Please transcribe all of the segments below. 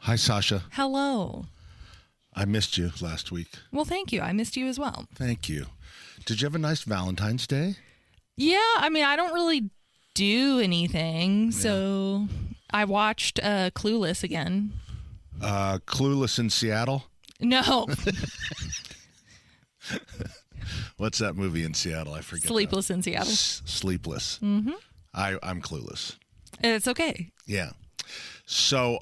Hi, Sasha. Hello. I missed you last week. Well, thank you. I missed you as well. Thank you. Did you have a nice Valentine's Day? Yeah, I mean, I don't really do anything, so I watched Clueless again. Clueless in Seattle? No. What's that movie in Seattle? I forget. Sleepless in Seattle. Sleepless. Mm-hmm. I'm clueless. It's okay. Yeah. So,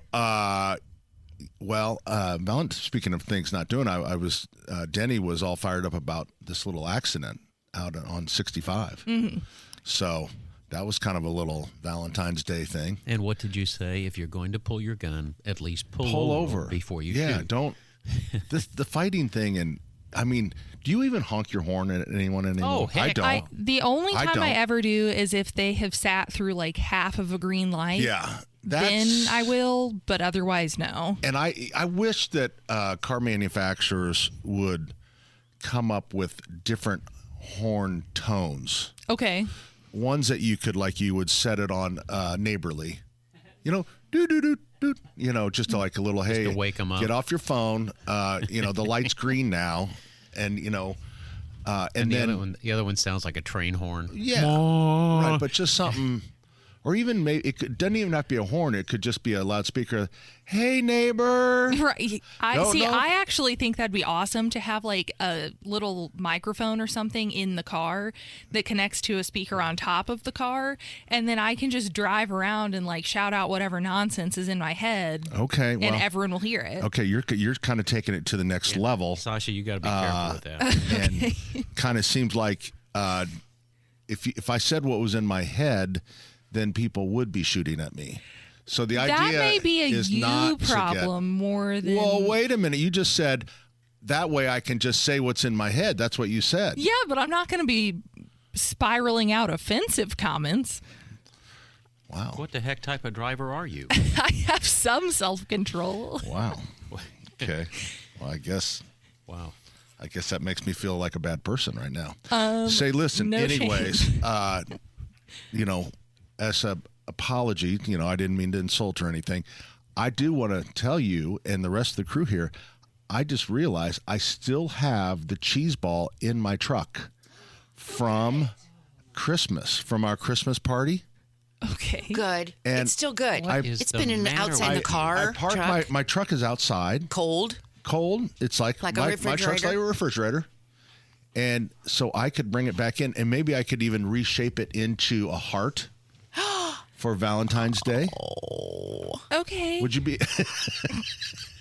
speaking of things not doing, I was Denny was all fired up about this little accident out on 65. Mm-hmm. So that was kind of a little Valentine's Day thing. And what did you say? If you're going to pull your gun, at least pull over before you shoot. Yeah, don't. The fighting thing, and I mean, do you even honk your horn at anyone anymore? Oh, heck. I don't. The only time I ever do is if they have sat through like half of a green light. Yeah. Then I will, but otherwise, no. And I wish that car manufacturers would come up with different horn tones. Okay. Ones that you could, like, you would set it on neighborly. You know, doo-doo-doo-doo. You know, just to like a little, hey, just to wake them up. Get off your phone. The light's green now. And, and then the other one sounds like a train horn. Yeah. Right, but just something. Or even maybe it doesn't even have to be a horn. It could just be a loudspeaker. Hey, neighbor. Right. I actually think that'd be awesome to have like a little microphone or something in the car that connects to a speaker on top of the car. And then I can just drive around and like shout out whatever nonsense is in my head. Okay. And everyone will hear it. Okay. You're kind of taking it to the next level. Sasha, you got to be careful with that. And kind of seems like if I said what was in my head, then people would be shooting at me. So the idea that may be a is you not problem more than. Well, wait a minute. You just said that way I can just say what's in my head. That's what you said. Yeah, but I'm not going to be spiraling out offensive comments. Wow. What the heck type of driver are you? I have some self-control. Wow. Okay. Well, I guess. Wow. I guess that makes me feel like a bad person right now. Say, listen. No anyways, as a apology, I didn't mean to insult or anything. I do want to tell you and the rest of the crew here, I just realized I still have the cheese ball in my truck from Christmas, from our Christmas party. Okay. Good. And it's still good. It's been outside the I car. parked my truck is outside. Cold. It's like a my refrigerator. truck's like a refrigerator. And so I could bring it back in, and maybe I could even reshape it into a heart. For Valentine's Day. Oh. Okay. Would you be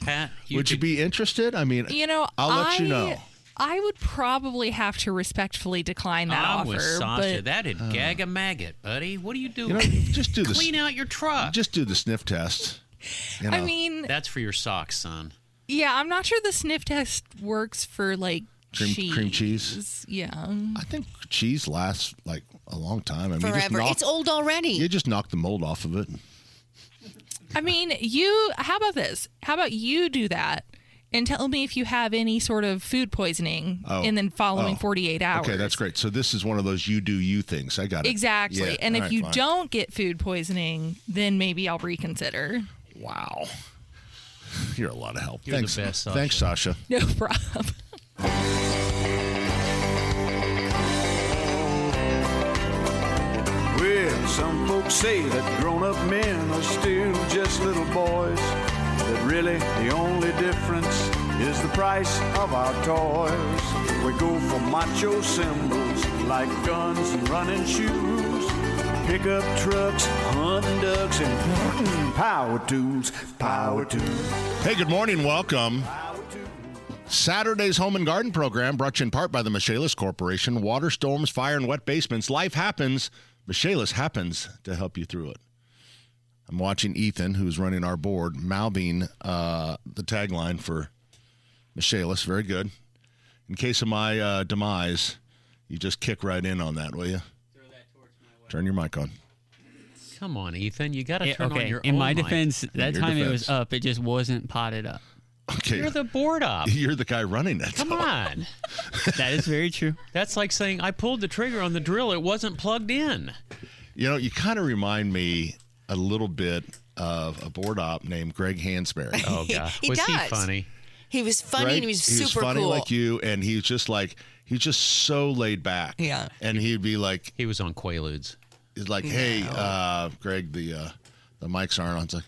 Pat, you be interested? I mean, I'll let you know. I would probably have to respectfully decline that offer. With Sasha. But That'd gag a maggot, buddy. What are you doing? Just do Clean out your truck. Just do the sniff test. I mean, that's for your socks, son. Yeah, I'm not sure the sniff test works for like cream cheese. Yeah. I think cheese lasts like a long time. I mean, forever. It's old already. You just knock the mold off of it. I mean, how about this? How about you do that and tell me if you have any sort of food poisoning in the following 48 hours. Okay, that's great. So this is one of those you do you things. I got it. Exactly. Yeah. And if you fine. don't get food poisoning, then maybe I'll reconsider. Wow. You're a lot of help. You're Thanks. the best, Sasha. Thanks, Sasha. No problem. Well, some folks say that grown-up men are still just little boys. That really the only difference is the price of our toys. We go for macho symbols like guns and running shoes, pickup trucks, hunting ducks, and power tools. Hey, good morning. Welcome. Saturday's Home and Garden program brought to you in part by the Michaelis Corporation. Water, storms, fire, and wet basements. Life happens. Michaelis happens to help you through it. I'm watching Ethan, who's running our board, mouthing the tagline for Michaelis. Very good. In case of my demise, you just kick right in on that, will you? Throw that torch my way. Turn your mic on. Come on, Ethan. You got to turn on your In own my mic. defense, that your time defense. it was up. It just wasn't potted up. Okay. You're the board op. You're the guy running it. Come on. That is very true. That's like saying I pulled the trigger on the drill. It wasn't plugged in. You kind of remind me a little bit of a board op named Greg Hansberry. Oh, God. He Was he does. funny? He was funny and he was super He was funny cool. like you, and he's just so laid back. Yeah. And he'd be like, He was on Quaaludes. he's like, hey, Greg, the mics aren't on. It's like,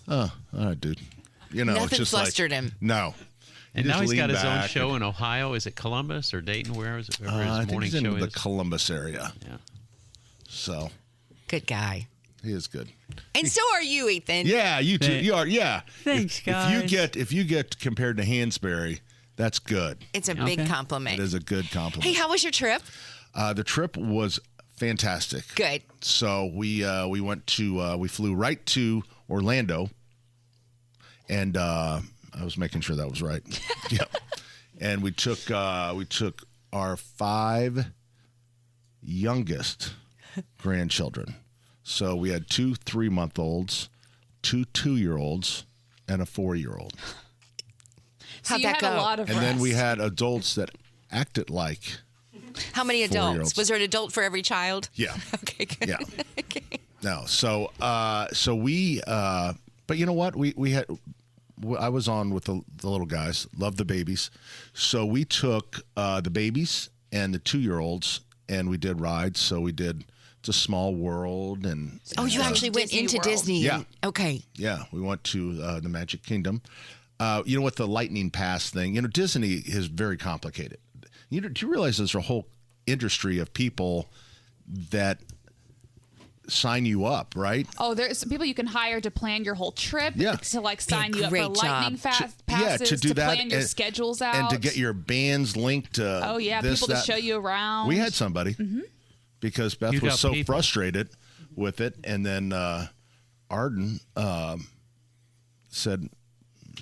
oh, all right, dude. You know, Nothing it's just flustered like, him. No. And He now just he's got leaned his own back show in Ohio. Is it Columbus or Dayton? Wherever his I think morning he's show in the is? Columbus area. Yeah. So Good guy. he is good. And so are you, Ethan. Yeah, you too. You are. Yeah. Thanks, guys. If you get compared to Hansberry, that's good. It's a big compliment. It is a good compliment. Hey, how was your trip? The trip was fantastic. Good. So we flew right to Orlando, and I was making sure that was right. Yep. And we took our 5 youngest grandchildren. So we had 2 3-month-olds, 2 2-year-olds, and a 4-year-old. So How'd you that had go? a lot of And rest. then we had adults that acted like. How many adults? 4-year-olds. Was there an adult for every child? Yeah. Okay, good. Yeah. Okay. No. So we but you know what? I was on with the little guys. Love the babies. So we took the babies and the 2-year-olds and we did rides. So we did It's a Small World and Oh, you actually went Disney into World. Disney. Yeah. Okay. yeah, we went to the Magic Kingdom. You know what, the Lightning Pass thing, Disney is very complicated. Do you realize there's a whole industry of people that sign you up, right? Oh, there's some people you can hire to plan your whole trip. Yeah. To like sign you up for great lightning job. passes. to do that plan your schedules out. and to get your bands linked to Oh yeah, this, people that. to show you around. We had somebody because Beth You was got so people. frustrated with it, and then Arden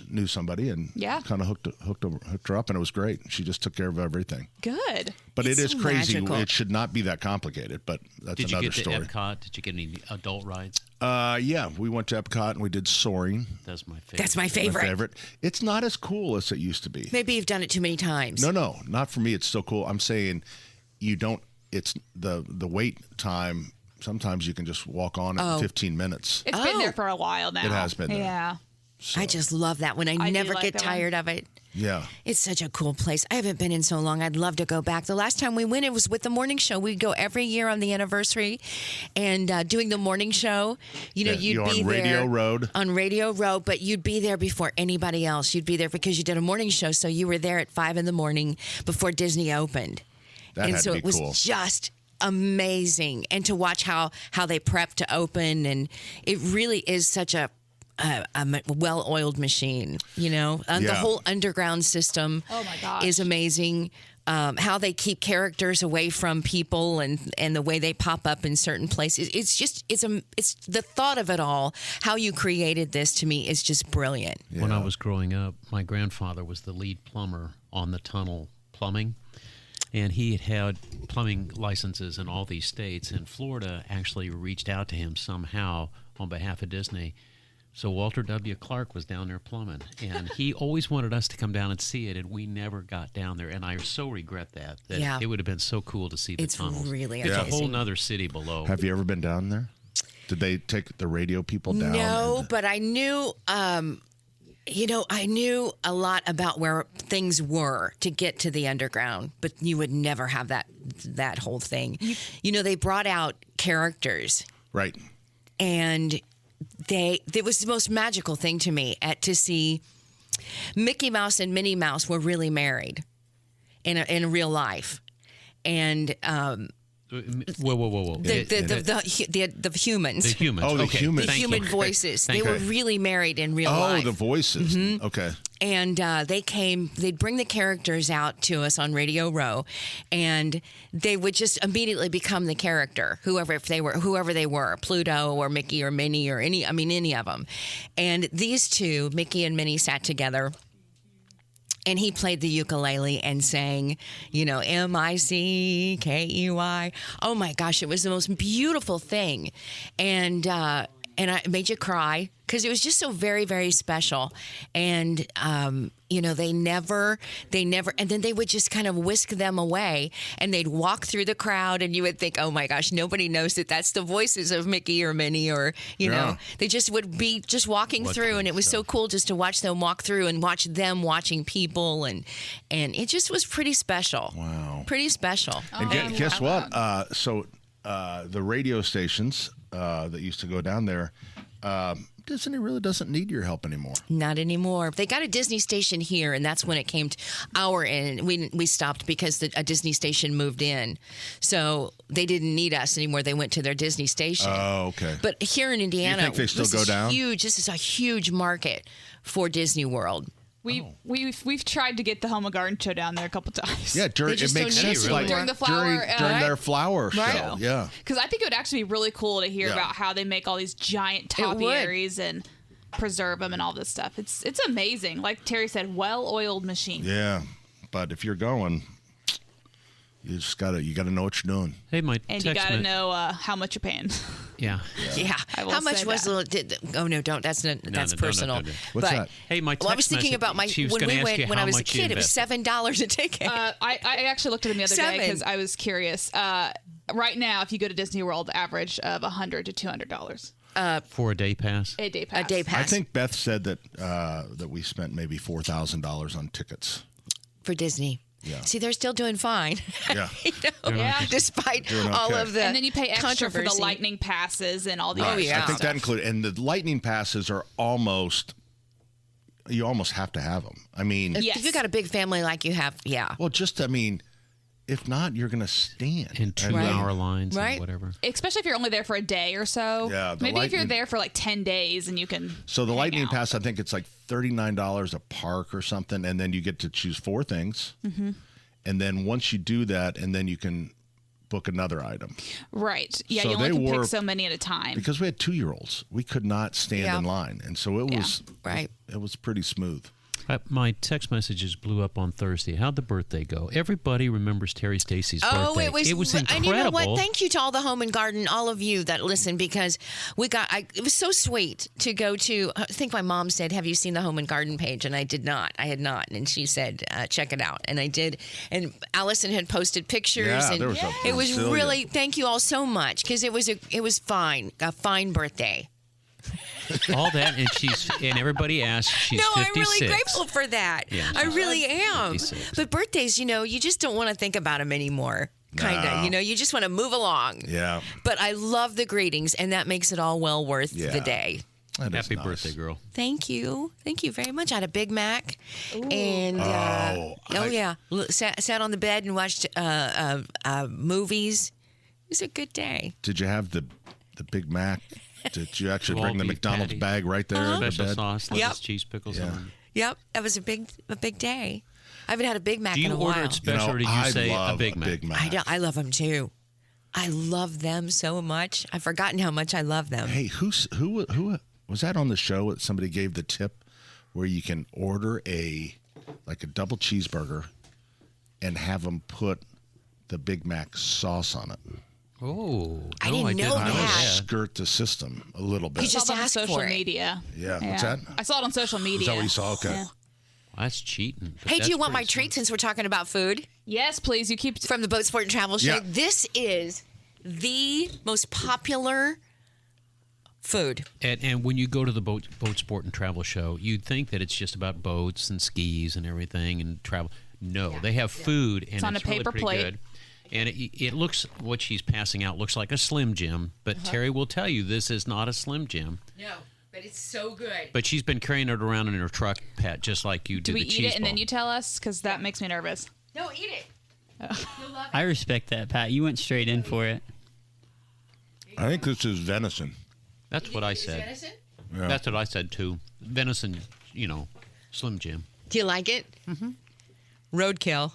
knew somebody and Yeah. kind of hooked her up, and it was great. She just took care of everything. Good. But It's it is so crazy. magical. It should not be that complicated, but that's Did you another get to story. Epcot? Did you get any adult rides? Yeah, we went to Epcot and we did Soaring. That's my favorite. That's my My favorite. favorite. It's not as cool as it used to be. Maybe you've done it too many times. No, not for me. It's still cool. I'm saying you don't. It's the wait time. Sometimes you can just walk on in 15 minutes. It's been there for a while now. It has been there. Yeah. I just love that one. I do never like get that one. tired of it. Yeah. It's such a cool place. I haven't been in so long. I'd love to go back. The last time we went, it was with the morning show. We'd go every year on the anniversary and doing the morning show. You know, Yeah, you'd you're be on there. Radio Road. On Radio Road, but you'd be there before anybody else. You'd be there because you did a morning show, so you were there at 5 in the morning before Disney opened. That and had so to be it was cool. just amazing. And to watch how they prep to open, and it really is such a well-oiled machine, and the Yeah. whole underground system Oh my gosh. is amazing. How they keep characters away from people and the way they pop up in certain places. It's the thought of it all. How you created this, to me, is just brilliant. When I was growing up, my grandfather was the lead plumber on the tunnel plumbing. And he had plumbing licenses in all these states. And Florida actually reached out to him somehow on behalf of Disney. So Walter W. Clark was down there plumbing. And he always wanted us to come down and see it. And we never got down there. And I so regret that. Yeah. It would have been so cool to see the It's tunnels. really It's a whole amazing. nother city below. Have you ever been down there? Did they take the radio people down? No, but I knew, I knew a lot about where things were to get to the underground, but you would never have that whole thing. They brought out characters, Right. and it was the most magical thing to me to see Mickey Mouse and Minnie Mouse were really married in real life, and Whoa. the humans. The humans. Oh, the okay. humans. The Thank human you. voices. Thank They you. were really married in real Oh, life. the voices. Mm-hmm. Okay. And they'd bring the characters out to us on Radio Row, and they would just immediately become the character, whoever they were, Pluto or Mickey or Minnie or any of them. And these two, Mickey and Minnie, sat together. And he played the ukulele and sang, Mickey. Oh my gosh, it was the most beautiful thing. And and it made you cry because it was just so very, very special. And, they never, and then they would just kind of whisk them away and they'd walk through the crowd and you would think, oh my gosh, nobody knows that that's the voices of Mickey or Minnie or, they just would be just walking through. And it was so cool just to watch them walk through and watch them watching people. And it just was pretty special. Wow. Pretty special. And guess what? The radio stations that used to go down there, Disney really doesn't need your help anymore. Not anymore. They got a Disney station here, and that's when it came to our end. We stopped because a Disney station moved in. So they didn't need us anymore. They went to their Disney station. Oh, okay. But here in Indiana, You think they still go down? This is a huge market for Disney World. We've tried to get the Home and Garden show down there a couple times. Yeah, They it just makes don't need sense. it Like during the flower, during their flower show. Right. Yeah. Because I think it would actually be really cool to hear Yeah. about how they make all these giant It would. topiaries and preserve them and all this stuff. It's amazing. Like Terry said, well-oiled machine. Yeah. But if you're going, you gotta know what you're doing. Hey, my And text you got to me- know how much you're paying. Yeah. Yeah. I will How much say was that. oh no, don't. That's not. That's no, personal. don't. What's But- that? Hey, my Well, I was text thinking message- about she was when gonna we ask went you when how I was a much you kid. It was invested. $7 a ticket. I actually looked at them the other day Seven. because I was curious. Right now, if you go to Disney World, average of $100 to $200 for a day pass. a day pass. a day pass I think Beth said that we spent maybe $4,000 on tickets. for Disney. Yeah. See, they're still doing fine. Yeah. Yeah. Despite Doing all okay. of the And then you pay extra for the controversy. lightning passes and all the Oh, other yeah. I think stuff. that included, and the lightning passes are you almost have to have them. I mean, Yes. If you got a big family like you have, yeah. well, if not, you're going to stand. And 2-hour lines Right. and whatever. Especially if you're only there for a day or so. Yeah, the Maybe if you're lightning- there for like 10 days and you can. So the hang lightning out. pass, I think it's like $39 a park or something, and then you get to choose 4 things. Mm-hmm. And then once you do that, and then you can book another item. Right. Yeah, So you only they can were- pick so many at a time. Because we had 2-year-olds, we could not stand Yeah. in line, and so it was Right. It was pretty smooth. My text messages blew up on Thursday. How'd the birthday go? Everybody remembers Terry Stacy's Oh, birthday. it was incredible. And you know what? Thank you to all the Home and Garden, all of you that listen, because it was so sweet to go to. I think my mom said, "Have you seen the Home and Garden page?" And I did not. I had not. And she said, "Check it out." And I did. And Allison had posted pictures. Yeah, and there was a it was bazillion. really. Thank you all so much because it was fine, a fine birthday. all that, and everybody asks. She's No, 56. I'm really grateful for that. Yeah, I really am. 56. But birthdays, you just don't want to think about them anymore. Kind of, No. you just want to move along. Yeah. But I love the greetings, and that makes it all well worth Yeah. the day. That is Happy nice. birthday, girl. Thank you. Thank you very much. I had a Big Mac. And, sat on the bed and watched movies. It was a good day. Did you have the Big Mac? Did you actually bring the All beef McDonald's patty. bag right there in the Special bed? sauce, lettuce, Yep. cheese, pickles. Yeah. on. Yep, that was a big day. I haven't had a Big Mac Do in you a order while. it special, or did you I say a love Big Mac? I love them too. I love them so much. I've forgotten how much I love them. Hey, who was that on the show that somebody gave the tip where you can order a double cheeseburger and have them put the Big Mac sauce on it? Oh, I no, didn't know didn't I that. would Yeah. skirt the system a little bit. You I saw just it on ask social for it. media. Yeah, what's that? I saw it on social media. Is that what you saw? Okay. Yeah. That's cheating. but Hey, do that's you want my pretty treat since we're talking about food Yes, please. You keep. from the Boat Sport and Travel Show? Yeah. This is the most popular food. And when you go to the boat sport and travel show, you'd think that it's just about boats and skis and everything and travel. No, they have food, and it's on a really paper pretty plate. good. And it looks, what she's passing out looks like a Slim Jim, but Terry will tell you this is not a Slim Jim. No, but it's so good. But she's been carrying it around in her truck, Pat, just like you Do did we the eat cheese it and then ball. you tell us? Because that makes me nervous. No, eat it. You'll love it. I respect that, Pat. You went straight in for it. I think this is venison. That's what I Is said. venison? Yeah. That's what I said too. Venison, Slim Jim. Do you like it? Mm-hmm. Roadkill.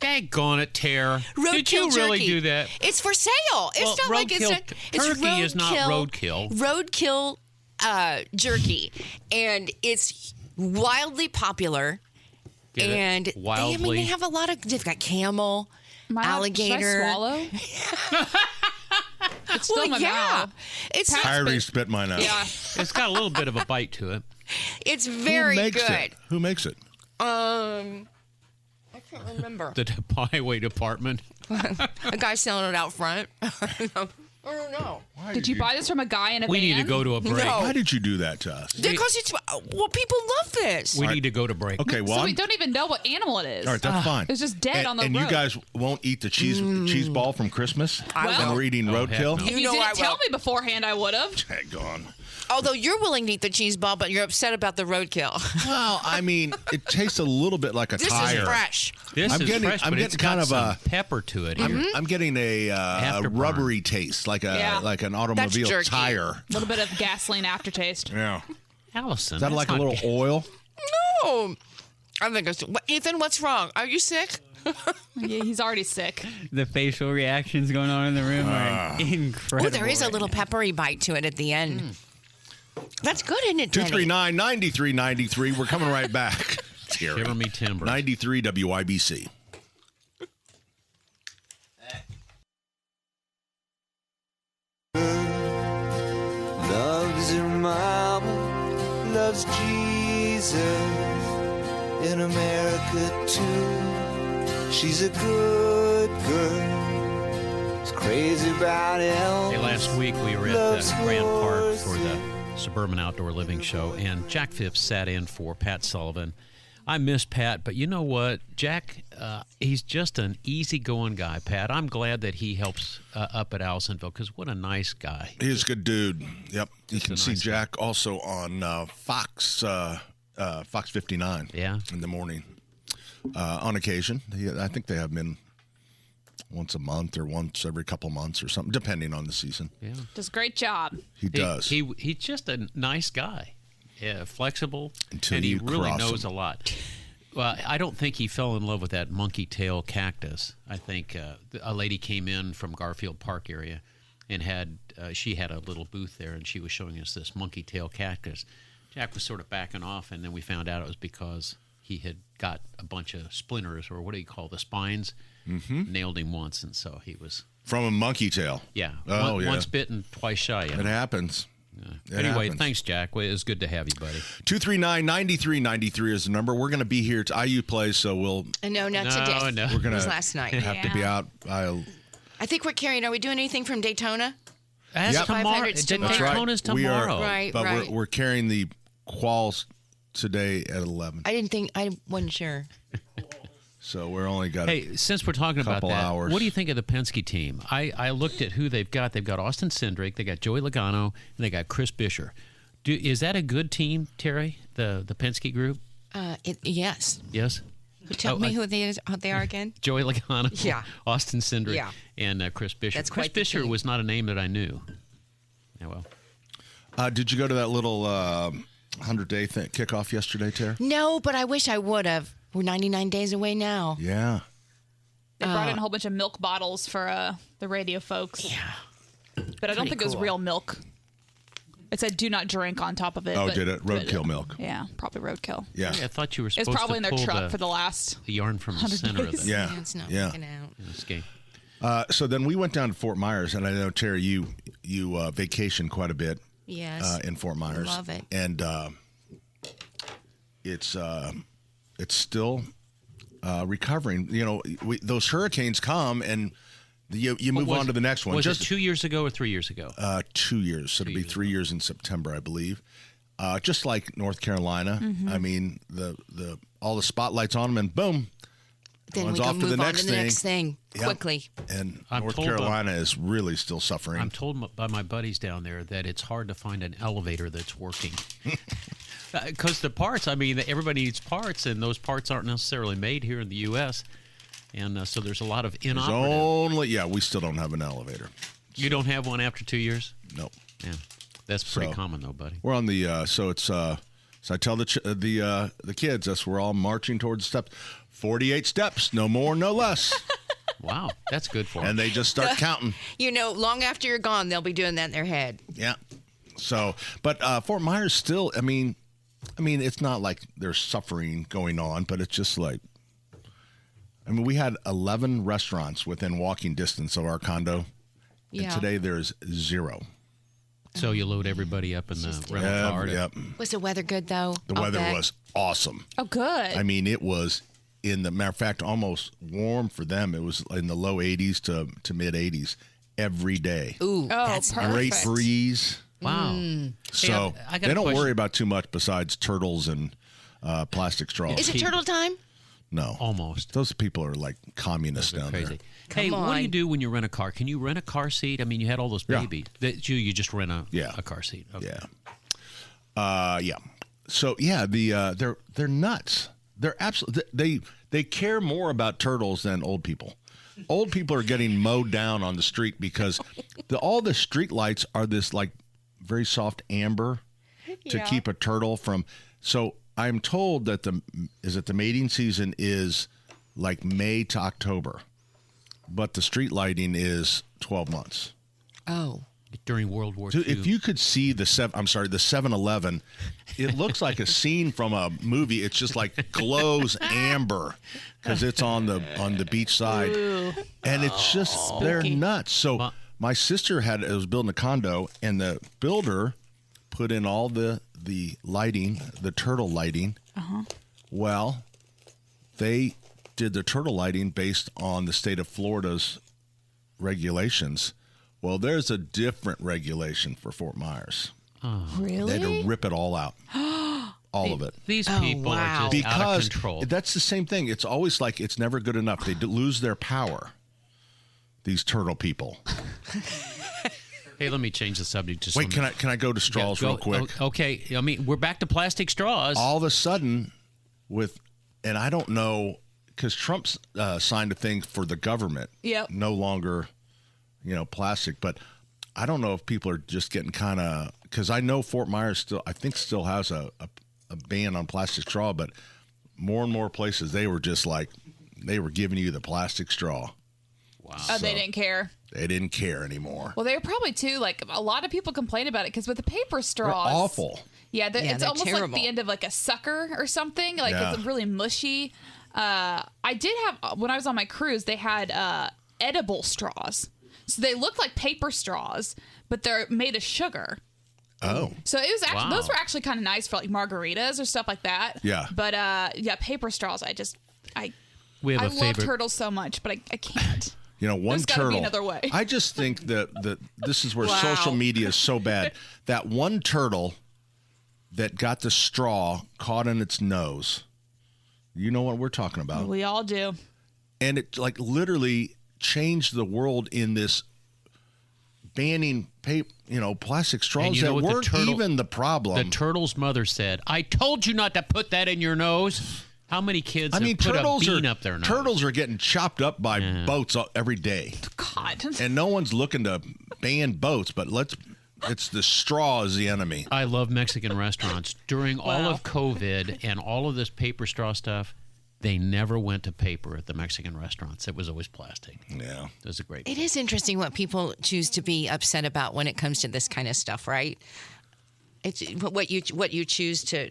Daggone it, Tara. Roadkill Did you really jerky. do that? It's for sale. It's Well, not like it's roadkill- it's turkey is not roadkill. Roadkill jerky, and it's wildly popular. Get it? And Wildly. they have a lot of. They've got camel, Should I alligator. swallow? It's still in my mouth. It's Tyree spit mine out. Yeah. It's got a little bit of a bite to it. It's very Who makes good. it? Who makes it? I can't remember. The highway department. A guy selling it out front. I don't know. Did you buy this from a guy in a We van? need to go to a break. No. Why did you do that to us? Because it's people love this. We need to go to break. Okay, well, So we don't even know what animal it is. all right, that's fine. It's just dead on the and road. you guys won't eat the cheese ball from Christmas? I and will. we're eating Oh, heck roadkill? no. If you know I didn't tell will. me beforehand, I would have. Heck on. Although you're willing to eat the cheese ball, but you're upset about the roadkill. Well, I mean, it tastes a little bit like a This tire. is fresh. This I'm is getting- fresh, I'm but getting it's got kind of some a- pepper to it here. I'm getting a Afterburn. rubbery taste, like Yeah. an automobile jerky. tire. A little bit of gasoline aftertaste. Yeah. Allison, Is that that's like a not little good. oil? No. I think it's. Ethan, what's wrong? Are you sick? Yeah, he's already sick. The facial reactions going on in the room are incredible. Oh, there is a right little now. peppery bite to it at the end. That's good, isn't it, Denny? 239-9393. We're coming right back. Terry. Shiver me timber. 93 WIBC. Loves her mama, loves Jesus in America too. She's a good girl. She's crazy about Elvis. Hey, last week we were at Loves Grand Park for the horses. Suburban Outdoor Living Show, and Jack Phipps sat in for Pat Sullivan. I miss Pat, but you know what? Jack, he's just an easygoing guy, Pat. I'm glad that he helps up at Allisonville, because what a nice guy. He's a good dude. Yep. You can a see nice guy. Jack also on Fox 59 Yeah. in the morning on occasion. I think they have him in once a month or once every couple months or something, depending on the season. Yeah. Does a great job. He does. He's just a nice guy. Yeah, flexible, Until and he you really cross knows him. a lot. Well, I don't think he fell in love with that monkey tail cactus. I think a lady came in from Garfield Park area and she had a little booth there, and she was showing us this monkey tail cactus. Jack was sort of backing off, and then we found out it was because he had got a bunch of splinters, or what do you call the spines, nailed him once, and so he was, From a monkey tail. yeah, once bitten, twice shy. You know? It happens. Anyway, happens. thanks, Jack. Well, it was good to have you, buddy. 239-9393 is the number. We're going to be here. IU plays, so we'll No, not No, today. no. we're going It was to last night. have to be out. I think we're carrying. Are we doing anything from Daytona? That's Yep. tomorrow. 500's tomorrow. That's right. Daytona's We are, tomorrow. Right, but right. we're carrying the quals today at 11. I wasn't sure. So we're only got Hey, since we're talking about Couple that, hours. what do you think of the Penske team? I looked at who they've got. They've got Austin Cindric, they got Joey Logano, and they got Chris Bisher. Is that a good team, Terry? The Penske group? Yes. Yes. Tell me who they are again. Joey Logano, Yeah. Austin Cindric, Yeah. and Chris Bisher. That's Chris quite the Bisher team. was not a name that I knew. Yeah, well, Did you go to that little 100-day kickoff yesterday, Tara? No, but I wish I would have. We're 99 days away now. Yeah. They brought in a whole bunch of milk bottles for the radio folks. Yeah. But I don't Pretty think it was cool. real milk. It said "do not drink" on top of it. Oh, but- did it? Roadkill milk. Yeah, probably roadkill. Yeah. I thought you were It's supposed probably in to their pull truck for the last. the yarn from the 100 center of days. the Yeah. It's not Yeah. working out. this game. So then we went down to Fort Myers, and I know, Terry, you vacation quite a bit Yes. in Fort Myers. Love it. And it's still recovering. You know, those hurricanes come, and you move on to the next one. Was Just it 2 years ago or 3 years ago? 2 years. So it'll be 3 years in September, I believe. Just like North Carolina. I mean, the all the spotlights on them, and boom, Then one's we off can to the move on next to the thing. next thing Yep. quickly. And I'm North told by- Carolina is really still suffering. I'm told by my buddies down there that it's hard to find an elevator that's working. Because the parts, I mean, everybody needs parts, and those parts aren't necessarily made here in the U.S., and so there's a lot of There's inoperative. we still don't have an elevator. You don't have one after 2 years? Nope. Yeah. That's pretty So- common, though, buddy. We're on the so it's so I tell the kids us we're all marching towards the steps. 48 steps, no more, no less. Wow, that's good for And them. they just start counting. You know, long after you're gone, they'll be doing that in their head. Yeah. So, but Fort Myers still, I mean, it's not like there's suffering going on, but it's just like, we had 11 restaurants within walking distance of our condo, And today there's 0. So you load everybody up in the rental car. Yep. Was the weather good, though? The weather was awesome. Oh, good. I mean, it was, in the matter of fact, almost warm for them. It was in the low 80s to mid 80s every day. Ooh, that's perfect. Great breeze. Wow. So I got they a don't question. worry about too much besides turtles and plastic straws. Is it turtle time? No. Almost. Those people are like communists Those are down crazy. there. Hey, Come what do you on. do when you rent a car? Can you rent a car seat? I mean, you had all those Yeah. babies. That you just rent a Yeah. car seat. Okay. Yeah. So yeah, they're nuts. They're absolutely they care more about turtles than old people. Old people are getting mowed down on the street because all the street lights are this like very soft amber to keep a turtle from. So I'm told that the mating season is like May to October, but the street lighting is 12 months. Oh. During World War So II. if you could see the 7-Eleven, it looks like a scene from a movie. It's just like glows amber because it's on the beach side, and it's just they're nuts. So my sister was building a condo, and the builder put in all the lighting, the turtle lighting. Well, they did the turtle lighting based on the state of Florida's regulations. Well, there's a different regulation for Fort Myers. Really? They had to rip it all out. All of it. These people are just out of Because control. that's the same thing. It's always like it's never good enough. They lose their power, these turtle people. Hey, let me change the subject. Just Wait, can I go to straws real quick? Okay. I mean, we're back to plastic straws. All of a sudden, and I don't know, because Trump's signed a thing for the government. Yep. No longer, plastic. But I don't know if people are just getting kind of, because I know Fort Myers still has a ban on plastic straw, but more and more places they were giving you the plastic straw. Wow. Oh, they didn't care. They didn't care anymore. Well, they were probably too, like, a lot of people complain about it because with the paper straws. They're awful. Yeah, it's they're almost terrible. like the end of like a sucker or something. Like Yeah. it's really mushy. I did have, when I was on my cruise, they had edible straws. So they look like paper straws, but they're made of sugar. Oh. So it was actually, Wow. those were actually kind of nice for like margaritas or stuff like that. Yeah. But paper straws, We have I a love favorite. turtles so much, but I can't. One There's gotta turtle. be another way. I just think that this is where social media is so bad. That one turtle that got the straw caught in its nose. You know what we're talking about. We all do. And it like literally changed the world in this banning plastic straws And you know that what the weren't turtle- even the problem. The turtle's mother said, "I told you not to put that in your nose." How many kids have put turtles a bean are up their nose? turtles are getting chopped up by boats every day. God. And no one's looking to ban boats, but it's the straw is the enemy. I love Mexican restaurants. During all Wow. of COVID and all of this paper straw stuff, they never went to paper at the Mexican restaurants. It was always plastic. Yeah. It was a great. It is interesting what people choose to be upset about when it comes to this kind of stuff, right? It's what you choose to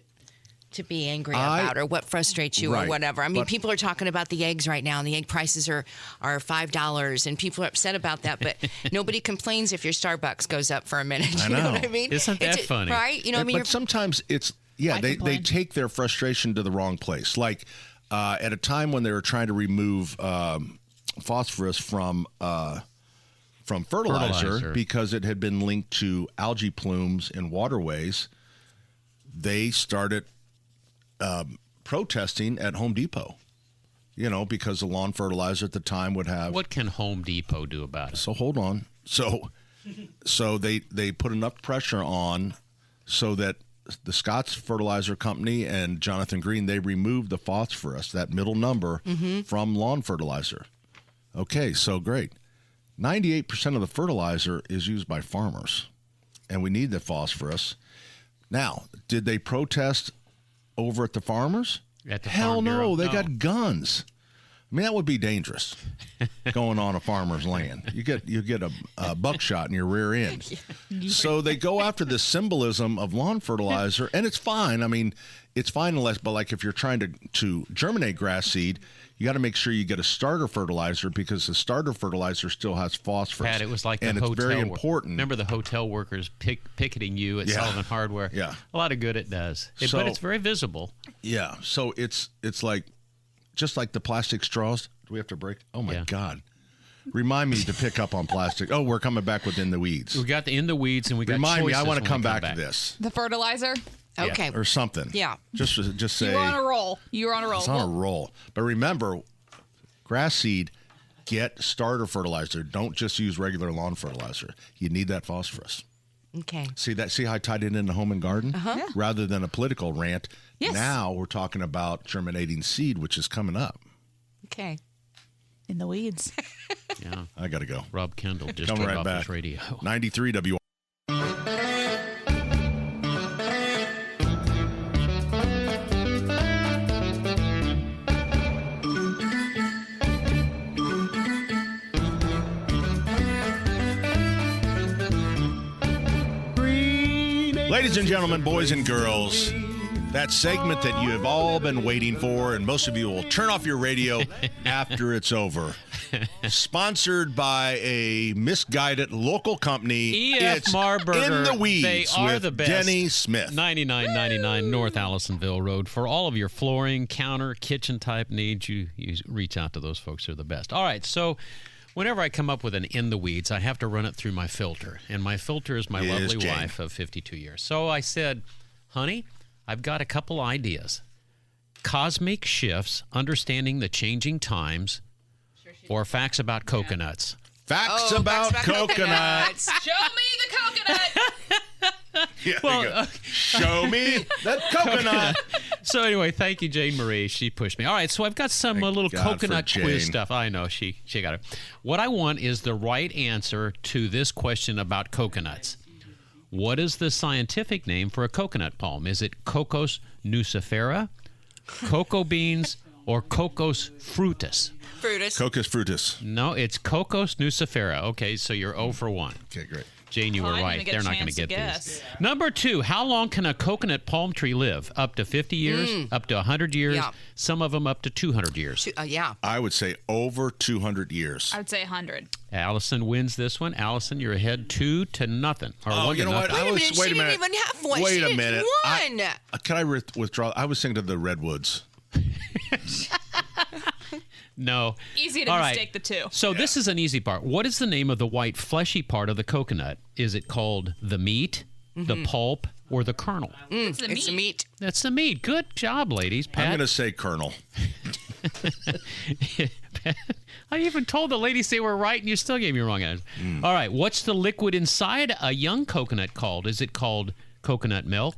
be angry about or what frustrates you Right. or whatever. I mean, But- people are talking about the eggs right now, and the egg prices are $5, and people are upset about that, but nobody complains if your Starbucks goes up for a minute. I You know know. what I mean? Isn't that funny? Right? You know, I mean, but sometimes it's they complain. take their frustration to the wrong place. Like at a time when they were trying to remove phosphorus from fertilizer because it had been linked to algae plumes in waterways, they started protesting at Home Depot. Because the lawn fertilizer at the time would have. What can Home Depot do about it? So hold on. So they put enough pressure on so that the Scott's Fertilizer Company and Jonathan Green, they removed the phosphorus, that middle number, from lawn fertilizer. Okay, so great. 98% of the fertilizer is used by farmers, and we need the phosphorus. Now, did they protest over at the farmers? At the Hell Farm no, Bureau? they No. got guns. I mean, that would be dangerous going on a farmer's land. You get a buckshot in your rear end. So they go after this symbolism of lawn fertilizer, and it's fine. I mean, it's fine unless, but like if you're trying to germinate grass seed, you got to make sure you get a starter fertilizer because the starter fertilizer still has phosphorus. Pat, it was like and the it's hotel. very important. Remember the hotel workers picketing you at Sullivan Hardware? Yeah. A lot of good it does. So- But it's very visible. Yeah. So it's like, just like the plastic straws. Do we have to break? Oh, my Yeah. God. Remind me to pick up on plastic. Oh, we're coming back with In the Weeds. We got the In the Weeds, and we got Remind me, I choices want when to come we back to this. The fertilizer. Okay. Or something. Yeah. Just say. You were on a roll. You were on a roll. It's on a roll. But remember, grass seed, get starter fertilizer. Don't just use regular lawn fertilizer. You need that phosphorus. Okay. See how I tied it into home and garden? Yeah. Rather than a political rant. Yes. Now we're talking about germinating seed, which is coming up. Okay. In the weeds. Yeah. I got to go. Rob Kendall just Coming turned right off back. his radio. 93 W. Ladies and gentlemen, boys and girls, that segment that you have all been waiting for, and most of you will turn off your radio after it's over. Sponsored by a misguided local company. E.F. It's Marburger. In the Weeds They are with the best. Denny Smith. 9999 North Allisonville Road. For all of your flooring, counter, kitchen type needs, you reach out to those folks. They're the best. All right, so whenever I come up with an In the Weeds, I have to run it through my filter. And my filter is my Yes, lovely Jane. wife of 52 years. So I said, honey, I've got a couple ideas. Cosmic shifts, understanding the changing times, or facts about coconuts. Facts Oh, about facts about coconuts. Show me the coconut. Yeah, Well, there you go. Show me the coconut. So anyway, thank you, Jane Marie. She pushed me. All right, so I've got some little God for coconut Jane. quiz stuff. I know she got it. What I want is the right answer to this question about coconuts. What is the scientific name for a coconut palm? Is it Cocos nucifera, cocoa beans, or Cocos frutus? Frutus. Cocos frutus. No, it's Cocos nucifera. Okay, so you're 0 for 1. Okay, great. Jane, you were I didn't right. even get They're a not going to chance to get guess. these. Number 2, how long can a coconut palm tree live? Up to 50 years? Up to 100 years? Yeah. Some of them up to 200 years. Yeah. I would say over 200 years. I would say 100. Allison wins this one. Allison, you're ahead 2-0. Or Oh, 1 you to know what? nothing. Wait a minute. Wait a She didn't minute. even have one. Wait She a did minute. one. Can I withdraw? I was thinking of the redwoods. No. Easy to All right. mistake the two. So this is an easy part. What is the name of the white fleshy part of the coconut? Is it called the meat, the pulp, or the kernel? It's the It's meat. meat. That's the meat. Good job, ladies. Pat? I'm going to say Colonel. Pat, I even told the ladies they were right, and you still gave me a wrong answer. All right. What's the liquid inside a young coconut called? Is it called coconut milk,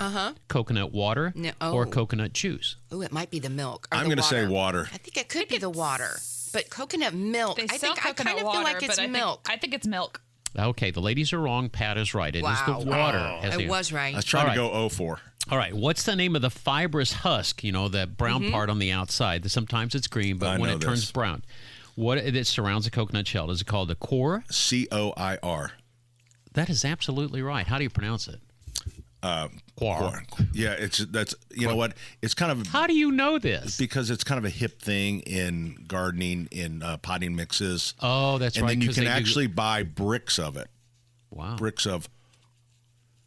coconut water, No. or Oh. coconut juice? Oh, it might be the milk. Or I'm the going to say water. water. I think it could be the water. But coconut milk. They I sell think I coconut kind of water, feel like it's but milk. I think it's milk. Okay, the ladies are wrong. Pat is right. It is Wow. the water. as I the- was right. I was trying All to go 0-4. All right, what's the name of the fibrous husk? You know, that brown part on the outside. Sometimes it's green, but I when know it turns this. brown, what it surrounds the coconut shell? Is it called the core? COIR. That is absolutely right. How do you pronounce it? Core. Yeah, that's you know what? It's kind of How do you know this? because it's kind of a hip thing in gardening in potting mixes. Oh, that's and right. then you 'cause can they do- actually buy bricks of it. Wow. Bricks of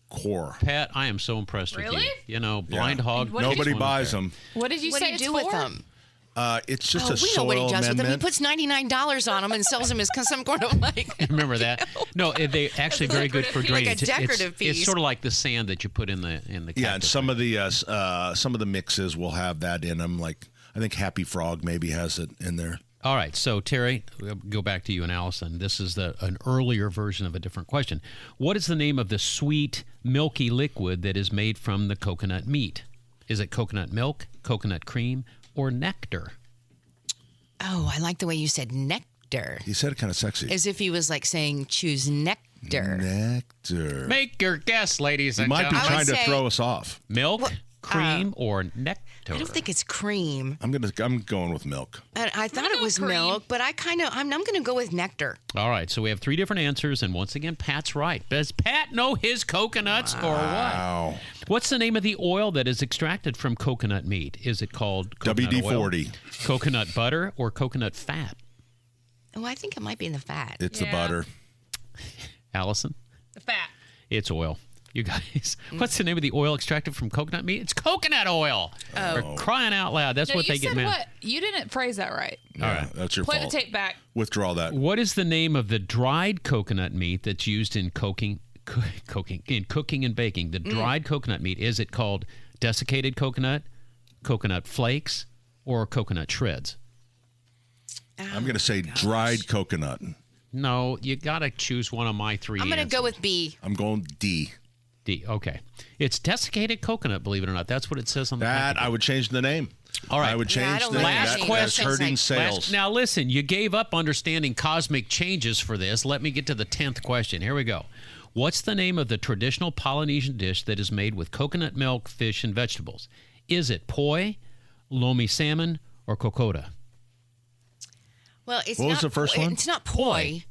core. Pat, I am so impressed with Really? you. You know, blind Yeah. hog. What did Nobody takes one buys there. them. What did you What say do you it's do with for? them? It's just Oh, a we know soil what he does with them. He amendment. puts $99 on them and sells them as some kind of like. Remember that? No, they actually very good for Like a drainage. decorative It's piece. sort of like the sand that you put in the Yeah, and cactus. some of the mixes will have that in them. Like I think Happy Frog maybe has it in there. All right, so Terry, we'll go back to you and Allison. This is an earlier version of a different question. What is the name of the sweet, milky liquid that is made from the coconut meat? Is it coconut milk, coconut cream, or nectar? Oh, I like the way you said nectar. He said it kind of sexy. As if he was like saying choose nectar. Nectar. Make your guess, ladies He and might be gentlemen. trying to say- throw us off. Milk, cream or nectar? I don't think it's cream. I'm going with milk. And I thought it was cream. milk, but I'm going to go with nectar. All right, so we have 3 different answers, and once again, Pat's right. Does Pat know his coconuts or what? Wow. What's the name of the oil that is extracted from coconut meat? Is it called coconut WD-40. oil, coconut butter, or coconut fat? Oh, I think it might be in the fat. It's the butter. Allison? The fat. It's oil. You guys, what's the name of the oil extracted from coconut meat? It's coconut oil. For crying out loud. That's No, what you they get said mad. what? You didn't phrase that right. All right. That's your Play fault. the tape back. Withdraw that. What is the name of the dried coconut meat that's used in cooking and baking? The dried coconut meat, is it called desiccated coconut, coconut flakes, or coconut shreds? I'm going to say dried coconut. No, you got to choose one of my 3 I'm going to answers. go with B. I'm going D. D. Okay. It's desiccated coconut, believe it or not. That's what it says on the That packaging. I would change the name. All right. I would Yeah, I change don't the name. like Last That's question. hurting sales. Now, listen, you gave up understanding cosmic changes for this. Let me get to the 10th question. Here we go. What's the name of the traditional Polynesian dish that is made with coconut milk, fish, and vegetables? Is it poi, lomi salmon, or kokota? Well, it's What not was the first one? It's not poi.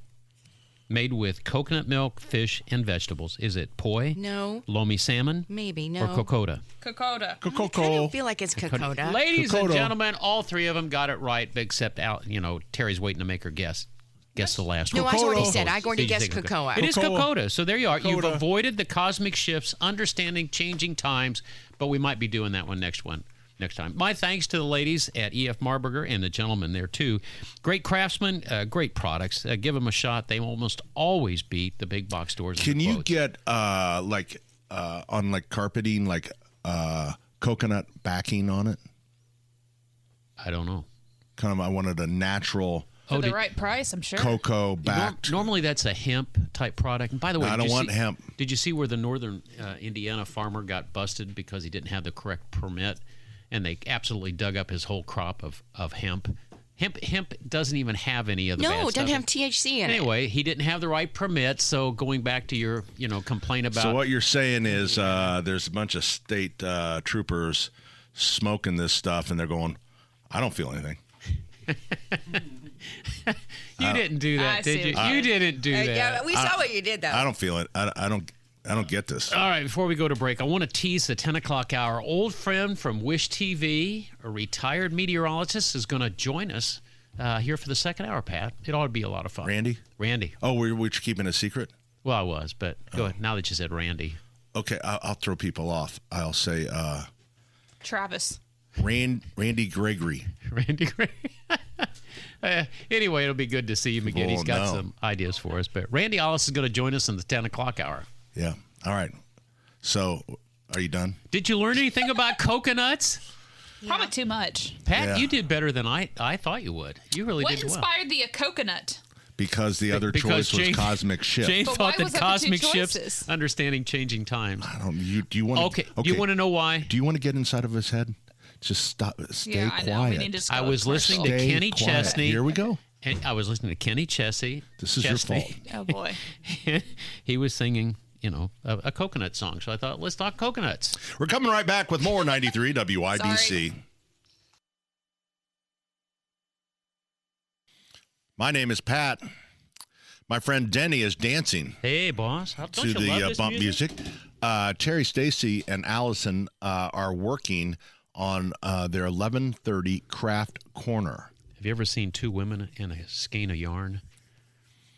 Made with coconut milk, fish, and vegetables. Is it poi, No. lomi salmon, Maybe, no. or kokota? Kokota. I don't feel like it's Kokota. Ladies and Kokota. gentlemen, all 3 of them got it right, except Terry's waiting to make her guess. Guess the last No, one. I already Kokota. said. I already Did you guessed think cocoa. It is Cocoa. Kokota. So there you are. You've Kokota. avoided the cosmic shifts, understanding changing times, but we might be doing that one next time. My thanks to the ladies at E.F. Marburger and the gentlemen there, too. Great craftsmen, great products. Give them a shot. They almost always beat the big box stores. Can you get on carpeting coconut backing on it? I don't know. I wanted a natural For the right price, I'm sure. cocoa backed. Normally that's a hemp type product. And by the way, I did don't you want see- hemp. Did you see where the northern Indiana farmer got busted because he didn't have the correct permit, and they absolutely dug up his whole crop of hemp? Hemp doesn't even have any of the bad No, it doesn't stuff. have THC in it. Anyway, he didn't have the right permit. So going back to your complaint about So what you're saying is there's a bunch of state troopers smoking this stuff, and they're going, I don't feel anything. you didn't do I that, did see you? what You didn't do that. Yeah, we saw what you did, though. I don't feel it. I don't get this. All right, before we go to break, I want to tease the 10 o'clock hour. Old friend from Wish TV, a retired meteorologist, is going to join us here for the second hour, Pat. It ought to be a lot of fun. Randy. Oh, we're keeping a secret? Well, I was, but go ahead. Now that you said Randy. Okay, I'll throw people off. I'll say Travis. Randy Gregory. Randy Gray. Anyway, it'll be good to see him again. He's got some ideas for us. But Randy Ollis is going to join us in the 10 o'clock hour. Yeah. All right. So, are you done? Did you learn anything about coconuts? Probably too much. Pat, Yeah. you did better than I thought you would. You really What did well. inspired the coconut? Because the other Because choice was Jane- cosmic shift. Jane But thought why that was that the two cosmic shifts, choices? understanding changing times. I don't. Do you want? Okay. Do you want to know why? Do you want to get inside of his head? Just stop. Stay Yeah, quiet. I know. We need to I was listening to Stay Kenny quiet. Chesney. Here we go. And I was listening to Kenny Chesney. This is your Chesney. fault. Oh, boy. He was singing, a coconut song. So I thought, let's talk coconuts. We're coming right back with more 93 WIBC. Sorry. My name is Pat. My friend Denny is dancing Hey, boss. Don't to you the love this bump music. Terry Stacy and Allison are working on their 11:30 craft corner. Have you ever seen two women in a skein of yarn?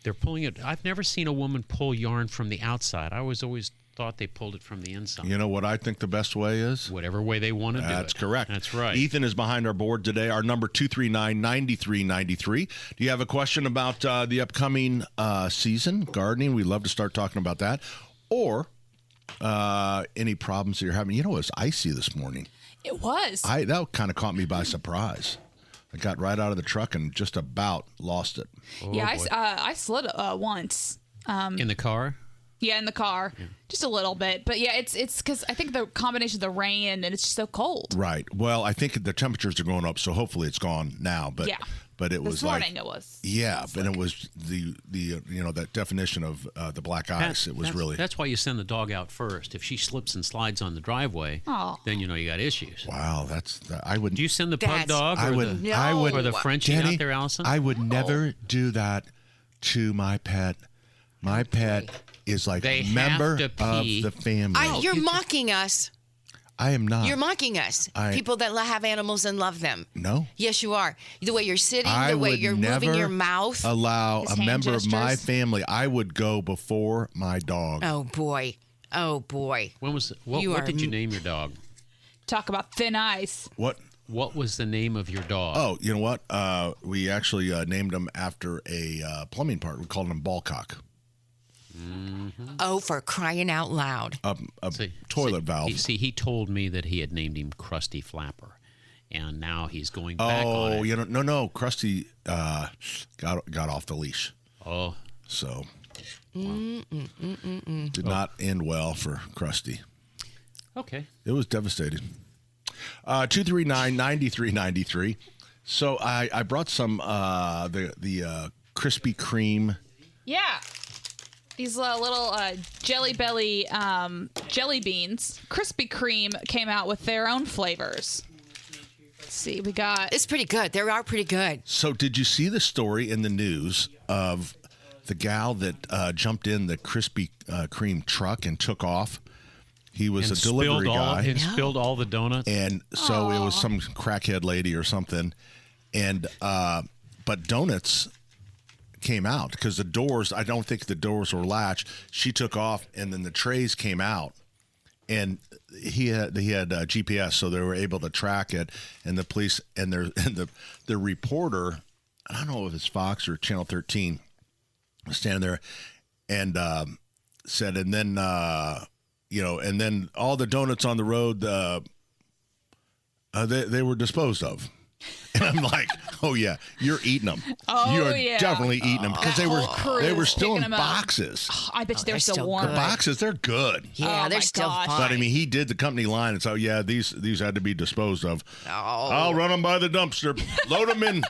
They're pulling it. I've never seen a woman pull yarn from the outside. I always thought they pulled it from the inside. You know what I think the best way is? Whatever way they want to do it. That's correct. That's right. Ethan is behind our board today. Our number 239-9393. Do you have a question about the upcoming season, gardening? We'd love to start talking about that. Or any problems that you're having. You know, it was icy this morning. It was. That kind of caught me by surprise. I got right out of the truck and just about lost it. I slid once. In the car? Yeah, in the car, just a little bit. But yeah, it's because I think the combination of the rain and it's just so cold. Right. Well, I think the temperatures are going up, so hopefully it's gone now. But Yeah. but it was This like morning it was. yeah, but it was the that definition of the black ice. It was really That's why you send the dog out first. If she slips and slides on the driveway, then you know you got issues. wow. I would. Do you send the pug dog I or would. the I would. or the Frenchie Jenny, out there, Allison? I would never do that to my pet. My pet is like They a have member to of pee. the family. You're mocking us. I am not. You're mocking us. People that have animals and love them. No. Yes, you are. The way you're sitting, I the way would you're never moving your mouth. allow His a hand member of my gestures. family. I would go before my dog. Oh boy. Oh boy. When was what You are did you name your dog? Talk about thin ice. What was the name of your dog? Oh, you know what? We actually named him after a plumbing part. We called him Ballcock. Oh, for crying out loud. A toilet valve. He told me that he had named him Krusty Flapper, and now he's going back on it. No. Krusty got off the leash. Oh, So did not end well for Krusty. okay. It was devastating. 239-9393. So I brought some the Krispy Kreme. Yeah. These little Jelly Belly jelly beans. Krispy Kreme came out with their own flavors. Let's see, we got... It's pretty good. They are pretty good. So did you see the story in the news of the gal that jumped in the Krispy Kreme truck and took off? He was a delivery guy. And spilled all the donuts. And so it was some crackhead lady or something. And but donuts came out because the doors, I don't think the doors were latched. She took off and then the trays came out. And he had GPS, so they were able to track it. And the police and the reporter, I don't know if it's Fox or Channel 13, was standing there and said, and then and then all the donuts on the road, they were disposed of. And I'm like, oh yeah, you're eating them. Oh, you're yeah. definitely eating them because they were still in boxes. I bet you they're still still warm. The boxes, they're good. Yeah, Oh, they're my still gosh. fine. But I mean, he did the company line, and so yeah, these had to be disposed of. Oh. I'll run them by the dumpster, load them in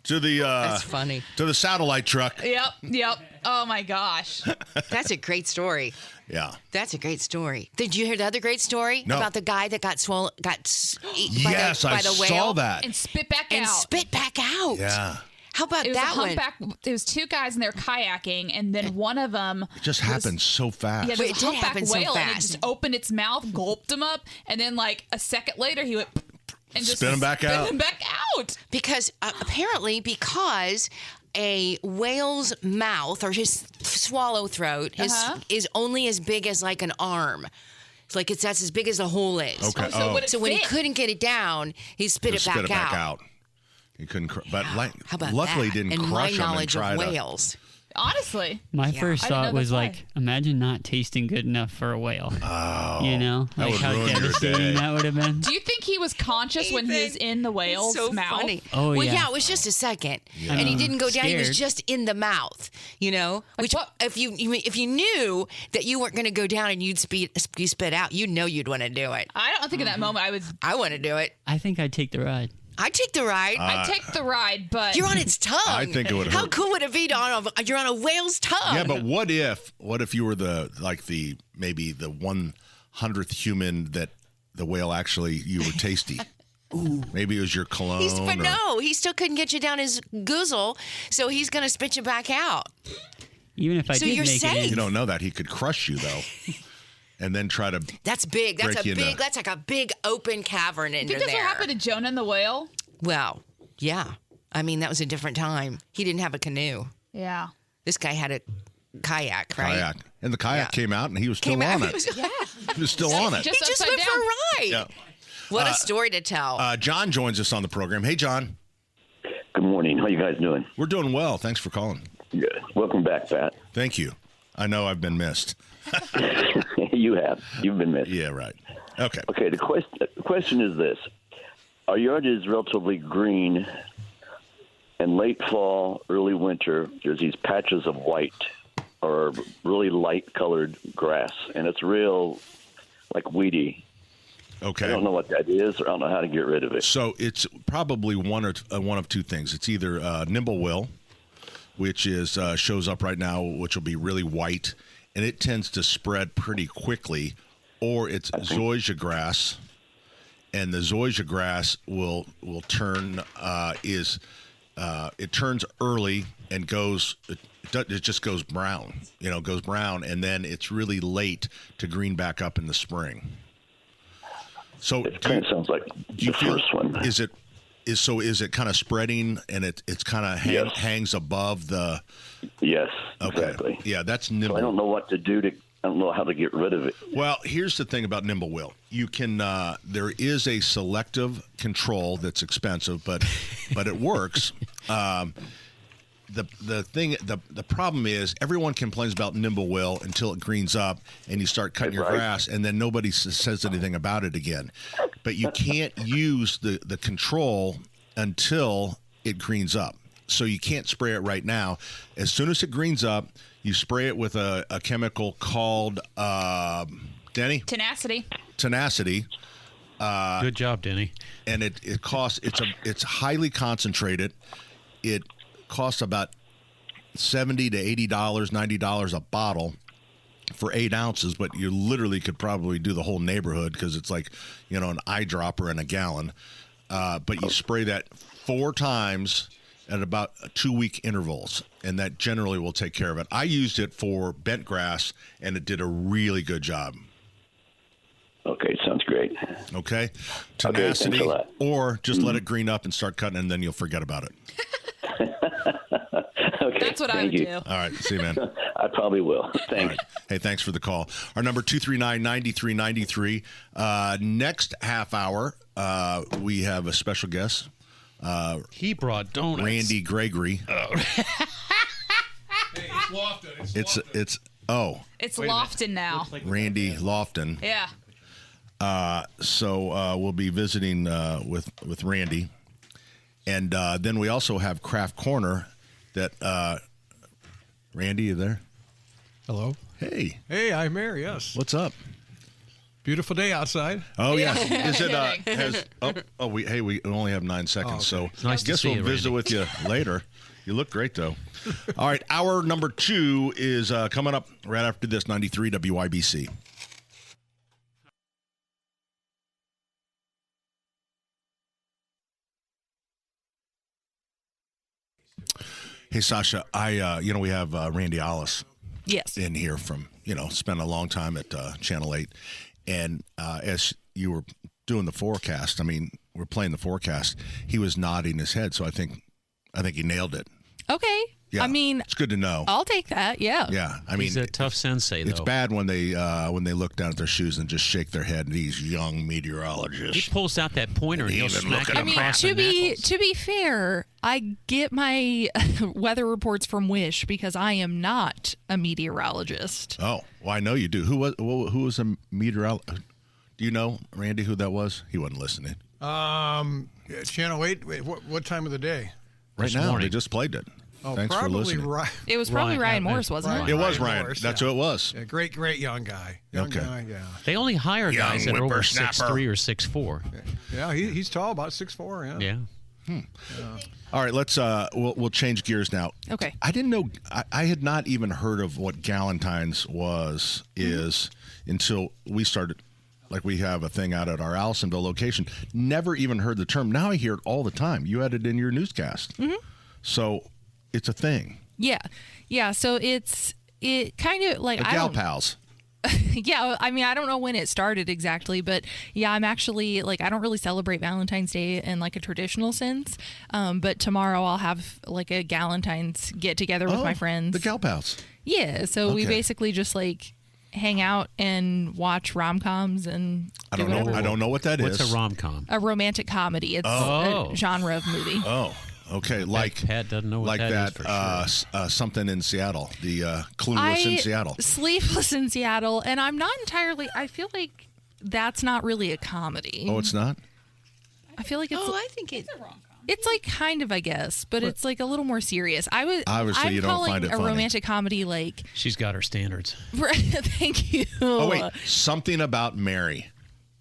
to the That's funny. to the satellite truck. Yep. Oh my gosh. That's a great story. Yeah. That's a great story. Did you hear the other great story No. about the guy that got swollen, eaten by Yes, the I whale saw that. And spit back and out. spit back out? Yeah. How about It was that a one? humpback. It was two guys and they're kayaking, and then one of them. It just happened so fast. Yeah, Wait, there's it a did humpback happen so whale, and it fast. just opened its mouth, gulped him up, and then like a second later, he went and just Spit him back out. Spit him back out. Because apparently, because a whale's mouth or his swallow throat is only as big as like an arm. It's like that's as big as the hole is. Okay. So would it So when he fit? couldn't get it down, he spit it Just back spit it back out. He couldn't, but How about luckily that? didn't and crush my him knowledge and try of to. whales. Honestly, My Yeah. first I didn't know thought was that's why. like, imagine not tasting good enough for a whale. Oh, You know, that like would how ruin your day. devastating that would have been. do you think he was conscious when he was in the whale's so mouth? funny. Oh, well, yeah. it was just a second, and he didn't go down. He was Scared. just in the mouth, you know. Which, what- if you knew that you weren't going to go down and you spit out, you know you'd want to do it. I don't think in that moment I would. I want to do it. I think I'd take the ride. I'd take the ride. I'd take the ride, but You're on its tongue. I think it would How hurt. cool would it be you're on a whale's tongue? Yeah, but what if you were maybe the 100th human that the whale actually you were tasty? Ooh. Maybe it was your cologne. No, he still couldn't get you down his goozle, so he's going to spit you back out. Even if I So did you're make safe. it in. You don't know that he could crush you though, and then try to. That's big. Break you into- That's like a big open cavern you in think there. that's what happened to Jonah and the whale? Well, yeah. I mean, that was a different time. He didn't have a canoe. Yeah. This guy had a kayak, right? Kayak, and the kayak Yeah. came out, and he was still Came out. on He it. was, He was still on it. Just he just upside went for down. a ride. Yeah. What a story to tell. John joins us on the program. Hey, John. Good morning. How you guys doing? We're doing well. Thanks for calling. Good. Welcome back, Pat. Thank you. I know I've been missed. You have. You've been missed. Yeah, right. Okay. Okay, the question is this. Our yard is relatively green, and late fall, early winter, there's these patches of white. or really light colored grass, and it's real like weedy. Okay. I don't know what that is, or I don't know how to get rid of it. So it's probably one of two things. It's either Nimblewill, which is shows up right now, which will be really white, and it tends to spread pretty quickly, or it's zoysia grass, and the zoysia grass will turn it turns early and goes. It just goes brown, and then it's really late to green back up in the spring. So it kind of sounds like the first one. Is it kind of spreading and it's kind of hangs above the? Yes, okay. Exactly. Yeah, that's nimble. So I don't know what to do I don't know how to get rid of it. Well, here's the thing about Nimblewill. You can there is a selective control that's expensive, but it works. The problem is everyone complains about Nimblewill until it greens up and you start cutting your grass, and then nobody says anything about it again. But you can't use the control until it greens up. So you can't spray it right now. As soon as it greens up, you spray it with a chemical called Denny? Tenacity. Good job, Denny. And it costs it's highly concentrated. It costs about $70 to $80, $90 a bottle for 8 ounces, but you literally could probably do the whole neighborhood because it's like, an eyedropper in a gallon. But you spray that 4 times at about 2-week intervals, and that generally will take care of it. I used it for bent grass, and it did a really good job. Okay, sounds great. Okay? Tenacity, okay, thanks a lot. or just let it green up and start cutting, and then you'll forget about it. Okay, that's what I would do. All right, see you, man. I probably will. Thanks. Right. Hey, thanks for the call. Our number 239-9393. Next half hour, we have a special guest. He brought donuts. Randy Gregory. Hey, it's Lofton. It's Lofton now. Randy Lofton. Yeah. So we'll be visiting with Randy. And then we also have Craft Corner that Randy, you there? Hello. Hey. Hey, I'm here, yes. What's up? Beautiful day outside. Oh, yeah. Is it we only have 9 seconds, okay. so I guess we'll visit with you later. You look great, though. All right, hour number 2 is coming up right after this, 93 WIBC. Hey, Sasha, we have Randy Alice in here from, spent a long time at Channel 8. And as you were doing the forecast, we're playing the forecast, he was nodding his head. So I think he nailed it. Okay. Yeah. It's good to know. I'll take that. Yeah. Yeah. He's a tough sensei, though. It's bad when they look down at their shoes and just shake their head. These young meteorologists. He pulls out that pointer and he'll smack it across the knuckles. To be fair, I get my weather reports from Wish because I am not a meteorologist. Oh, well, I know you do. Who was a meteorologist? Do you know, Randy, who that was? He wasn't listening. Channel 8. Wait, what time of the day? Right now, they just played it. Oh, thanks for listening. It was probably Ryan Morris, wasn't it? It was Ryan. That's who it was. Yeah, great young guy. Young guy, yeah. They only hire guys that are over 6'3" or 6'4". Yeah, he's tall, about 6'4", yeah. Yeah. All right, let's we'll change gears now. Okay. I didn't know. I had not even heard of what Galentine's is until we started. Like, we have a thing out at our Allisonville location. Never even heard the term. Now I hear it all the time. You had it in your newscast. Mm-hmm. So it's a thing. Yeah. So it kind of like gal pals. Yeah, I don't know when it started exactly, but yeah, I'm actually I don't really celebrate Valentine's Day in a traditional sense. But tomorrow I'll have a Galentine's get together with my friends. The gal pals. Yeah, so we basically just hang out and watch rom-coms and I don't know what that is. What's a rom-com? A romantic comedy. It's a genre of movie. Oh. Okay, Pat doesn't know what that is for sure. Something in Seattle, the Clueless in Seattle. Sleepless in Seattle, and I'm not entirely, I feel that's not really a comedy. Oh, it's not? I feel it's... I think it's a rom-com. It's like kind of, I guess, but it's like a little more serious. Obviously, you don't find it a funny. romantic comedy like. She's got her standards. Thank you. Oh wait, Something About Mary.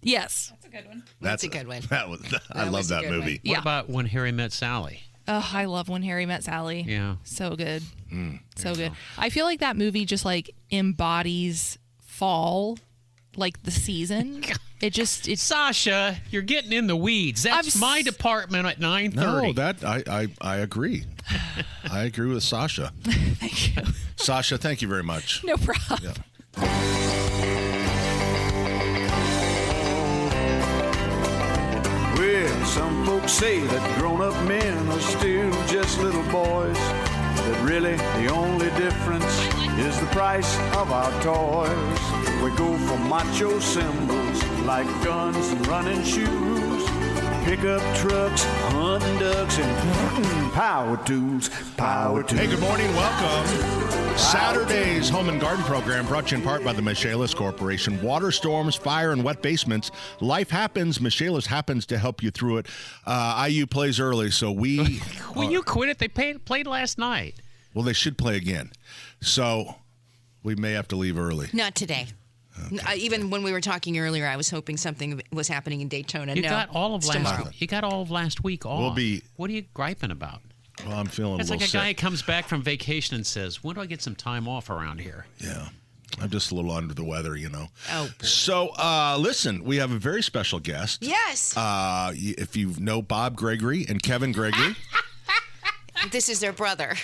Yes, That's a good one. That's a good one. I love that movie. What about When Harry Met Sally? Oh, I love When Harry Met Sally. Yeah. So good. So good. I feel like that movie just like embodies fall, like the season. It's Sasha, you're getting in the weeds. That's my department at 9:30. No, that I agree. I agree with Sasha. Thank you. Sasha, thank you very much. No problem. Yeah. Well, some folks say that grown-up men are still just little boys. That really the only difference is the price of our toys. We go for macho symbols like guns and running shoes, pickup trucks, hunting ducks, and power tools. Hey, good morning. Welcome. Saturday's Home and Garden program brought to you in part by the Michaelis Corporation. Water storms, fire, and wet basements. Life happens. Michaelis happens to help you through it. IU plays early, so we... Will you quit it? They played last night. Well, they should play again. So we may have to leave early. Not today. Okay. Even when we were talking earlier, I was hoping something was happening in Daytona. You got all of last week off. We'll be... What are you griping about? Well, I'm feeling It's a like little a guy sick. comes back from vacation and says, when do I get some time off around here? Yeah. I'm just a little under the weather, you know. Oh. So, listen, we have a very special guest. Yes. If you know Bob Gregory and Kevin Gregory. This is their brother.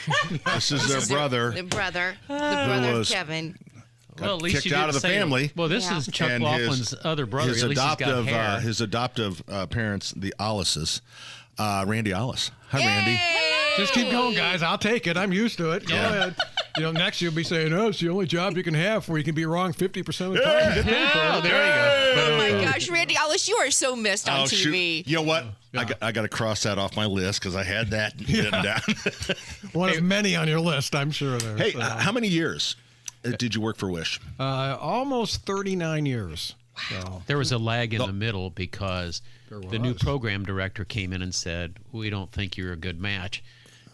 This is their brother. The brother of was Kevin. Got kicked out of the family. Well, this is Chuck Laughlin's other brother. His At least adoptive, he's got hair. his adoptive parents, the Allises. Randy Allis. Hi, Randy. Just keep going, guys. I'll take it. I'm used to it. Go ahead. Next you'll be saying, "Oh, it's the only job you can have where you can be wrong 50% of the time." Yeah, there you go. Oh my gosh, Randy Ellis, you are so missed on TV. Shoot. You know what? Yeah. I got to cross that off my list because I had that written down. One of many on your list, I'm sure. There. Hey, how many years did you work for Wish? Almost 39 years. Wow. So. There was a lag in the middle because the new program director came in and said, "We don't think you're a good match."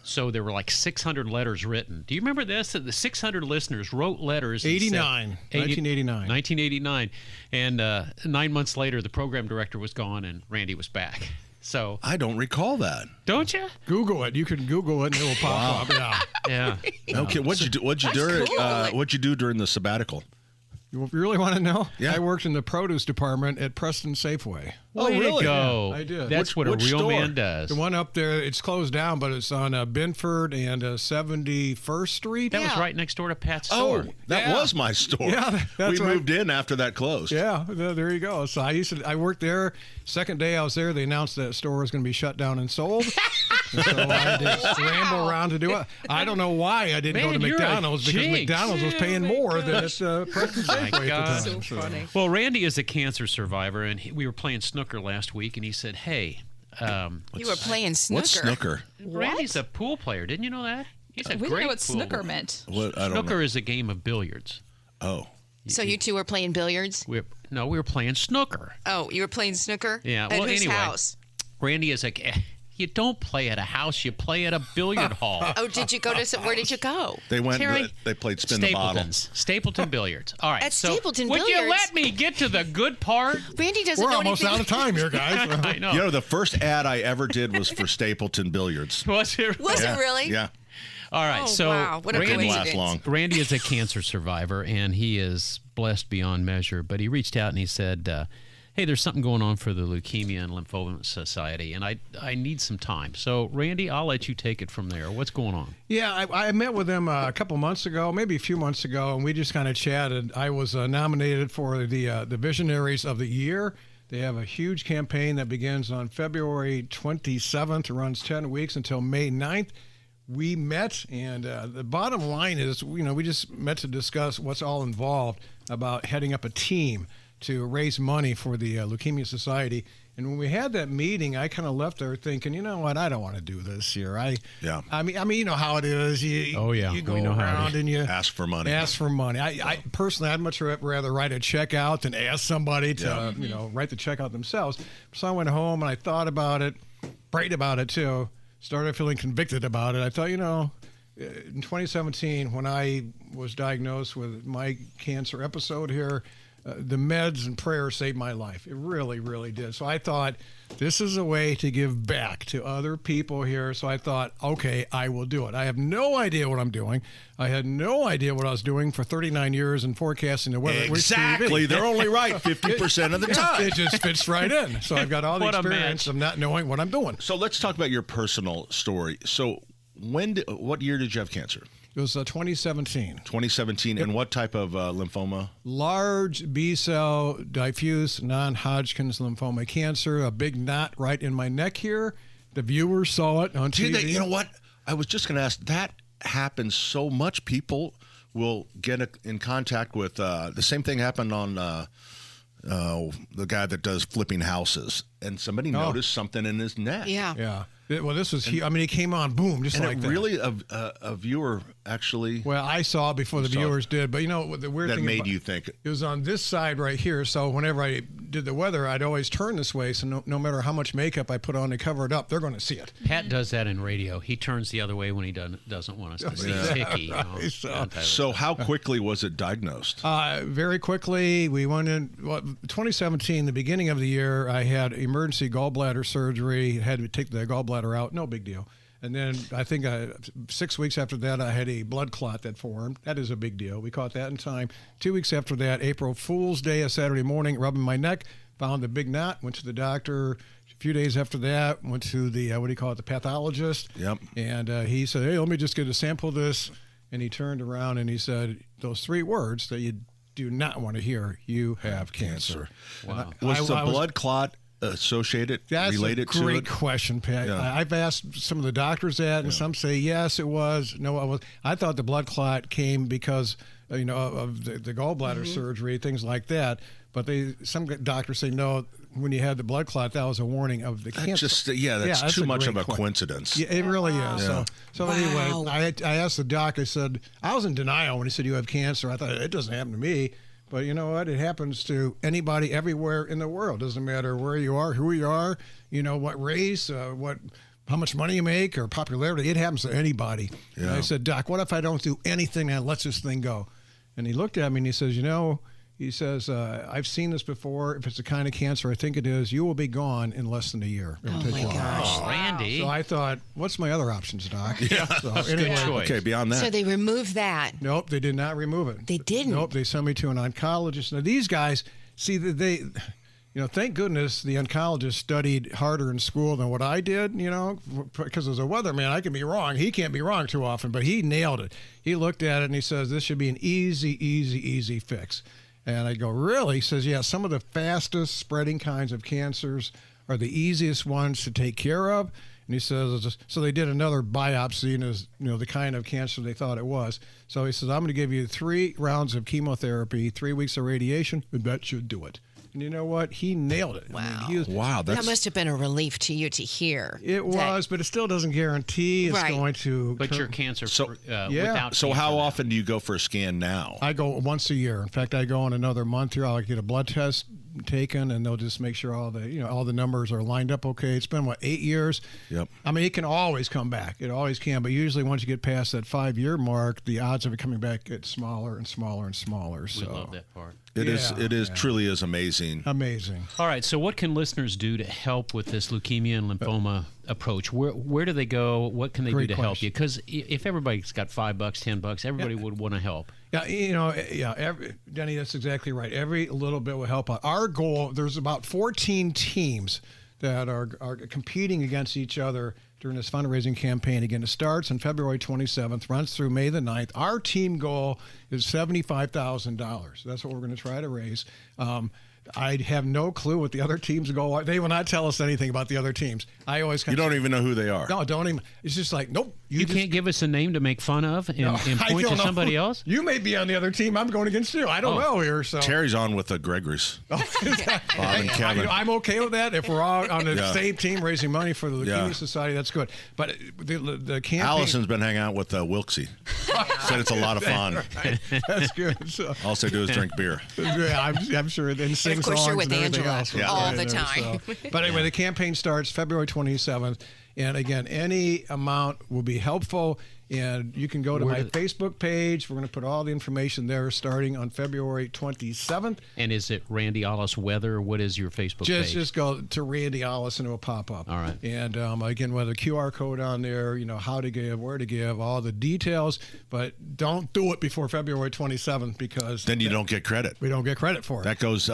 So there were like 600 letters written. Do you remember this? The 600 listeners wrote letters. 1989. And 9 months later, the program director was gone and Randy was back. So I don't recall that. Don't you? Google it. You can Google it and it will pop up. Yeah. Okay. What'd you do? What'd you do during the sabbatical? You really want to know? Yeah. I worked in the produce department at Preston Safeway. Way to go. Yeah, I did. That's what a real store? man does. The one up there, it's closed down, but it's on Binford and 71st Street. That was right next door to Pat's store. Oh, that was my store. Yeah, that's we right. moved in after that closed. Yeah, there you go. So I worked there. Second day I was there, they announced that store was going to be shut down and sold. And so I had to scramble around to do it. I don't know why I didn't go to McDonald's because McDonald's was paying more than at Preston Safeway at the time. So funny. Well, Randy is a cancer survivor, and we were playing snooker last week, and he said, "Hey, you were playing snooker. What's snooker? Randy's a pool player. Didn't you know that? He's a We didn't great know what pool snooker player. meant. What? I don't Snooker know. is a game of billiards. Oh. So you two were playing billiards? We were playing snooker. Oh, you were playing snooker? Yeah. At Well, whose anyway, house? Randy is like, you don't play at a house. You play at a billiard hall. Oh, did you go to where did you go? They went. Terry, They played spin the bottle. Stapleton Billiards. All right. At so Stapleton would Billiards? you let me get to the good part? Randy doesn't We're know almost anything. out of time here, guys. I know. You know, the first ad I ever did was for Stapleton Billiards. Was it? Was it really? Yeah. All right. Oh, so wow. What a Didn't coincidence. last long. Randy is a cancer survivor, and he is blessed beyond measure. But he reached out and he said, hey, there's something going on for the Leukemia and Lymphoma Society, and I need some time. So, Randy, I'll let you take it from there. What's going on? Yeah, I met with them a couple months ago, maybe a few months ago, and we just kind of chatted. I was nominated for the Visionaries of the Year. They have a huge campaign that begins on February 27th, runs 10 weeks until May 9th. We met, and the bottom line is, we just met to discuss what's all involved about heading up a team to raise money for the Leukemia Society. And when we had that meeting, I kind of left there thinking, you know what, I don't want to do this here. I mean, you know how it is. You go we know how it around is. and you Ask for money. I personally, I'd much rather write a check out than ask somebody to, write the check out themselves. So I went home and I thought about it. prayed about it too. Started feeling convicted about it. I thought, in 2017, when I was diagnosed with my cancer episode here, the meds and prayer saved my life. It really, really did. So I thought, this is a way to give back to other people here. So I thought, okay, I will do it. I have no idea what I'm doing. I had no idea what I was doing for 39 years in forecasting the weather. Exactly. They're only right 50% of the time. It just fits right in. So I've got all the experience of not knowing what I'm doing. So let's talk about your personal story. So what year did you have cancer? It was 2017. 2017. And what type of lymphoma? Large B-cell diffuse non-Hodgkin's lymphoma cancer, a big knot right in my neck here. The viewers saw it on TV. You know what? I was just going to ask, that happens so much. People will get in contact with, the same thing happened on the guy that does flipping houses. And somebody noticed something in his neck. Yeah. Well, this was huge. I mean, he came on, boom, just like that. And really, a viewer actually... Well, I saw it before the viewers did, but what the weird thing... That made you think... It was on this side right here, so whenever I did the weather, I'd always turn this way, so no matter how much makeup I put on to cover it up, they're going to see it. Pat does that in radio. He turns the other way when he doesn't want us to see. It's hickey. So how quickly was it diagnosed? Very quickly. We went in... 2017, the beginning of the year, I had emergency gallbladder surgery, had to take the gallbladder out, no big deal. And then I think 6 weeks after that, I had a blood clot that formed. That is a big deal. We caught that in time. 2 weeks after that, April Fool's Day, a Saturday morning, rubbing my neck, found the big knot, went to the doctor. A few days after that, went to the, the pathologist. Yep. And he said, hey, let me just get a sample of this. And he turned around and he said those 3 words that you do not want to hear: you have cancer. Wow. Was the blood clot associated, related to it? That's a great question, Pat. Yeah. I've asked some of the doctors that, and some say yes, it was. No, it was. I thought the blood clot came because of the gallbladder surgery, things like that. But some doctors say no. When you had the blood clot, that was a warning of the cancer. That's too much of a coincidence. Yeah, it really is. Yeah. So anyway, I asked the doc. I said, I was in denial when he said you have cancer. I thought it doesn't happen to me. But you know what? It happens to anybody everywhere in the world. Doesn't matter where you are, who you are, what race, how much money you make, or popularity. It happens to anybody. Yeah. And I said, Doc, what if I don't do anything that lets this thing go? And he looked at me and he says, I've seen this before. If it's the kind of cancer I think it is, you will be gone in less than a year. Oh, my gosh. Randy. So I thought, what's my other options, Doc? Yeah. So anyway, good choice. Okay, beyond that. So they removed that. Nope, they did not remove it. They didn't? Nope, they sent me to an oncologist. Now, these guys, see, thank goodness the oncologist studied harder in school than what I did, because as a weatherman, I can be wrong. He can't be wrong too often, but he nailed it. He looked at it and he says, this should be an easy fix. And I go, really? He says, yeah, some of the fastest spreading kinds of cancers are the easiest ones to take care of. And he says, so they did another biopsy, and it was, the kind of cancer they thought it was. So he says, I'm going to give you 3 rounds of chemotherapy, 3 weeks of radiation, and that should do it. And you know what? He nailed it. Wow. Wow. That must have been a relief to you to hear. It was, but it still doesn't guarantee it's going to... But your cancer without So how often do you go for a scan now? I go once a year. In fact, I go in another month here. I'll get a blood test taken, and they'll just make sure all the numbers are lined up okay. It's been 8 years. Yep. I mean, it can always come back. It always can, but usually once you get past that 5-year mark, the odds of it coming back get smaller and smaller and smaller. We love that part. It truly is amazing. Amazing. All right, so what can listeners do to help with this leukemia and lymphoma approach? Where do they go? What can they do to help you? Because if everybody's got $5, $10, everybody would want to help. Yeah, Denny, that's exactly right. Every little bit will help out. Our goal, there's about 14 teams that are competing against each other during this fundraising campaign. Again, it starts on February 27th, runs through May the 9th. Our team goal is $75,000. That's what we're going to try to raise. I have no clue what the other teams' goal are. They will not tell us anything about the other teams. I always You don't even know who they are. No, don't even. It's just like, nope. You can't give us a name to make fun of and point to somebody else? You may be on the other team. I'm going against you. I don't know here. So Terry's on with the Gregory's. Bob and Kevin. I'm okay with that. If we're all on the same team raising money for the Leukemia Society, that's good. But the campaign... Allison's been hanging out with Wilksey. Said it's a lot of fun. Right. That's good. So, All they do is drink beer. yeah, I'm sure. And sing of course, songs you're with and everything Angela else. all the time. But anyway, the campaign starts February 27th. And again, any amount will be helpful. And you can go to my Facebook page. We're going to put all the information there starting on February 27th. And is it Randy Ollis Weather? What is your Facebook page? Just go to Randy Ollis and it will pop up. All right. And again, with a QR code on there, how to give, where to give, all the details. But don't do it before February 27th because then you don't get credit. We don't get credit for it. That goes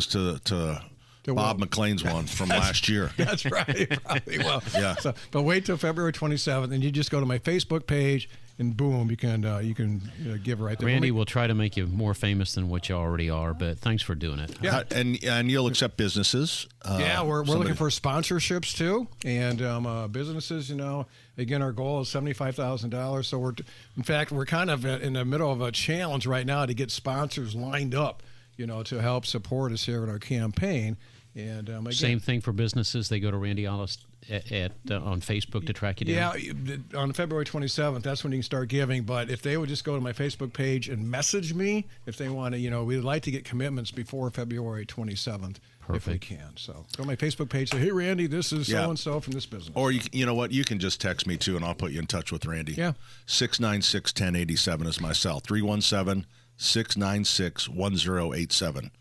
to Bob McLean's one from last year. That's right. Probably will. Yeah. So, but wait till February 27th, and you just go to my Facebook page, and boom, you can give right there. Randy will try to make you more famous than what you already are, but thanks for doing it. Yeah, and you'll accept businesses. Yeah, we're looking for sponsorships too, and businesses. Again, our goal is $75,000. So we're kind of in the middle of a challenge right now to get sponsors lined up, to help support us here in our campaign. And again, same thing for businesses. They go to Randy Ollis on Facebook to track you down. Yeah, on February 27th, that's when you can start giving. But if they would just go to my Facebook page and message me, if they want to, we'd like to get commitments before February 27th. Perfect. If we can. So go to my Facebook page, say, hey, Randy, this is so-and-so from this business. Or you know what? You can just text me, too, and I'll put you in touch with Randy. Yeah. 696-1087 is my cell. 317-696-1087.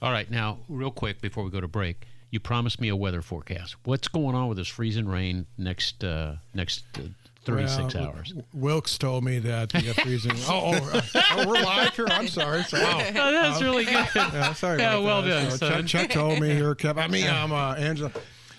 All right, now, real quick before we go to break, you promised me a weather forecast. What's going on with this freezing rain next 36 hours? Wilkes told me that we got freezing. We're live here. I'm sorry. So, that's really good. Yeah, sorry. Yeah, about well that. done, So son. Chuck told me here, Kev. Angela.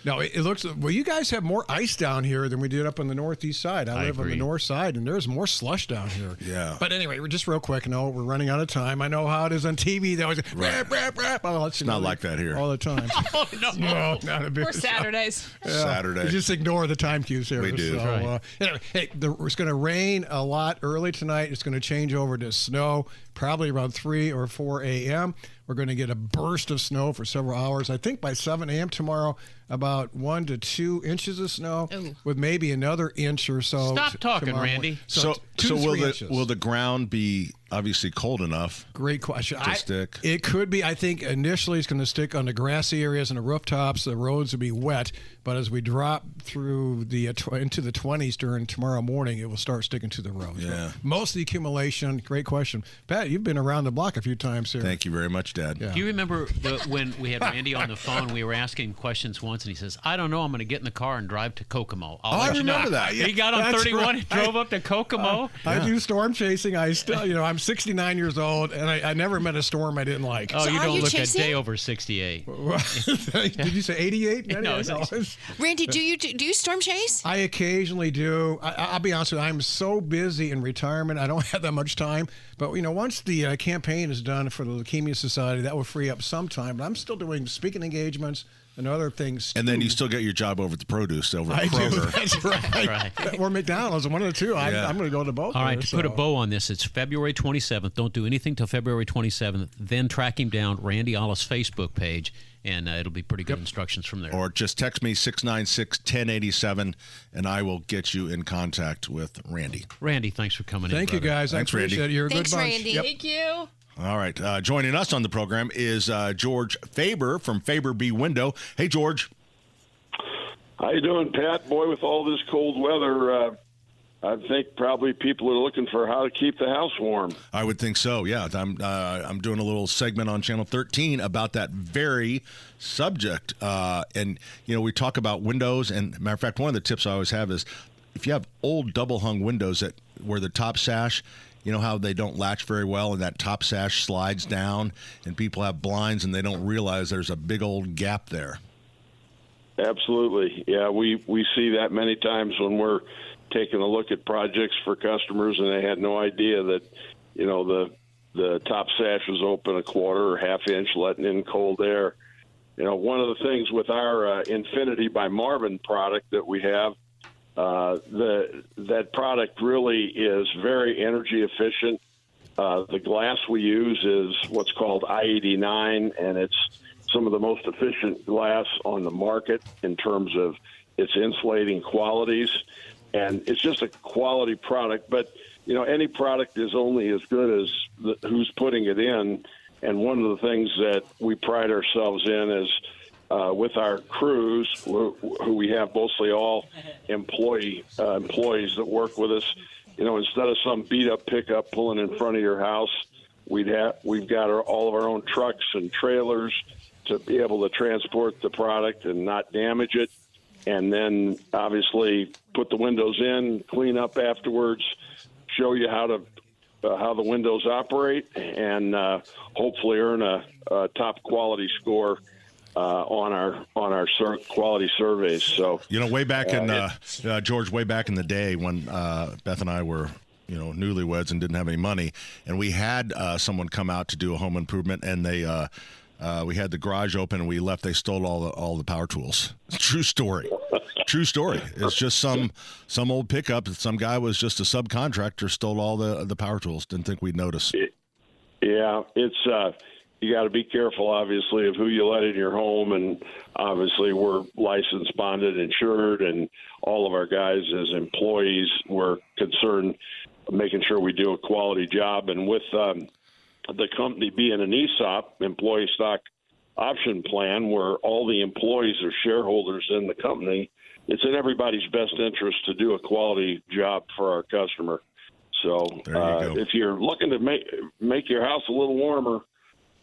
No, it looks. Well, you guys have more ice down here than we did up on the northeast side. I live on the north side, and there's more slush down here. Yeah. But anyway, we're just real quick. No, we're running out of time. I know how it is on TV. They always rap. It's not like that here all the time. Oh, No, not a bit. We're Saturdays. Saturday. You just ignore the time cues here. We do. So, Right. Anyway, it's going to rain a lot early tonight. It's going to change over to snow probably around 3 or 4 a.m. We're going to get a burst of snow for several hours. I think by 7 a.m. tomorrow, about 1 to 2 inches of snow with maybe another inch or so. Stop talking, Randy. So 2 to 3 inches. will the ground be obviously cold enough? Great question. To stick? It could be. I think initially it's going to stick on the grassy areas and the rooftops. The roads will be wet, but as we drop through into the 20s during tomorrow morning, it will start sticking to the roads. Yeah. But most of the accumulation. Great question, Pat. You've been around the block a few times here. Thank you very much, Dad. Yeah. Do you remember when we had Randy on the phone, we were asking him questions once, and he says, I don't know, I'm going to get in the car and drive to Kokomo. I remember that. He got on That's 31 right. and drove up to Kokomo. I do storm chasing. I still, I'm 69 years old, and I never met a storm I didn't like. Oh, So you are don't you look chasing? a day over 68. Did you say 88? No, Randy, do you storm chase? I occasionally do. I'll be honest with you. I'm so busy in retirement. I don't have that much time. But, once the campaign is done for the Leukemia Society, that will free up some time. But I'm still doing speaking engagements and other things. And then you still get your job over at the produce over at I do. Kroger. That's right. Right. Or McDonald's, one of the two. Yeah. I'm going to go to both. All right, there, to put a so. bow on this, it's February 27th. Don't do anything till February 27th. Then track him down, Randy Ollis' Facebook page, and it'll be pretty good instructions from there. Or just text me 696-1087, and I will get you in contact with Randy. Randy, thanks for coming in. Thank you, brother. guys. Thanks, I appreciate Randy. it. You're a Thanks, good bunch. Randy. Yep. Thank you. All right. Joining us on the program is George Faber from Faber B Window. Hey, George. How you doing, Pat? Boy, with all this cold weather, I think probably people are looking for how to keep the house warm. I would think so. Yeah, I'm doing a little segment on Channel 13 about that very subject. And we talk about windows. And matter of fact, one of the tips I always have is if you have old double hung windows where the top sash, how they don't latch very well and that top sash slides down, and people have blinds and they don't realize there's a big old gap there. Absolutely. Yeah, we see that many times when we're taking a look at projects for customers, and they had no idea that, the top sash was open a quarter or half inch, letting in cold air. One of the things with our Infinity by Marvin product that we have, that product really is very energy efficient. The glass we use is what's called I-89, and it's some of the most efficient glass on the market in terms of its insulating qualities. And it's just a quality product. But, any product is only as good as who's putting it in. And one of the things that we pride ourselves in is with our crews, who we have mostly all employees that work with us. Instead of some beat up pickup pulling in front of your house, we've got all of our own trucks and trailers to be able to transport the product and not damage it. And then obviously put the windows in, clean up afterwards, show you how the windows operate, and hopefully earn a top quality score on our quality surveys. So way back in George, way back in the day when Beth and I were newlyweds and didn't have any money, and we had someone come out to do a home improvement, and they we had the garage open and we left. They stole all the power tools. True story. True story. It's just some old pickup. Some guy was just a subcontractor, stole all the power tools. Didn't think we'd notice. Yeah, it's you got to be careful, obviously, of who you let in your home, and obviously we're licensed, bonded, insured, and all of our guys as employees, we're concerned making sure we do a quality job. And with the company being an ESOP, employee stock option plan, where all the employees are shareholders in the company, it's in everybody's best interest to do a quality job for our customer. So if you're looking to make your house a little warmer,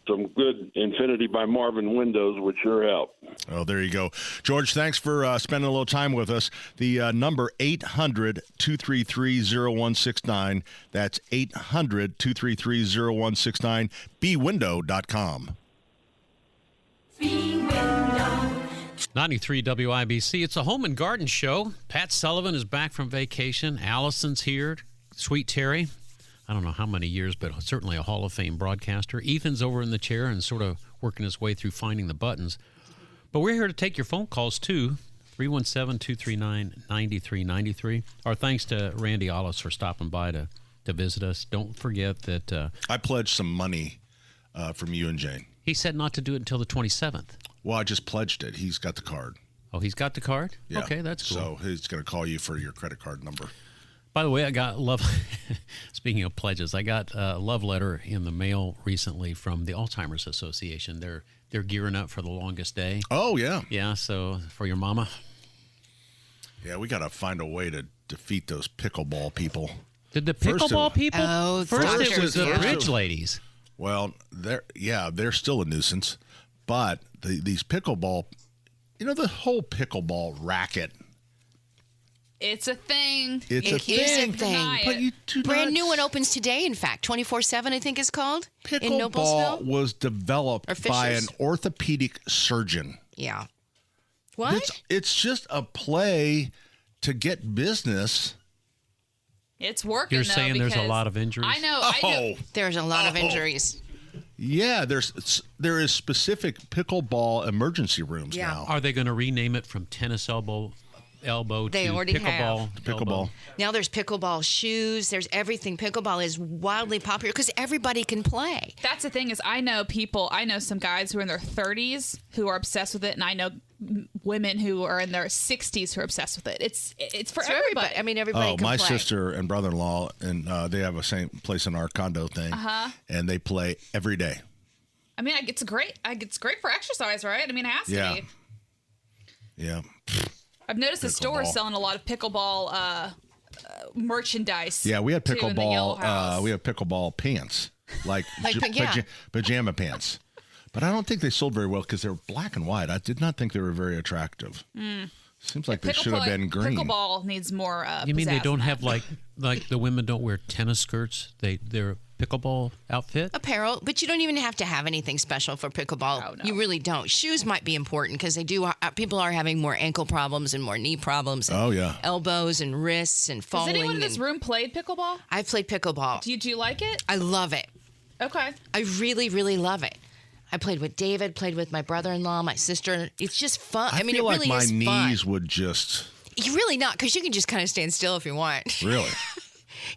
some good Infinity by Marvin windows would sure help. Oh, there you go. George, thanks for spending a little time with us. The number 800-233-0169. That's 800-233-0169. BWindow.com. 93 WIBC. It's a home and garden show. Pat Sullivan is back from vacation. Allison's here. Sweet Terry. I don't know how many years, but certainly a Hall of Fame broadcaster. Ethan's over in the chair and sort of working his way through finding the buttons. But we're here to take your phone calls, too. 317-239-9393. Our thanks to Randy Ollis for stopping by to visit us. Don't forget that... I pledged some money from you and Jane. He said not to do it until the 27th. Well, I just pledged it. He's got the card. Oh, he's got the card? Yeah. Okay, that's cool. So he's going to call you for your credit card number. By the way, I got speaking of pledges, I got a love letter in the mail recently from the Alzheimer's Association. They're gearing up for the longest day. Oh, yeah. Yeah, so for your mama. Yeah, we got to find a way to defeat those pickleball people. Did the pickleball people? Oh, first it was the yeah. bridge ladies. Well, they're still a nuisance. But these pickleball, the whole pickleball racket. It's a thing. It is a thing. But you do Brand new one opens today, in fact. 24/7, I think it's called. In Pickleball Noblesville. was developed by an orthopedic surgeon. Yeah. What? It's just a play to get business. It's working. You're saying there's a lot of injuries? I know. There's a lot of injuries. Yeah, there is specific pickleball emergency rooms now. Are they going to rename it from tennis elbow They to already pickleball? have. Pickleball. Now there's pickleball shoes. There's everything. Pickleball is wildly popular because everybody can play. That's the thing is I know some guys who are in their 30s who are obsessed with it, and I know women who are in their 60s who are obsessed with it. It's for everybody. I mean, everybody can my play. sister and brother-in-law, and they have a same place in our condo thing, and they play every day. I mean, it's great for exercise, right? I mean, it has to be. Yeah. I've noticed the store is selling a lot of pickleball merchandise. Yeah, we had too, in the Yellow House. pickleball. We have pickleball pants, like yeah. pajama pants. But I don't think they sold very well because they were black and white. I did not think they were very attractive. Seems like they should have been green. Pickleball needs more. You mean they pizzazz don't than have that. like the women don't wear tennis skirts? They're pickleball outfit? Apparel, but you don't even have to have anything special for pickleball. Oh, no. You really don't. Shoes might be important because people are having more ankle problems and more knee problems. And elbows and wrists and falling. Has anyone in this room played pickleball? I've played pickleball. Do you like it? I love it. Okay. I really, really love it. I played with David, played with my brother-in-law, my sister. It's just fun. I mean, feel it really like is my fun. knees would just. You really not, because you can just kind of stand still if you want. Really?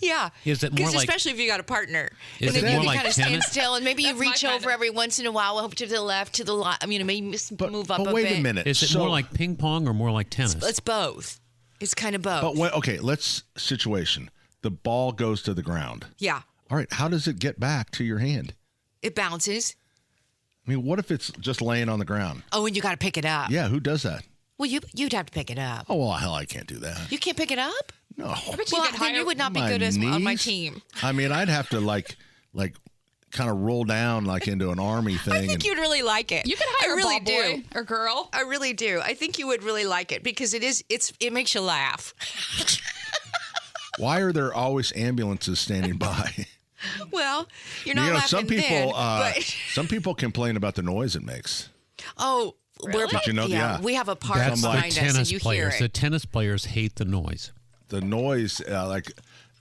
Yeah. Is it more like? Especially if you got a partner. Is and then it you more can like kind of stand tennis? still, and maybe you That's my reach kind over of- every once in a while, up to the left, to the left. I mean, maybe move up But a wait bit. a minute. Is it So- more like ping pong or more like tennis? It's both. It's kind of both. But okay, let's situation. the ball goes to the ground. Yeah. All right, how does it get back to your hand? It bounces. I mean, what if it's just laying on the ground? Oh, and you got to pick it up. Yeah, who does that? Well, you'd have to pick it up. Oh, well, hell, I can't do that. You can't pick it up? No. I bet you Well, could then hire you would not be My good on my knees? team. I mean, I'd have to like kind of roll down like into an army thing. I think you'd really like it. You could hire I really a ball boy do. or girl. I really do. I think you would really like it because it makes you laugh. Why are there always ambulances standing by? Well, you're not laughing some people then, but some people complain about the noise it makes. oh, we're Did you know? Yeah. we have a park That's the behind us, and tennis you hear players. The it. tennis players hate the noise. The noise, like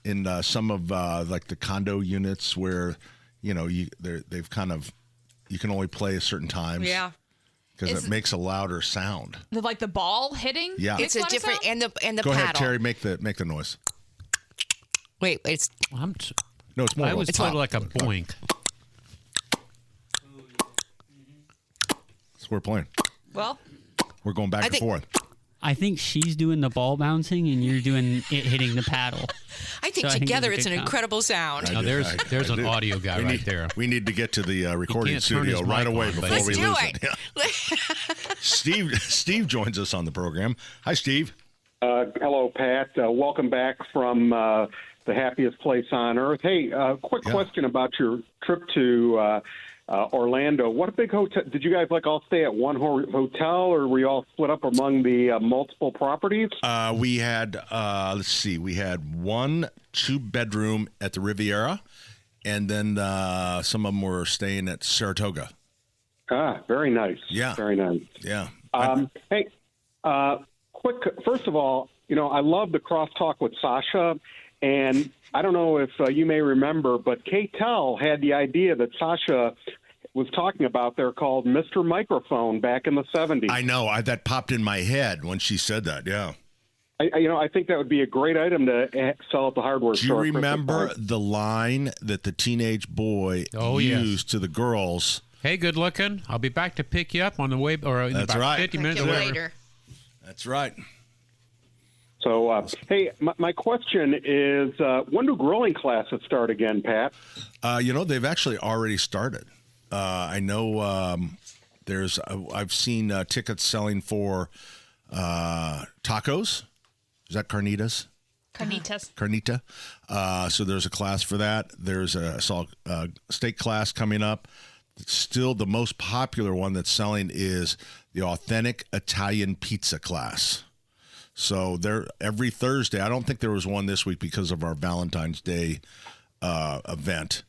in some of like the condo units where they've kind of you can only play at certain times. Yeah. Because it makes a louder sound. Like the ball hitting? Yeah. It's a makes louder different sound? and the Go paddle. ahead, Terry. Make the noise. Wait, it's No, it's more. I was it's told like a boink. So we're playing. Well, We're going back and forth. I think she's doing the ball bouncing and you're doing it hitting the paddle. I think So I think together it's a it's an good comp. incredible sound. Now there's an audio guy right there. We need to get to the recording can't turn his studio right mic away on, but- before Let's we do lose it. Yeah. Steve joins us on the program. Hi, Steve. Hello, Pat. Welcome back from the happiest place on earth. Hey, quick question about your trip to Orlando. What a big hotel. Did you guys all stay at one hotel, or were you all split up among the multiple properties? We had, let's see, we had 1 2-bedroom at the Riviera, and then some of them were staying at Saratoga. Ah, very nice. Yeah. Very nice. Yeah. Hey, quick, first of all, I love the crosstalk with Sasha, and I don't know if you may remember, but K-Tel had the idea that Sasha was talking about there called Mr. Microphone back in the 70s. I know. That popped in my head when she said that, yeah. I think that would be a great item to sell at the hardware store. Do you remember the line that the teenage boy used to the girls? Hey, good looking. I'll be back to pick you up on the way, or in That's about right. 50 minutes or whatever. Later. That's right. So, hey, my question is, when do grilling classes start again, Pat? They've actually already started. I know I've seen tickets selling for tacos. Is that carnitas? Carnita. So there's a class for that. I saw a steak class coming up. Still, the most popular one that's selling is the authentic Italian pizza class. So they're every Thursday. I don't think there was one this week because of our Valentine's Day event.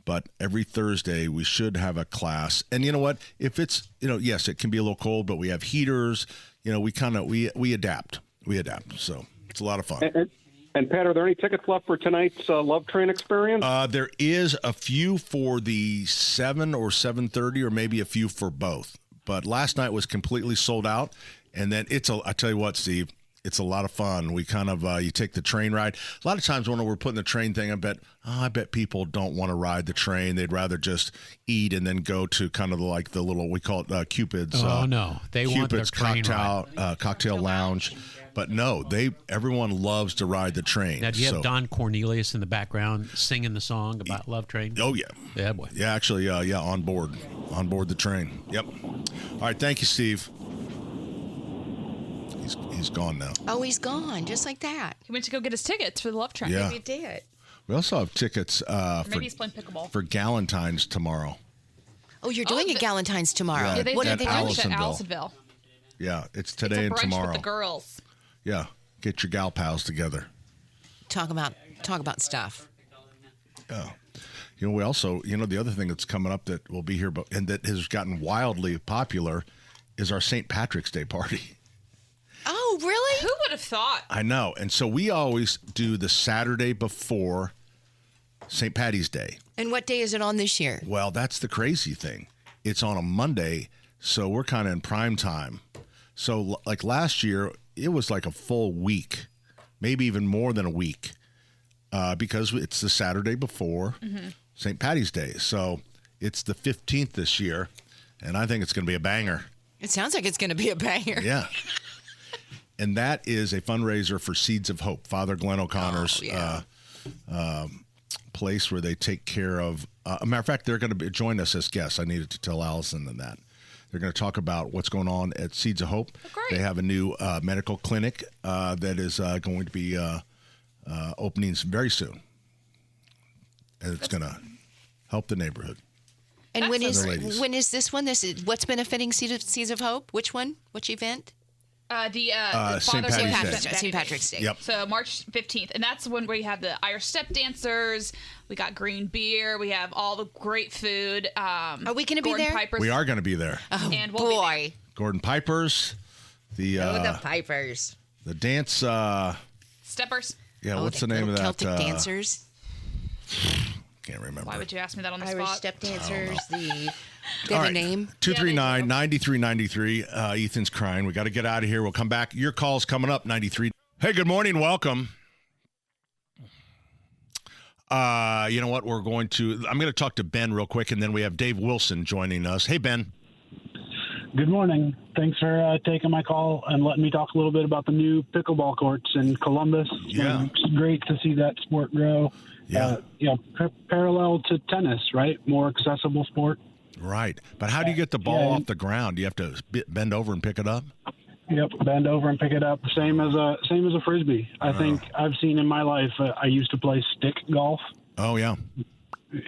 But every Thursday we should have a class. And you know what? If it's, yes, it can be a little cold, but we have heaters. We adapt. We adapt. So it's a lot of fun. And Pat, are there any tickets left for tonight's Love Train experience? There is a few for the 7 or 7:30, or maybe a few for both. But last night was completely sold out. And then I tell you what, Steve, it's a lot of fun. We kind of, you take the train ride. A lot of times when we're putting the train thing, I bet people don't want to ride the train. They'd rather just eat and then go to kind of like the little, we call it Cupid's. No. They want their Cupid's train cocktail lounge. But no, everyone loves to ride the train. Now, do you have Don Cornelius in the background singing the song about Love Train? Oh, yeah. Yeah, boy. Yeah, actually, on board the train. Yep. All right, thank you, Steve. He's gone now. Oh, he's gone, just like that. he went to go get his tickets for the Love Train. Yeah. Maybe it did. We also have tickets Maybe he's playing pickleball. for Galentine's tomorrow. Oh, you're doing a Galentine's tomorrow. Yeah, Yeah, they What did are they brunch doing? at Allisonville. Allisonville. Yeah, it's It's today a and brunch tomorrow. with the girls. Yeah, get your gal pals together. Talk about stuff. Yeah. We also, the other thing that's coming up that will be here, and that has gotten wildly popular, is our St. Patrick's Day party. Oh, really? Who would have thought? I know. And so we always do the Saturday before St. Patty's Day. And what day is it on this year? Well, that's the crazy thing. It's on a Monday, so we're kind of in prime time. So like last year, it was like a full week, maybe even more than a week, because it's the Saturday before St. Patty's Day. So it's the 15th this year, and I think it's going to be a banger. It sounds like it's going to be a banger. Yeah. And that is a fundraiser for Seeds of Hope, Father Glenn O'Connor's place where they take care of. A matter of fact, they're going to join us as guests. I needed to tell Allison that. They're going to talk about what's going on at Seeds of Hope. Oh, great. They have a new medical clinic that is going to be opening very soon. And it's going to help the neighborhood. And when ladies. is this one? This is what's benefiting Seeds of Hope? Which one? Which event? The St. Father's Day Patrick's Day. St. Patrick's Day. Yep. So March 15th, and that's when we have the Irish step dancers. We got green beer. We have all the great food. Are we going to be there? Pipers. We are going to be there. Oh, And we'll be boy. Gordon Pipers, the the Pipers. the dance. Steppers. Yeah, what's the name of that? Celtic dancers. Can't remember. Why would you ask me that on the Irish spot? step dancers. They All have right. a name. 239-9393. Ethan's crying. We got to get out of here. We'll come back. Your call's coming up, 93. Hey, good morning. Welcome. You know what? I'm going to talk to Ben real quick, and then we have Dave Wilson joining us. Hey, Ben. Good morning. Thanks for taking my call and letting me talk a little bit about the new pickleball courts in Columbus. Yeah. It's great to see that sport grow. Yeah. Parallel to tennis, right? More accessible sport. Right. But how do you get the ball off the ground? Do you have to bend over and pick it up? Yep, bend over and pick it up. Same as a frisbee. I think I've seen in my life. I used to play stick golf. Oh yeah.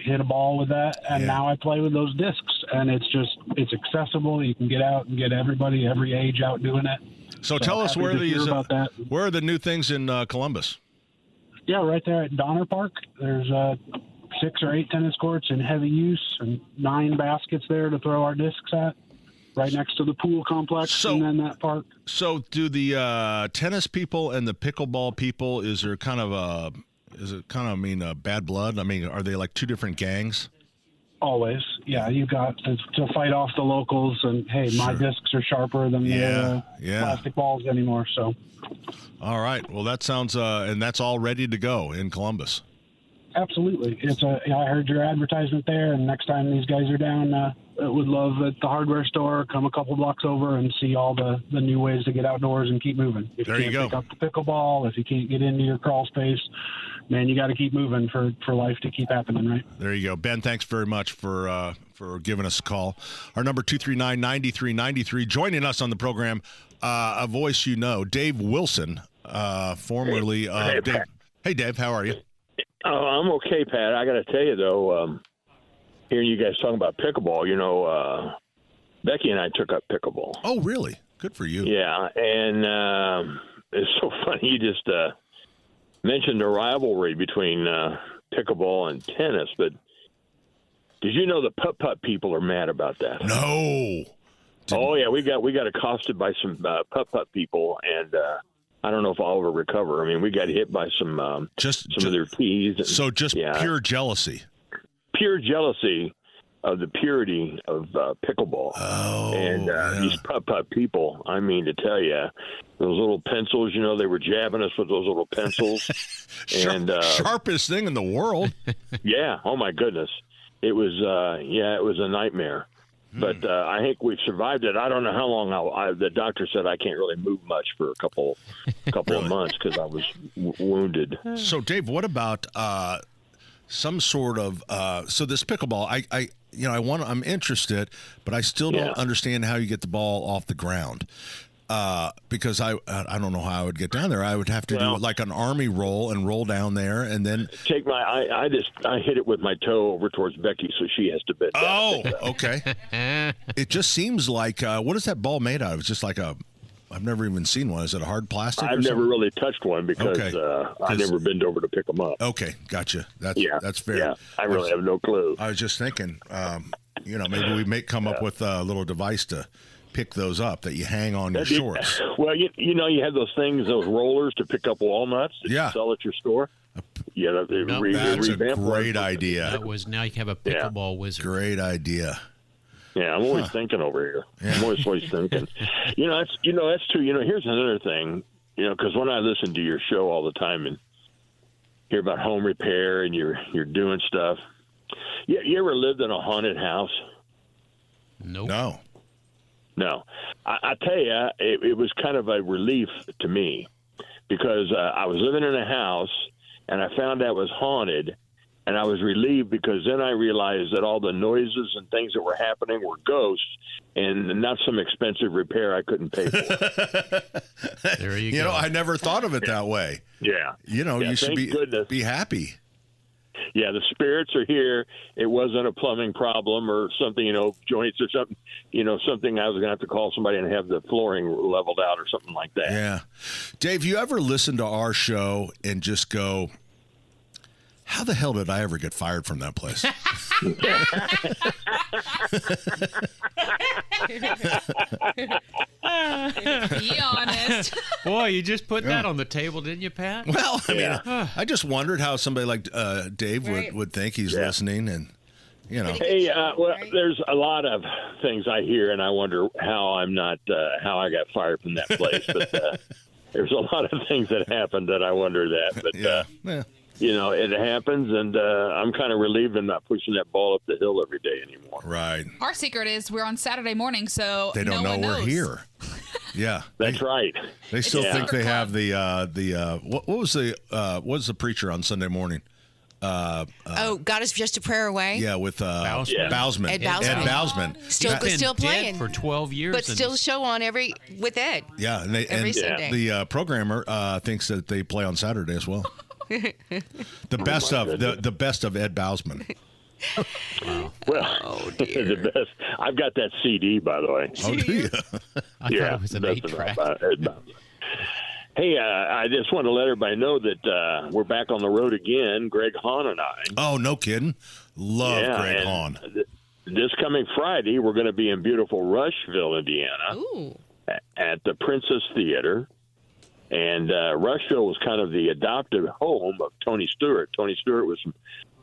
Hit a ball with that, and now I play with those discs, and it's accessible. You can get out and get everybody, every age, out doing it. So tell us where are the new things in Columbus? Yeah, right there at Donner Park. There's 6 or 8 tennis courts in heavy use and 9 baskets there to throw our discs at, right next to the pool complex and then that park. So do the tennis people and the pickleball people, is it kind of bad blood? I mean, are they like two different gangs? Always. Yeah, you got to fight off the locals, and hey, my discs are sharper than the plastic balls anymore, so. All right. Well, that sounds, and that's all ready to go in Columbus. Absolutely. I heard your advertisement there, and next time these guys are down, would love at the hardware store, come a couple blocks over and see all the new ways to get outdoors and keep moving. If there you can't go. pick up the pickleball, if you can't get into your crawl space, man, you got to keep moving for life to keep happening, right? There you go. Ben, thanks very much for giving us a call. Our number 239-9393. Joining us on the program, a voice you know, Dave Wilson, formerly Dave. Hey, Dave, how are you? Oh, I'm okay, Pat. I got to tell you, though, hearing you guys talking about pickleball, Becky and I took up pickleball. Oh, really? Good for you. Yeah, and it's so funny. You just mentioned the rivalry between pickleball and tennis, but did you know the putt-putt people are mad about that? No. Oh, yeah, we got accosted by some putt-putt people, and I don't know if I'll ever recover. I mean, we got hit by some of their tees. So just pure jealousy. Pure jealousy of the purity of pickleball. Oh, and these putt-putt people, I mean to tell you, those little pencils, they were jabbing us with those little pencils. Sharpest thing in the world. Yeah. Oh, my goodness. It was, it was a nightmare. But I think we've survived it. I don't know how long. The doctor said I can't really move much for a couple of months because I was wounded. So, Dave, what about some sort of so this pickleball? I'm interested, but I still don't understand how you get the ball off the ground. Because I don't know how I would get down there. I would have to do like an army roll and roll down there, and then take I hit it with my toe over towards Becky, so she has to bend down. Oh, okay. It just seems like what is that ball made out of? It's just like I've never even seen one. Is it a hard plastic? I've never really touched one because I've never bent over to pick them up. Okay, gotcha. That's fair. Yeah, I really have no clue. I was just thinking, maybe we may come up with a little device to pick those up that you hang on your shorts. Well, you have those things, those rollers to pick up walnuts that you sell at your store. Yeah, that's a great idea. Now you have a pickleball wizard. Great idea. Yeah, I'm always thinking over here. Yeah. I'm always thinking. That's true. Here's another thing. Because when I listen to your show all the time and hear about home repair and you're doing stuff. You ever lived in a haunted house? Nope. No. I tell you, it was kind of a relief to me because I was living in a house and I found out it was haunted. And I was relieved because then I realized that all the noises and things that were happening were ghosts and not some expensive repair I couldn't pay for. There you You go. know, I never thought of it that way. Yeah. You know, Yeah, you should thank be happy. Yeah, the spirits are here. It wasn't a plumbing problem or something, joints or something, something I was going to have to call somebody and have the flooring leveled out or something like that. Yeah. Dave, you ever listen to our show and just go, how the hell did I ever get fired from that place? Be honest. Boy, you just put that on the table, didn't you, Pat? Well, I mean, I just wondered how somebody like Dave would think he's listening, and Hey, well, there's a lot of things I hear, and I wonder how how I got fired from that place. But there's a lot of things that happened that I wonder that. But it happens, and I'm kind of relieved I'm not pushing that ball up the hill every day anymore. Right. Our secret is we're on Saturday morning, so They don't no one know knows. we're here. Yeah, that's right. They still think they have the what was the preacher on Sunday morning? God is just a prayer away. Yeah, with Bousman. Ed Bousman. Ed Bousman. Still playing for 12 years, but still show on with Ed. Yeah, every Sunday. The programmer thinks that they play on Saturday as well. The best of Ed Bousman. Well, the best. I've got that CD, by the way. Oh, do you? I thought it was an 8-track. Hey, I just want to let everybody know that we're back on the road again, Greg Hahn and I. Oh, no kidding. Love Greg Hahn. This coming Friday, we're going to be in beautiful Rushville, Indiana, at the Princess Theater. And Rushville was kind of the adopted home of Tony Stewart. Tony Stewart was from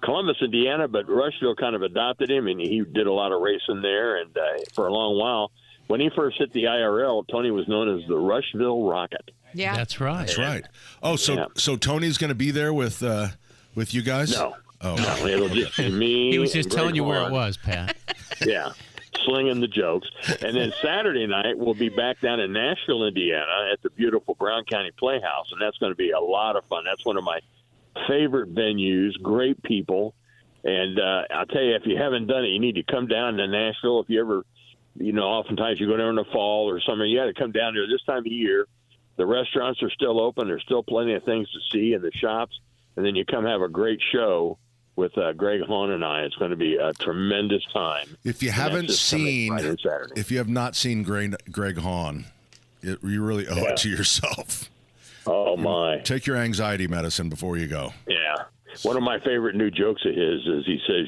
Columbus, Indiana, but Rushville kind of adopted him, and he did a lot of racing there. And for a long while, when he first hit the IRL, Tony was known as the Rushville Rocket. Yeah, that's right. That's right. Oh, so Tony's going to be there with you guys? No. Oh, no, it'll just be me. He was just and telling Greg you where Hahn. it was, Pat. Yeah, slinging the jokes. And then Saturday night, we'll be back down in Nashville, Indiana, at the beautiful Brown County Playhouse, and that's going to be a lot of fun. That's one of my favorite venues. Great people, and I'll tell you, if you haven't done it, you need to come down to Nashville. If you ever, oftentimes you go down in the fall or summer, you got to come down there this time of year. The restaurants are still open. There's still plenty of things to see in the shops. And then you come have a great show with Greg Hahn and I. It's going to be a tremendous time. If you have not seen Greg Hahn, you really owe it to yourself. Oh, my. Take your anxiety medicine before you go. Yeah. One of my favorite new jokes of his is he says,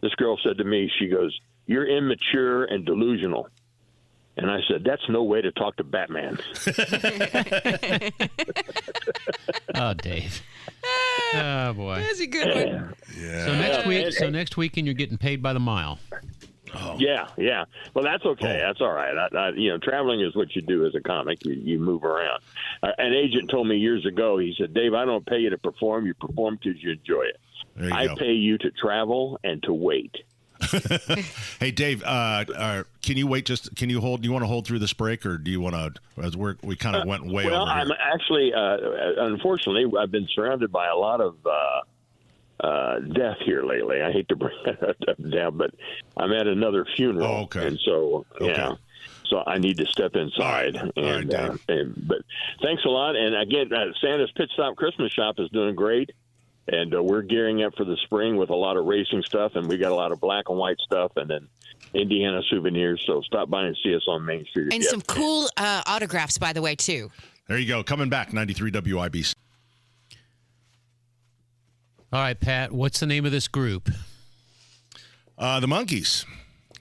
this girl said to me, she goes, "You're immature and delusional." And I said, "That's no way to talk to Batman." Oh, Dave. Oh, boy. That's a good one. Yeah. So next weekend you're getting paid by the mile. Oh. Yeah. Well, that's okay. That's all right. Traveling is what you do as a comic. You move around. An agent told me years ago, he said, "Dave, I don't pay you to perform. You perform because you enjoy it. I pay you to travel and to wait." Hey, Dave, can you wait? Can you hold? Do you want to hold through this break, or do you want to? We kind of went way over. Well, I'm actually, unfortunately, I've been surrounded by a lot of death here lately. I hate to bring that down, but I'm at another funeral. Oh, okay. And so, yeah. So I need to step inside. But thanks a lot. And again, Santa's Pit Stop Christmas Shop is doing great. And we're gearing up for the spring with a lot of racing stuff, and we got a lot of black and white stuff, and then Indiana souvenirs. So stop by and see us on Main Street. And some cool autographs, by the way, too. There you go. Coming back, 93 WIBC. All right, Pat, what's the name of this group? The Monkees.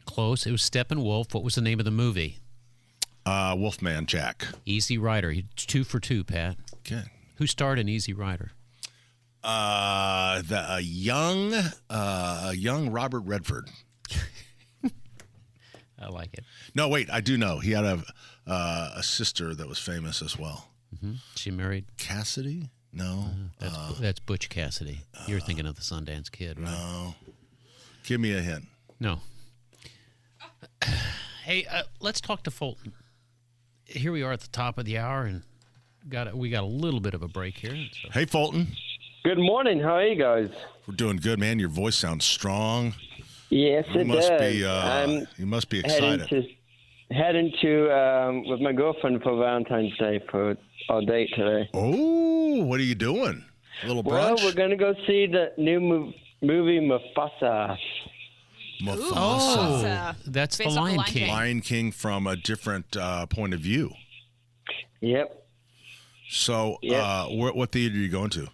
Close. It was Steppenwolf. What was the name of the movie? Wolfman Jack. Easy Rider. 2 for 2, Pat. Okay. Who starred in Easy Rider? A young Robert Redford. I like it. No, wait, I do know. He had a sister that was famous as well. Mm-hmm. She married Cassidy? No. That's Butch Cassidy. You're thinking of the Sundance Kid, right? No. Give me a hint. No. Hey, let's talk to Fulton. Here we are at the top of the hour, and we got a little bit of a break here. So. Hey, Fulton. Good morning. How are you guys? We're doing good, man. Your voice sounds strong. Yes, it does. You must be excited. Heading to with my girlfriend for Valentine's Day for our date today. Oh, what are you doing? A little brunch? Well, we're going to go see the new movie Mufasa. Mufasa. Oh, that's the Lion King. Lion King from a different point of view. Yep. So, what theater are you going to?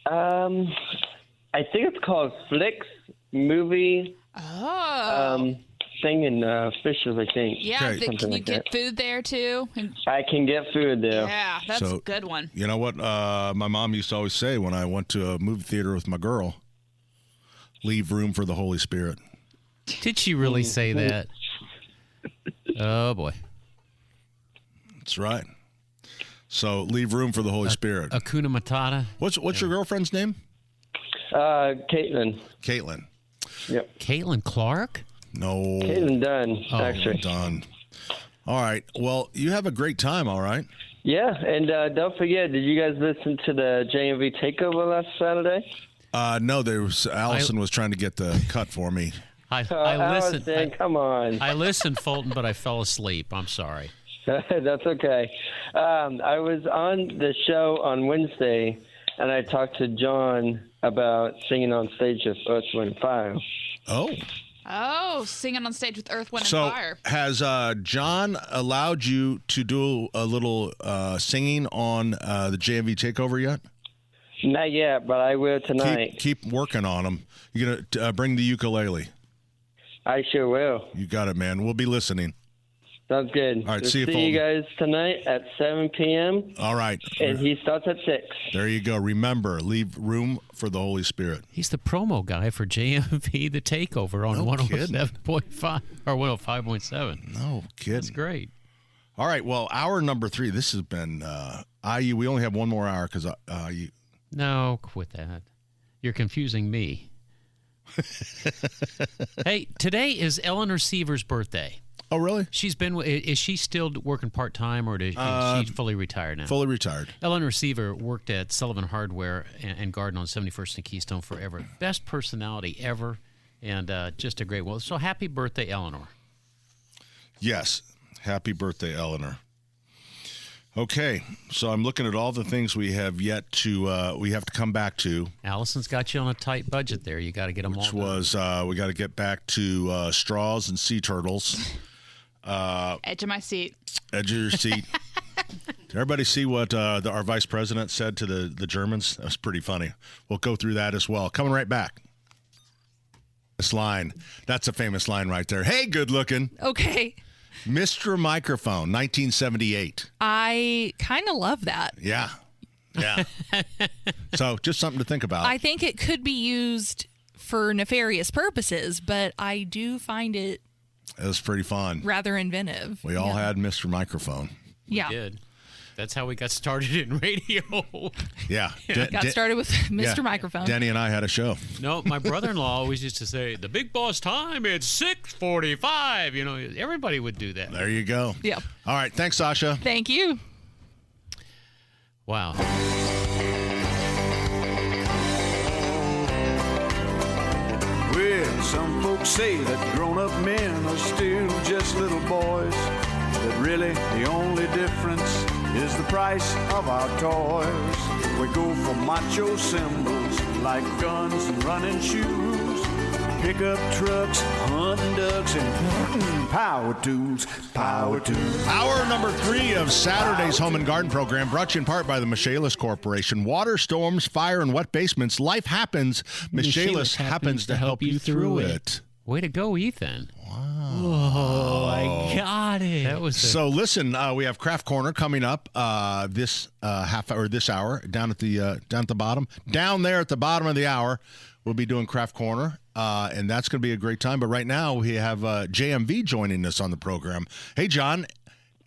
I think it's called Flicks Movie. Thing in Fishers, I think. Yeah, can you get food there too? I can get food there. Yeah, that's a good one. You know what? My mom used to always say when I went to a movie theater with my girl, leave room for the Holy Spirit. Did she really say that? Oh, boy. That's right. So leave room for the Holy Spirit. Hakuna Matata. What's your girlfriend's name? Caitlin. Caitlin. Yep. Caitlin Clark? No. Caitlin Dunn, actually. Dunn. All right. Well, you have a great time, all right? Yeah, and don't forget, did you guys listen to the JMV takeover last Saturday? No, Allison was trying to get the cut for me. I listened. Allison, come on. I listened, Fulton, but I fell asleep. I'm sorry. That's okay. I was on the show on Wednesday, and I talked to John about singing on stage with Earth, Wind, Fire. Oh, singing on stage with Earth, Wind, and Fire. So has John allowed you to do a little singing on the JMV takeover yet? Not yet, but I will tonight. Keep working on them. You're going to bring the ukulele. I sure will. You got it, man. We'll be listening. Sounds good. All right, see you guys tonight at 7 p.m. All right. And he starts at 6. There you go. Remember, leave room for the Holy Spirit. He's the promo guy for JMV The Takeover on 107.5 or 105.7. No kidding. That's great. All right. Well, hour number 3. This has been IU. We only have one more hour because you. No, quit that. You're confusing me. Hey, today is Eleanor Seaver's birthday. Oh, really? Is she still working part-time, or is she fully retired now? Fully retired. Eleanor Seaver worked at Sullivan Hardware and Garden on 71st and Keystone forever. Best personality ever, and just a great one. So happy birthday, Eleanor. Yes. Happy birthday, Eleanor. Okay, so I'm looking at all the things we have yet to we have to come back to. Allison's got you on a tight budget there. You got to get them all done. We got to get back to straws and sea turtles. Edge of my seat. Edge of your seat. Did everybody see what our vice president said to the Germans? That was pretty funny. We'll go through that as well. Coming right back. This line. That's a famous line right there. Hey, good looking. Okay. Mr. Microphone, 1978. I kind of love that. Yeah. Yeah. So just something to think about. I think it could be used for nefarious purposes, but I do find it was pretty fun. Rather inventive. We all had Mr. Microphone. Yeah. We did. That's how we got started in radio. Yeah. Got started with Mr. Microphone. Denny and I had a show. No, my brother-in-law always used to say, the big boss time, it's 6:45. You know, everybody would do that. There you go. Yeah. All right. Thanks, Sasha. Thank you. Wow. Well, some folks say that grown-up men are still just little boys. That really the only difference is the price of our toys. We go for macho symbols like guns and running shoes, pickup trucks, hunting ducks, and power tools. Power tools. Hour number 3 of Saturday's Home and Garden program, brought to you in part by the Michaelis Corporation. Water, storms, fire, and wet basements. Life happens. Michaelis happens to help you through it. Way to go, Ethan. Oh, I got it. That was so. Listen, we have Craft Corner coming up this this hour down at the bottom. Down there at the bottom of the hour, we'll be doing Craft Corner, and that's going to be a great time. But right now, we have JMV joining us on the program. Hey, John,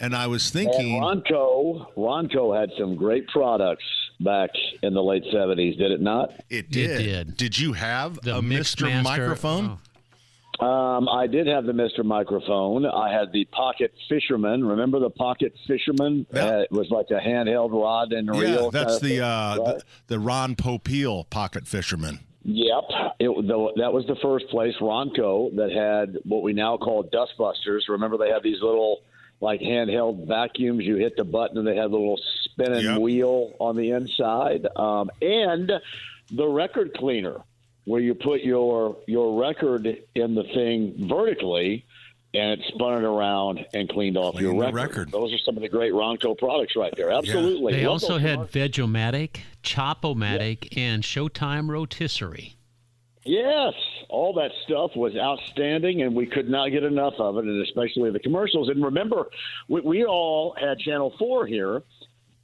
and I was thinking, Ronco had some great products back in the late 70s, did it not? It did. Did you have the a Mr. Microphone? Oh. I did have the Mr. Microphone. I had the Pocket Fisherman. Remember the Pocket Fisherman? It was like a handheld rod and reel. Yeah, that's the Ron Popeil Pocket Fisherman. Yep. That was the first place, Ronco, that had what we now call dustbusters. Remember they had these little like handheld vacuums. You hit the button and they had a little spinning wheel on the inside. And the record cleaner, where you put your record in the thing vertically, and it spun it around and cleaned off your record. Those are some of the great Ronco products right there. Absolutely. They also had Veg-O-Matic, Chop-O-Matic, and Showtime Rotisserie. Yes, all that stuff was outstanding, and we could not get enough of it, and especially the commercials. And remember, we all had Channel 4 here,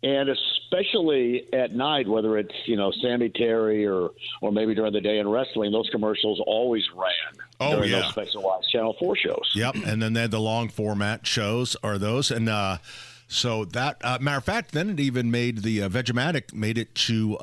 and especially at night, whether it's, Sammy Terry or maybe during the day in wrestling, those commercials always ran during those specialized Channel 4 shows. Yep, and then they had the long format shows or those. And so that, matter of fact, then it even made the Veg-O-Matic made it to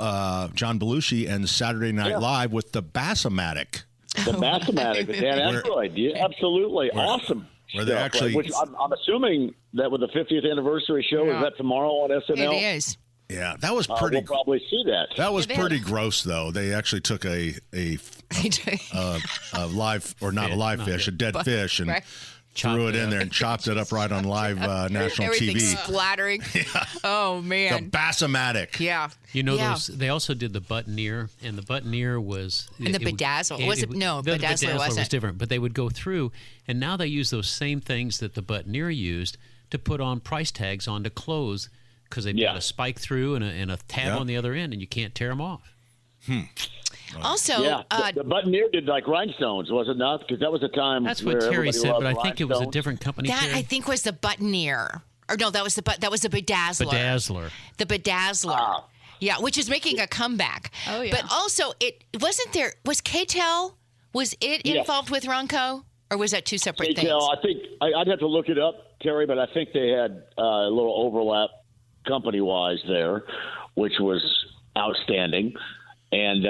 John Belushi and Saturday Night Live with the Bass-O-Matic. The Bass-O-Matic, the Dan Aykroyd. Yeah, absolutely. Awesome. Where they actually, which I'm assuming that with the 50th anniversary show, is that tomorrow on SNL? It is. Yeah, that was pretty. We'll probably see that. That was pretty gross, though. They actually took a live, or not a live fish, a dead fish, and threw it in there and chopped it up right on live national Everything's TV. splattering. Oh, man. The Bass-O-Matic. Yeah. Those, they also did the buttoneer, and the buttoneer was... And the bedazzle. No, the bedazzler wasn't. Was different, but they would go through, and now they use those same things that the buttoneer used to put on price tags onto clothes, because they've got a spike through and a tab on the other end, and you can't tear them off. Also, the buttoneer did like rhinestones, was it not? Because that was a time. That's what Terry said, but I think it was a different company. That I think was the buttoneer, or no, that was the bedazzler. The bedazzler. Yeah, which is making a comeback. Oh yeah. But also, it wasn't there. Was K-Tel? Was it involved with Ronco, or was that two separate things? I think I'd have to look it up, Terry, but I think they had a little overlap company-wise there, which was outstanding. And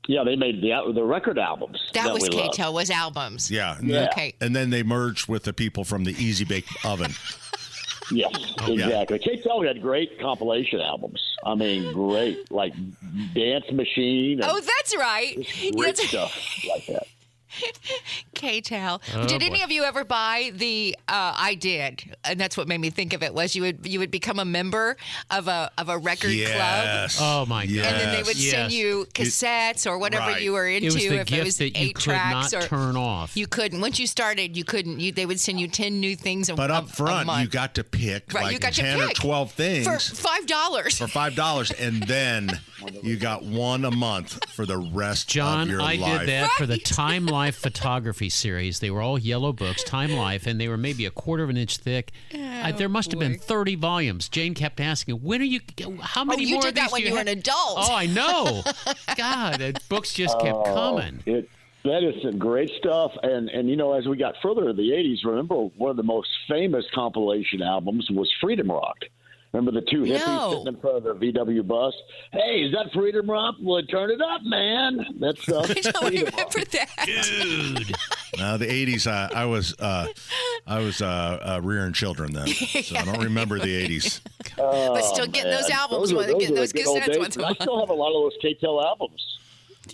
they made the record albums. That was K-Tel, was albums. Yeah. Okay. And then they merged with the people from the Easy Bake Oven. Yes, exactly. K-Tel had great compilation albums. I mean, great, like Dance Machine. And that's right. Great stuff like that. K-Tel. Did any of you ever buy the? I did, and that's what made me think of it. Was you would become a member of a record club? Oh my God! And then they would send you cassettes or whatever you were into. It was the if gift it was that you 8 tracks could not or turn off. You couldn't. Once you started, you couldn't. They would send you 10 new things. But up front, you got to pick you got 10 or 12 things for $5. For $5, and then you got one a month for the rest of your life. John, I did that for the Time Life photography series. They were all yellow books, Time Life, and they were maybe a quarter of an inch thick. There must have been 30 volumes. Jane kept asking, "When are you? How many more?" You did that when you were an adult. Oh, I know. God, the books just kept coming. That is some great stuff. And as we got further in the 80s, remember one of the most famous compilation albums was Freedom Rock. Remember the two hippies sitting in front of the VW bus? Hey, is that Freedom Rock? Well, turn it up, man. That's I don't remember that. Dude. The 80s, I was rearing children then, so I don't remember the 80s. But still getting those albums, getting those cassettes once a month. I still have a lot of those K-Tel albums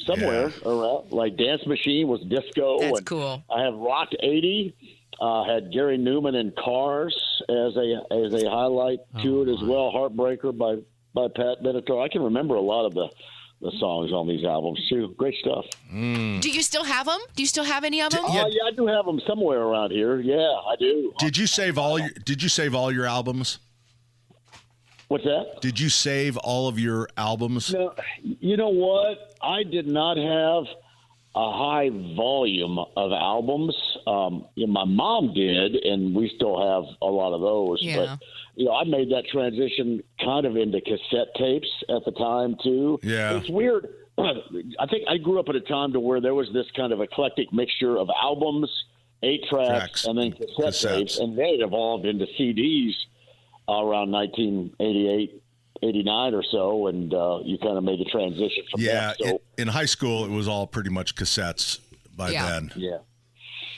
somewhere around. Like Dance Machine was disco. That's cool. I have Rock 80. Had Gary Newman in Cars as a highlight to it as well. Heartbreaker by Pat Benatar. I can remember a lot of the songs on these albums too. Great stuff. Do you still have them? Do you still have any of them? Yeah, I do have them somewhere around here. Yeah, I do. Did you save all your albums? What's that? Did you save all of your albums? No, you know what? I did not have a high volume of albums. My mom did, and we still have a lot of those. Yeah. But I made that transition kind of into cassette tapes at the time too. Yeah, it's weird. I think I grew up at a time to where there was this kind of eclectic mixture of albums, 8 tracks, and then cassette tapes, and they evolved into CDs around 1988. 89 or so, and you kind of made the transition from that. So, in high school, it was all pretty much cassettes by then. Yeah.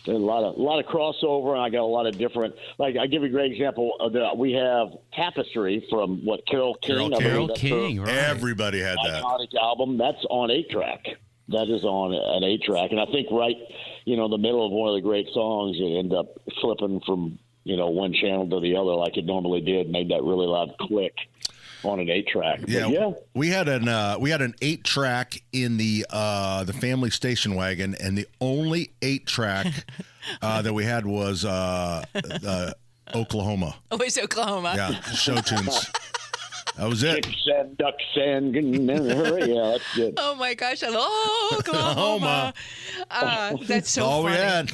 a lot of crossover, and I got a lot of different. Like I give you a great example. We have Tapestry from Carole King. Carole King, right? Everybody had that iconic album. That's on 8-track. That is on an 8-track, and I think right, in the middle of one of the great songs, you end up flipping from one channel to the other like it normally did, made that really loud click on an 8-track. Yeah, we had an 8-track in the family station wagon, and the only 8-track that we had was Oklahoma. Oh, it's Oklahoma. Yeah, show tunes. That was it. Chicks and ducks and yeah, that's good. Oh my gosh, I love Oklahoma. That's so all funny. We had.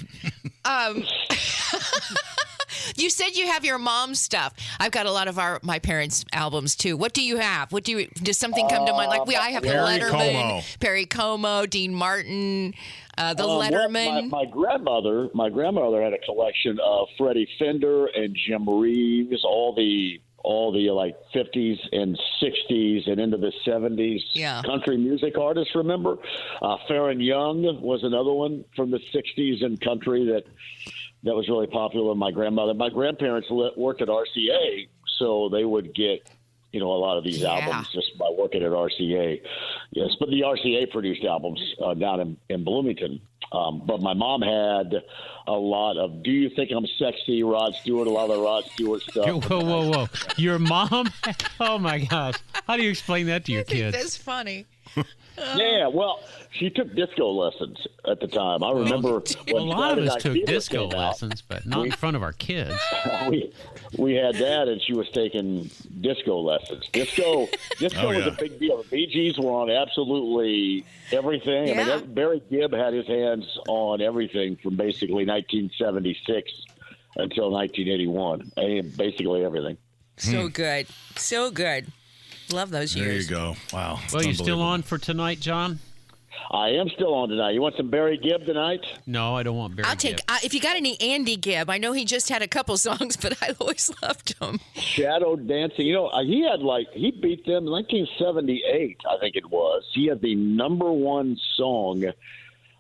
You said you have your mom's stuff. I've got a lot of my parents' albums too. What do you have? Does something come to mind? Like I have the Letterman, Perry Como, Dean Martin, the Letterman. My grandmother had a collection of Freddie Fender and Jim Reeves, all the like 50s and 60s and into the 70s country music artists. Remember, Farron Young was another one from the 60s and country that was really popular with my grandmother. My grandparents worked at RCA, so they would get, a lot of these albums just by working at RCA. Yes, but the RCA produced albums down in Bloomington. But my mom had a lot of Do You Think I'm Sexy, Rod Stewart, a lot of the Rod Stewart stuff. Whoa. Your mom? Oh, my gosh. How do you explain that to your kids? That's funny. Yeah, well, she took disco lessons at the time. I remember a lot of us took disco lessons, but not in front of our kids. We had that, and she was taking disco lessons. Disco was a big deal. The Bee Gees were on absolutely everything. Yeah. I mean, Barry Gibb had his hands on everything from basically 1976 until 1981. Basically everything. So good. So good. Love those years. There you go. Wow. Well, you still on for tonight, John? I am still on tonight. You want some Barry Gibb tonight? No, I don't want Barry Gibb. If you got any Andy Gibb. I know he just had a couple songs, but I always loved him. Shadow Dancing. He beat them in 1978, I think it was. He had the number one song,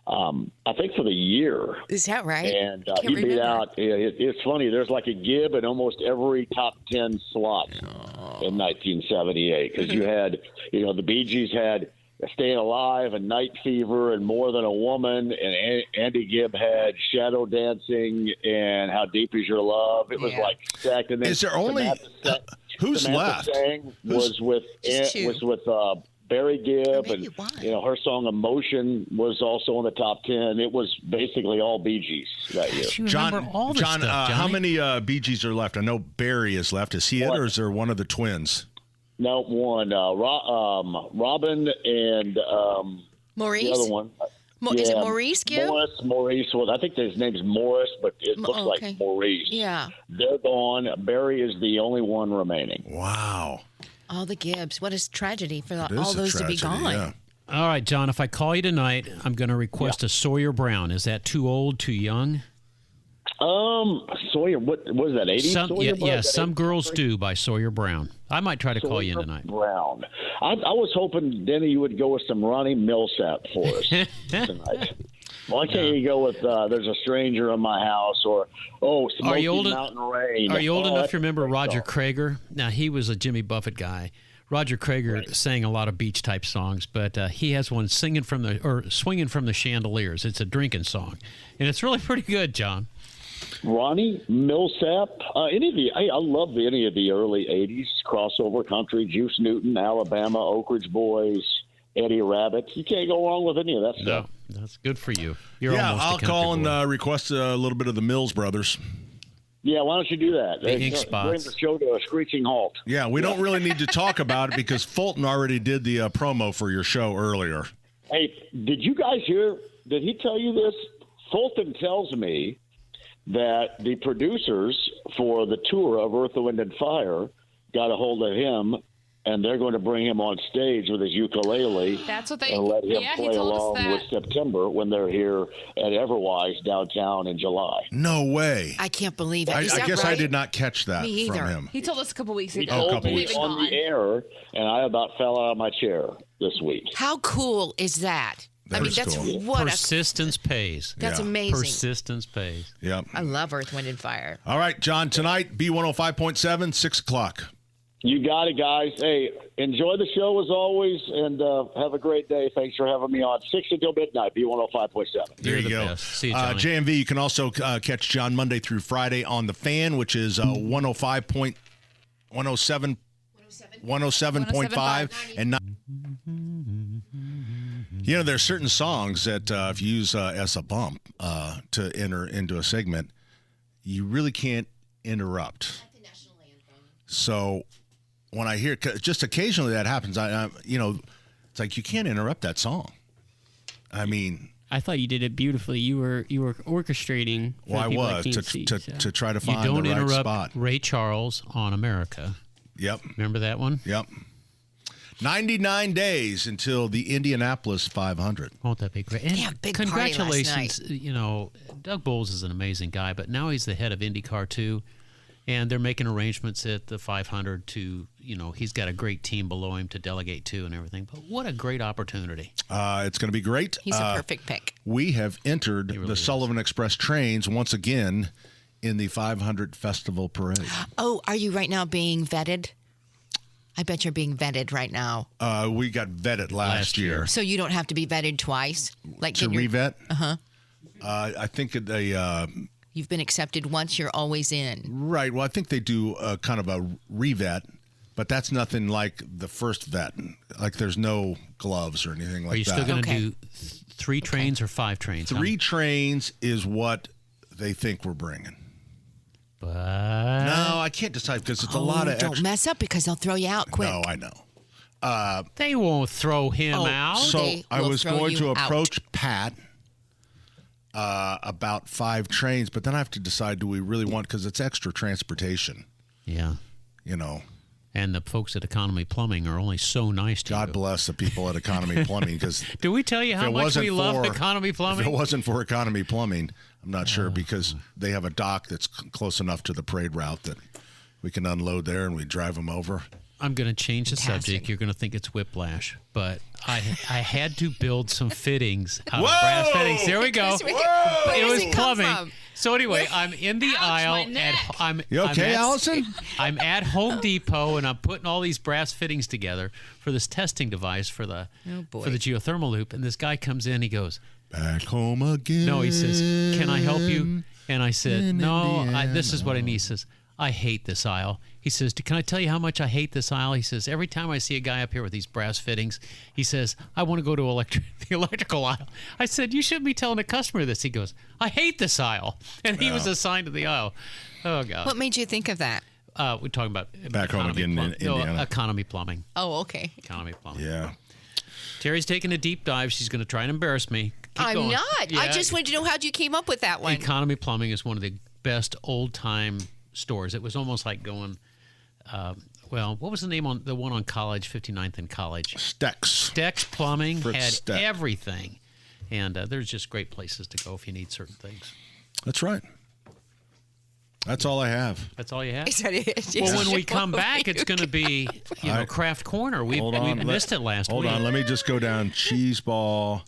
I think, for the year. Is that right? And he beat out. It's funny. There's like a Gibb in almost every top 10 slot in 1978 because you had, the Bee Gees had Staying Alive and Night Fever and More Than a Woman, and Andy Gibb had Shadow Dancing and How Deep Is Your Love. It was like stacked. And then is there only who's left? Was with Barry Gibb, and her song "Emotion" was also in the top 10. It was basically all Bee Gees that year. John, how many Bee Gees are left? I know Barry is left. Is he it, or is there one of the twins? No, one. Robin and Maurice. The other one. Is it Maurice Gibb? Maurice. Well, I think his name's Morris, but it looks like Maurice. Yeah. They're gone. Barry is the only one remaining. Wow. All the Gibbs. What a tragedy for all those to be gone. Yeah. All right, John, if I call you tonight, I'm going to request a Sawyer Brown. Is that too old, too young? Sawyer, what was that, 80s? Some Girls Do by Sawyer Brown. I might try to call you in tonight. Brown. I was hoping, Denny, you would go with some Ronnie Millsap for us tonight. Why can't you go with There's a Stranger in My House or Smoky Mountain Rain? Are you old enough to remember Roger Krager? Now, he was a Jimmy Buffett guy. Roger Krager sang a lot of beach-type songs, but he has one Swinging from the Chandeliers. It's a drinking song, and it's really pretty good, John. Ronnie Millsap, I love any of the early 80s crossover country, Juice Newton, Alabama, Oak Ridge Boys, Eddie Rabbit. You can't go wrong with any of that stuff. No, that's good for you. I'll call and request a little bit of the Mills Brothers. Yeah, why don't you do that? Bring the show to a screeching halt. Yeah, we don't really need to talk about it because Fulton already did the promo for your show earlier. Hey, did you guys hear? Did he tell you this? Fulton tells me that the producers for the tour of Earth, Wind, and Fire got a hold of him, and they're going to bring him on stage with his ukulele. That's what they and let him he play told along us that. with September when they're here at Everwise downtown in July. No way. I can't believe it. I guess right? I did not catch that Me from either. him. He told us a couple weeks He ago. told me on the air, and I about fell out of my chair this week. How cool is that? That is that's cool. what Persistence pays. That's Yeah. amazing. Persistence pays. Yep. I love Earth, Wind, and Fire. All right, John, tonight, B105.7, 6 o'clock. You got it, guys. Hey, enjoy the show as always, and have a great day. Thanks for having me on. 6 until midnight, B105.7. There you go. Best. See you, Johnny. JMV, you can also catch John Monday through Friday on The Fan, which is 107.5 and 9. You know, there's certain songs that if you use as a bump to enter into a segment, you really can't interrupt. So when I hear, just occasionally that happens, it's like you can't interrupt that song. I mean, I thought you did it beautifully. You were orchestrating. Well, I was to try to find you don't the right interrupt spot. Ray Charles on America. Yep. Remember that one? Yep. 99 days until the Indianapolis 500. Won't that be great? And Yeah, big party last congratulations. night. You know, Doug Bowles is an amazing guy, but now he's the head of IndyCar too. And they're making arrangements at the 500 to, he's got a great team below him to delegate to and everything. But what a great opportunity. It's going to be great. He's a perfect pick. We have entered the Sullivan Express trains once again in the 500 Festival Parade. Oh, are you right now being vetted? I bet you're being vetted right now. We got vetted last year. So you don't have to be vetted twice? Like To revet? Uh-huh. I think they... You've been accepted once, you're always in. Right. Well, I think they do kind of a revet, but that's nothing like the first vet. Like there's no gloves or anything like that. Are you still going to do 3 trains or 5 trains? 3 trains is what they think we're bringing. But no, I can't decide because it's a lot of Don't mess up because they'll throw you out quick. No, I know. They won't throw him out. So I was going to approach Pat about 5 trains, but then I have to decide, do we really want, because it's extra transportation. Yeah. And the folks at Economy Plumbing are only so nice to you. God bless the people at Economy Plumbing. Because do we tell you how much we love Economy Plumbing? If it wasn't for Economy Plumbing, I'm not sure, because they have a dock that's close enough to the parade route that we can unload there and we drive them over. I'm going to change the subject. You're going to think it's whiplash, but I had to build some fittings out of brass fittings. There we go. It was plumbing. So anyway, I'm in the aisle. You okay, Allison? I'm at Home Depot, and I'm putting all these brass fittings together for this testing device for the geothermal loop. And this guy comes in. He goes, "Back home again." No, he says, "Can I help you?" And I said, "No, this is what I need." He says, "I hate this aisle." He says, "Can I tell you how much I hate this aisle?" He says, "Every time I see a guy up here with these brass fittings," he says, "I want to go to the electrical aisle." I said, "You shouldn't be telling a customer this." He goes, "I hate this aisle." And he was assigned to the aisle. Oh, God. What made you think of that? We're talking about Back home again in Indiana. Economy Plumbing. Oh, okay. Economy Plumbing. Yeah. Terry's taking a deep dive. She's going to try and embarrass me. Keep I'm going. not. Yeah. I just wanted to know how you came up with that one. Economy Plumbing is one of the best old-time stores. It was almost like going... what was the name on the one on College, 59th and College? Stex Plumbing had everything. And there's just great places to go if you need certain things. That's right. That's all I have. That's all you have? Is that it? Well, when we come back, it's going to be, Craft Corner. We missed it last week. Hold on. Let me just go down. Cheese ball.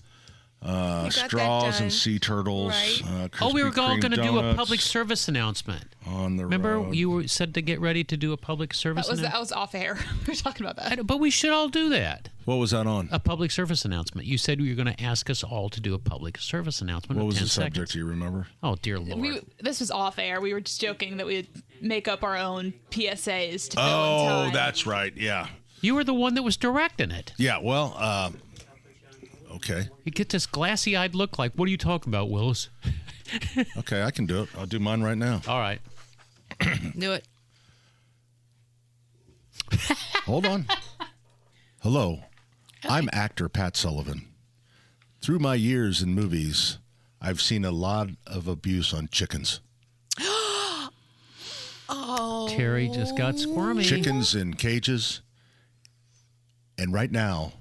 Straws and sea turtles. Right. We were all going to do a donuts. public service announcement. On the Remember, road. you said to get ready to do a public service announcement? That was off air. We were talking about that. But we should all do that. What was that on? A public service announcement. You said you were going to ask us all to do a public service announcement. What was 10 the subject? seconds. Do you remember? Oh, dear Lord. This was off air. We were just joking that we'd make up our own PSAs to fill in time. That's right. Yeah. You were the one that was directing it. Yeah. Well. Okay. You get this glassy-eyed look like, what are you talking about, Willis? Okay, I can do it. I'll do mine right now. All right. Do it. Hold on. Hello. I'm actor Pat Sullivan. Through my years in movies, I've seen a lot of abuse on chickens. Oh. Terry just got squirmy. Chickens in cages. And right now,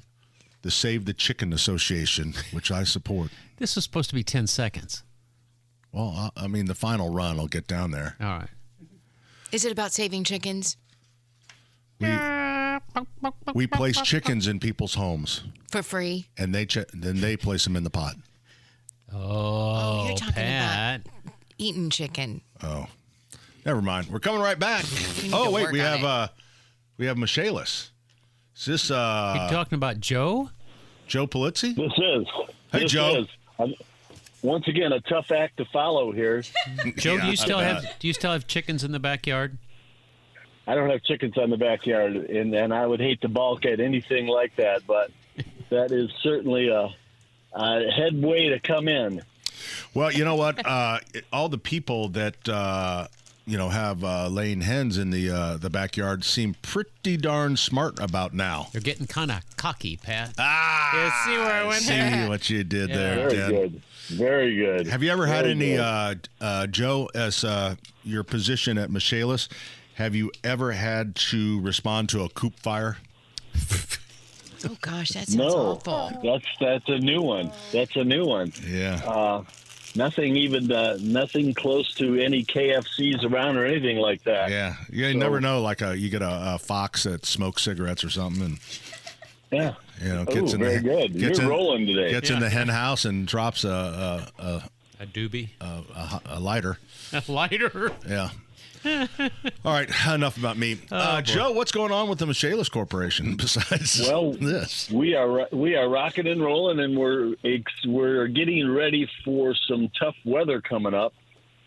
the Save the Chicken Association, which I support. This is supposed to be 10 seconds. Well, I mean, the final run, I'll get down there. All right. Is it about saving chickens? We place chickens in people's homes. For free. And then they place them in the pot. Oh, you're talking Pat. about eating chicken. Oh, never mind. We're coming right back. Oh, wait, we have Michaelis. Is this You talking about Joe? Joe Polizzi? This is. Hey, this Joe. Is. Once again, a tough act to follow here. Joe, Yeah, do you still have chickens in the backyard? I don't have chickens on the backyard, and I would hate to balk at anything like that, but that is certainly a headway to come in. Well, you know what? All the people that have laying hens in the backyard seem pretty darn smart about now. They're getting kind of cocky, Pat. Ah, see where I went see there? what you did Yeah. there, Very Dan. good. Very good. Have you ever had Very any, Joe, as your position at Michaelis, have you ever had to respond to a coop fire? Oh gosh, that sounds No, awful. that's a new one. That's a new one. Yeah. Nothing close to any KFCs around or anything like that. Yeah. You never know, like you get a fox that smokes cigarettes or something and Yeah. Gets in very good. You're rolling today. Gets in the hen house and drops a doobie, a lighter. A lighter. Yeah. All right, enough about me. Joe, what's going on with the Michaelis Corporation besides this? We are rocking and rolling, and we're getting ready for some tough weather coming up.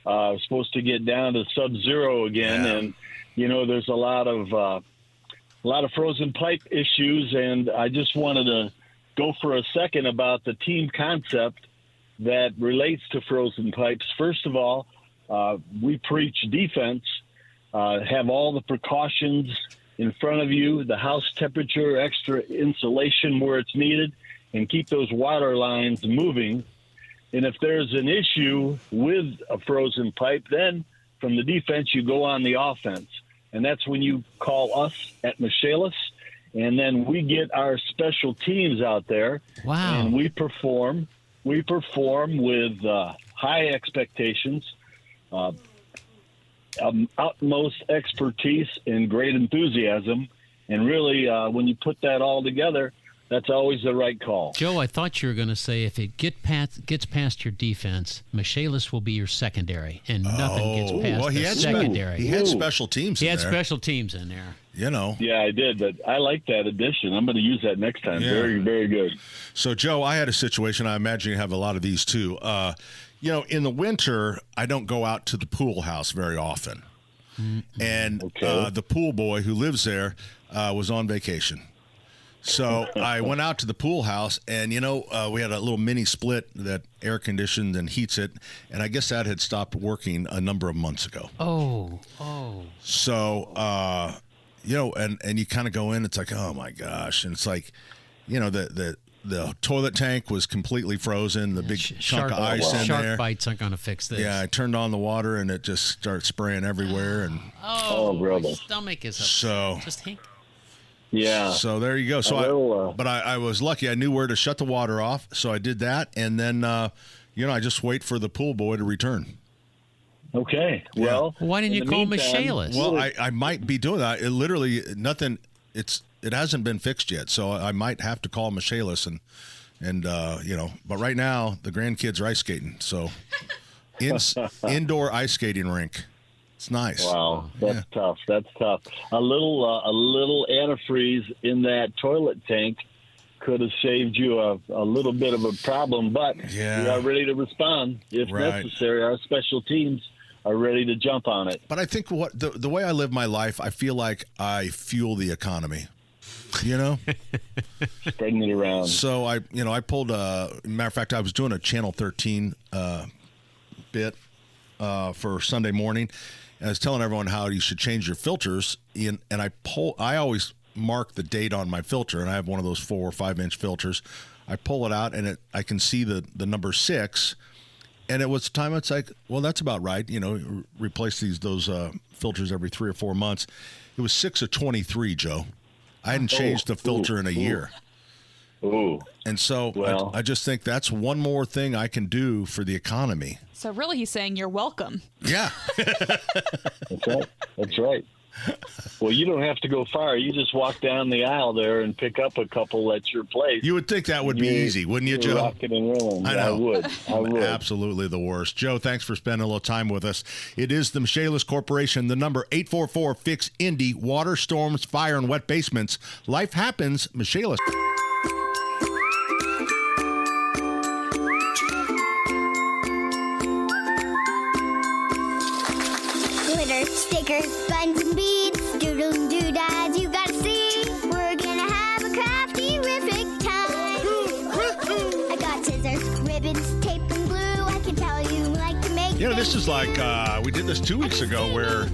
We're supposed to get down to sub-zero again, and there's a lot of frozen pipe issues, and I just wanted to go for a second about the team concept that relates to frozen pipes. First of all, we preach defense, have all the precautions in front of you, the house temperature, extra insulation where it's needed, and keep those water lines moving. And if there's an issue with a frozen pipe, then from the defense, you go on the offense. And that's when you call us at Michaelis, and then we get our special teams out there. Wow. And we perform with high expectations, utmost expertise and great enthusiasm. And really, when you put that all together, that's always the right call. Joe, I thought you were going to say if it gets past your defense, Michaelis will be your secondary, and nothing gets past the secondary. He had special teams. He had special teams in there. Yeah, I did, but I like that addition. I'm going to use that next time. Yeah. Very, very good. So, Joe, I had a situation. I imagine you have a lot of these too. In the winter, I don't go out to the pool house very often. And the pool boy who lives there was on vacation. So I went out to the pool house, and, we had a little mini split that air conditions and heats it, and I guess that had stopped working a number of months ago. Oh. So, and you kind of go in, it's like, oh, my gosh. And it's like, the toilet tank was completely frozen, the big chunk of ice in shark there. bites aren't going to fix this. Yeah, I turned on the water, and it just started spraying everywhere. And my stomach is upset. Just hang. Yeah. So there you go. So I was lucky. I knew where to shut the water off, so I did that, and then I just wait for the pool boy to return. Okay. Well, why didn't you call Michaelis? Well, I might be doing that. It literally nothing. It hasn't been fixed yet, so I might have to call Michaelis and But right now the grandkids are ice skating, so indoor ice skating rink. It's nice. Wow, that's tough. That's tough. A little antifreeze in that toilet tank could have saved you a little bit of a problem, but we are ready to respond if necessary. Our special teams are ready to jump on it. But I think the way I live my life, I feel like I fuel the economy. Spreading it around. So I pulled matter of fact, I was doing a Channel 13 bit for Sunday morning. And I was telling everyone how you should change your filters, and I always mark the date on my filter, and I have one of those 4 or 5 inch filters. I pull it out, and I can see the number 6, and it was time. It's like, well, that's about right. Replace those filters every 3 or 4 months. It was 6 of 23, Joe. I hadn't changed the filter in a year. Ooh. And so I just think that's one more thing I can do for the economy. So really, he's saying you're welcome. Yeah. That's right. That's right. Well, you don't have to go far. You just walk down the aisle there and pick up a couple at your place. You would think that would be easy, wouldn't you, Joe? Rocking and rolling. I know. I would. Absolutely the worst. Joe, thanks for spending a little time with us. It is the Michaelis Corporation, the number 844-FIX-INDY, water, storms, fire, and wet basements. Life happens, Michaelis. Stickers, buttons, and beads, doodles and doodads, you gotta see. We're gonna have a crafty-rific time. I got scissors, ribbons, tape, and glue. I can tell you like to make. Yeah, this is like we did this 2 weeks ago where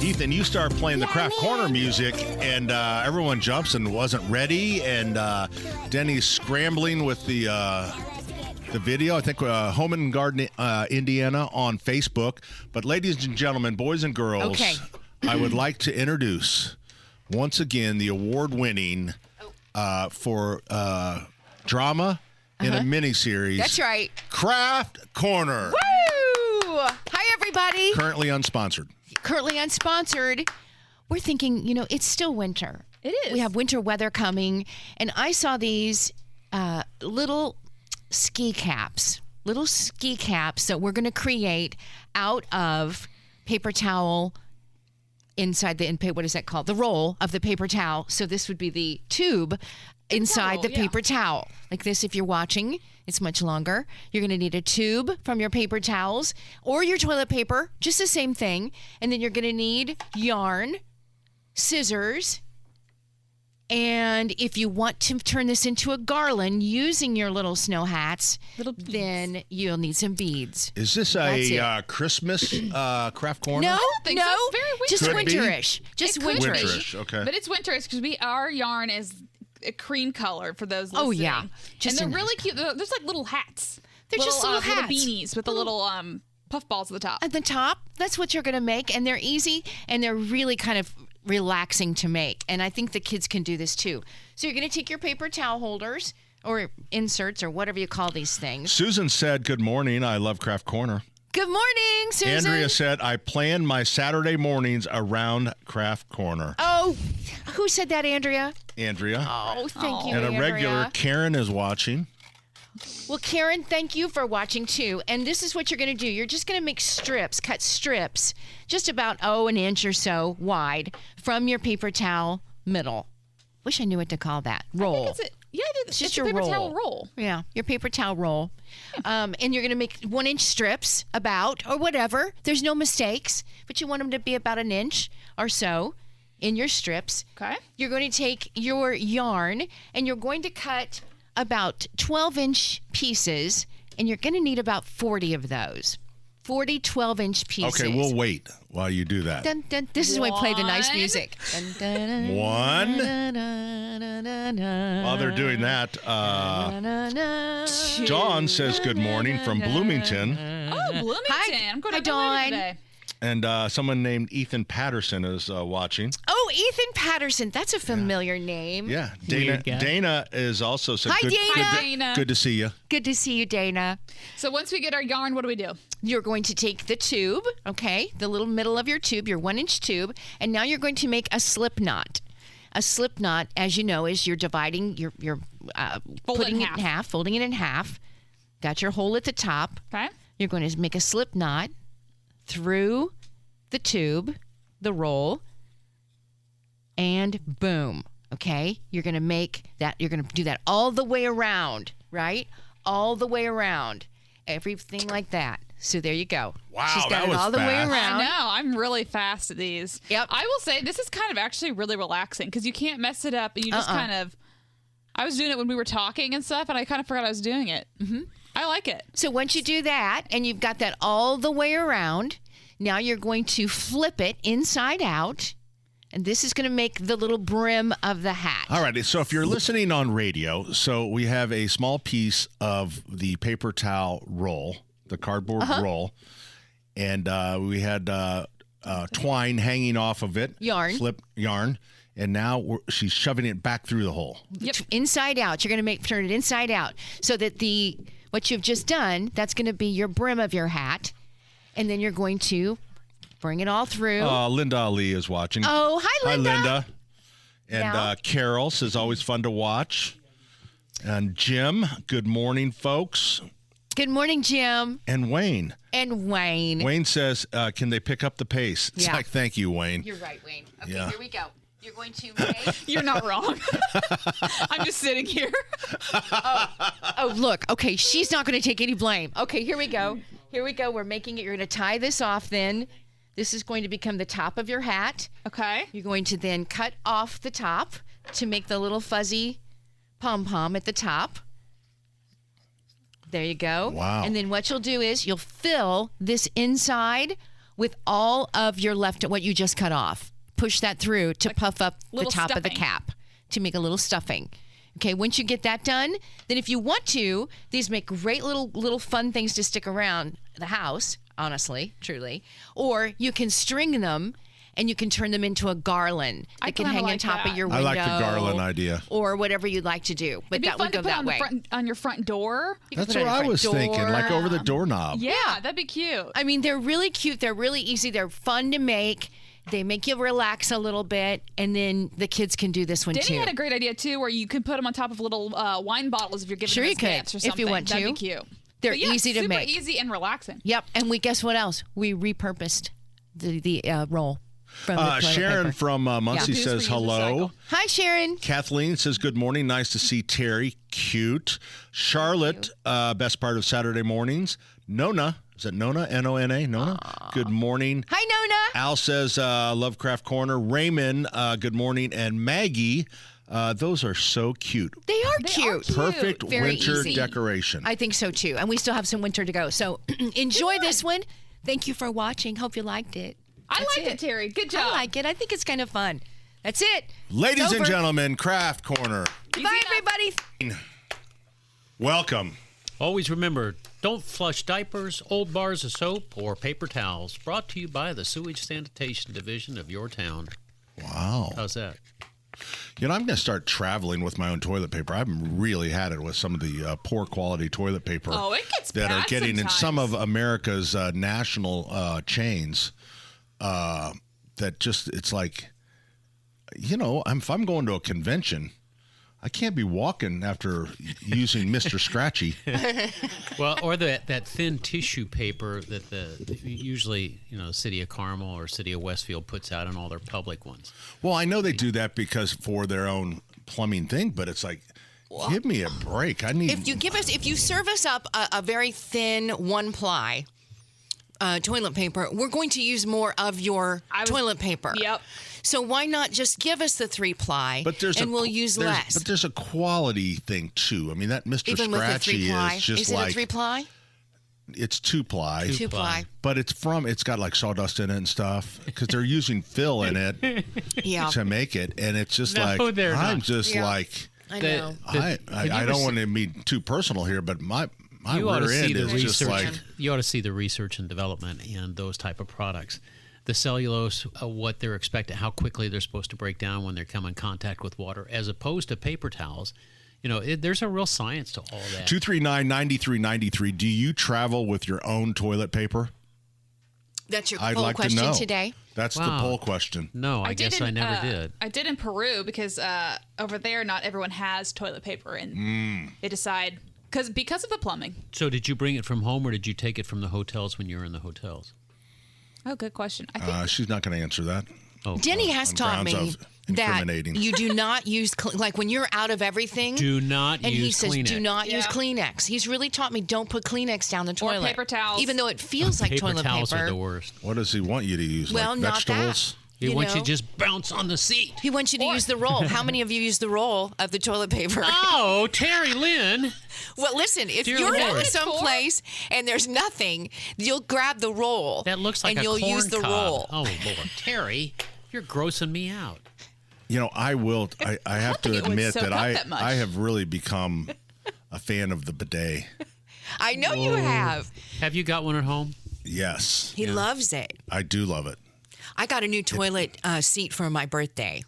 Ethan, you start playing the Craft Corner music, and everyone jumps and wasn't ready, and Denny's scrambling with the video. I think Home and Garden Indiana on Facebook. But ladies and gentlemen, boys and girls, I would like to introduce once again the award-winning for drama in a miniseries. That's right. Craft Corner. Woo! Hi, everybody. Currently unsponsored. Currently unsponsored. We're thinking, it's still winter. It is. We have winter weather coming, and I saw these little ski caps that we're going to create out of paper towel inside what is that called? The roll of the paper towel. So this would be the tube inside the paper towel. Like this, if you're watching, it's much longer. You're going to need a tube from your paper towels or your toilet paper, just the same thing. And then you're going to need yarn, scissors, and if you want to turn this into a garland using your little snow hats, then you'll need some beads. Is this a Christmas Craft Corner? No, I don't think so. It's very winter. Just Could be. winterish. Just It could be. Winterish, okay. But it's winterish because our yarn is a cream color for those listening. Oh, yeah. And Just they're a really cute. There's like little hats. They're just little hats. Little beanies with the little puff balls at the top. At the top, that's what you're going to make. And they're easy, and they're really kind of relaxing to make. And I think the kids can do this too. So you're going to take your paper towel holders or inserts or whatever you call these things. Susan said, good morning. I love Craft Corner. Good morning, Susan. Andrea said, I plan my Saturday mornings around Craft Corner. Oh, who said that, Andrea? Andrea. Oh, thank you, And a Andrea. regular Karen is watching. Well, Karen, thank you for watching too. And this is what you're going to do. You're just going to make cut strips, just about an inch or so wide from your paper towel middle. Wish I knew what to call that. Roll. It's just your your paper roll. towel roll. Yeah, your paper towel roll. And you're going to make 1-inch strips or whatever. There's no mistakes, but you want them to be about an inch or so in your strips. Okay. You're going to take your yarn and you're going to cut about 12-inch pieces, and you're going to need about 40 of those. 40 12-inch pieces. Okay, we'll wait while you do that. Dun, dun. This is when we play the nice music. Dun, dun, dun, One. dun, dun, dun, dun, dun, While they're doing that, Dawn says good morning from Bloomington. Oh, Bloomington. I'm going to Dawn. Bloomington today. And someone named Ethan Patterson is watching. Oh, Ethan Patterson. That's a familiar name. Yeah. Weird guy. Dana is also said Hi, good, Dana. good, Hi, Dana. good to see you. Good to see you, Dana. So once we get our yarn, what do we do? You're going to take the tube, okay, the little middle of your tube, your 1-inch tube, and now you're going to make a slip knot. A slip knot, as you know, is you're dividing, you're putting it in half, folding it in half. Got your hole at the top. Okay. You're going to make a slip knot through the tube, the roll, and boom. Okay? You're going to make that, you're going to do that all the way around, right? All the way around. Everything like that. So there you go. Wow, She's got that it was all the way fast. around. I know. I'm really fast at these. Yep. I will say this is kind of actually really relaxing because you can't mess it up. And you just kind of. I was doing it when we were talking and stuff, and I kind of forgot I was doing it. Mm-hmm. I like it. So once you do that, and you've got that all the way around, now you're going to flip it inside out. And this is going to make the little brim of the hat. All right. So if you're listening on radio, so we have a small piece of the paper towel roll, the cardboard roll, and we had twine hanging off of it. Yarn. Slip yarn. And now she's shoving it back through the hole. Yep. Inside out. You're going to turn it inside out so that what you've just done, that's going to be your brim of your hat. And then you're going to Bring it all through. Linda Ali is watching. Oh, hi, Linda. Hi, Linda. And Now. Carol says, always fun to watch. And Jim, good morning, folks. Good morning, Jim. And Wayne. Wayne says, can they pick up the pace? It's Yeah. like, thank you, Wayne. You're right, Wayne. Okay, Yeah. here we go. You're going to make... You're not wrong. I'm just sitting here. Oh, look. Okay, she's not going to take any blame. Okay, here we go. Here we go. We're making it. You're going to tie this off then. This is going to become the top of your hat. Okay. You're going to then cut off the top to make the little fuzzy pom-pom at the top. There you go. Wow. And then what you'll do is you'll fill this inside with all of your what you just cut off. Push that through to puff up the little top of the stuffing. cap to make a little stuffing. Okay, once you get that done, then if you want to, these make great little fun things to stick around the house, honestly, truly. Or you can string them and you can turn them into a garland that can kinda hang on like top of that. your I window. like the garland idea. Or whatever you'd like to do. But It'd be that fun would to go put that on way. on your front door. That's what I was thinking, like over the doorknob. Yeah, that'd be cute. I mean, they're really cute. They're really easy. They're fun to make. They make you relax a little bit, and then the kids can do this one Danny too. had a great idea too, where you could put them on top of little wine bottles if you're giving Sure them you as could, gifts or if you something. want That'd to. be cute. They're But yeah, easy to super make. easy and relaxing. Yep, and guess what else? We repurposed the roll from the toilet Sharon paper. from Muncie Yeah. says hello. Hi, Sharon. Kathleen says, good morning. Nice to see Terry. Cute. Charlotte, best part of Saturday mornings. Nona. Is it Nona? N-O-N-A? Nona? Good morning. Hi, Nona. Al says, Lovecraft Corner. Raymond, good morning. And Maggie, those are so cute. They are cute. Perfect Very winter easy. decoration. I think so too. And we still have some winter to go. So enjoy this one. Thank you for watching. Hope you liked it. I liked it, Terry. Good job. I like it. I think it's kind of fun. That's it. Ladies It's and over. gentlemen, Craft Corner. Bye, everybody. Welcome. Always remember, don't flush diapers, old bars of soap, or paper towels. Brought to you by the Sewage Sanitation Division of your town. Wow. How's that? You know, I'm going to start traveling with my own toilet paper. I've really had it with some of the poor quality toilet paper Oh, it gets that are bad getting in some sometimes. of America's national chains. That just, it's like, you know, if I'm going to a convention, I can't be walking after using Mr. Scratchy. Well, or that thin tissue paper that usually, City of Carmel or City of Westfield puts out in all their public ones. Well, I know they do that because for their own plumbing thing, but it's like, give me a break. I need. If you serve us up a very thin 1-ply toilet paper, we're going to use more of your toilet paper. Yep. So why not just give us the 3-ply and we'll use less? But there's a quality thing too. I mean, that Mr. Even with the Scratchy 3-ply, is just is it like a 3-ply? It's 2-ply. 2-ply. But it's got like sawdust in it and stuff because they're using fill in it Yeah. to make it, and it's just No, like they're I'm not. just Yeah. like I know. I don't want to be too personal here, but my You ought to rear see end the is just research. like You ought to see the research and development in those type of products. The cellulose, what they're expected, how quickly they're supposed to break down when they come in contact with water, as opposed to paper towels. There's a real science to all that. 239-9393. Do you travel with your own toilet paper? That's your I'd poll like to question know. today. That's the Wow. poll question. No, I guess I never did. I did in Peru because over there not everyone has toilet paper, and they decide because of the plumbing. So did you bring it from home, or did you take it from the hotels when you were in the hotels? Oh, good question. I think She's not going to answer that. Oh, Denny has on taught grounds me of that incriminating. you do not use, like when you're out of everything. Do not and he use says, Kleenex. do not use Yeah. Kleenex. He's really taught me don't put Kleenex down the toilet. paper towels. Even though it feels like Paper toilet towels paper. are the worst. What does he want you to use? Well, like not vegetables? He You wants you know. to just bounce on the seat. He wants you to use the roll. How many of you use the roll of the toilet paper? Oh, Terry Lynn. Well, listen, if Dear you're Lord. in someplace and there's nothing, you'll grab the roll. That looks like and a you'll corn use the cob. roll. Oh, Lord. Terry, you're grossing me out. You know, I will. I have to think it would admit soak that up that much. I have really become a fan of the bidet. I know you have. Have you got one at home? Yes, He loves it. I do love it. I got a new toilet seat for my birthday.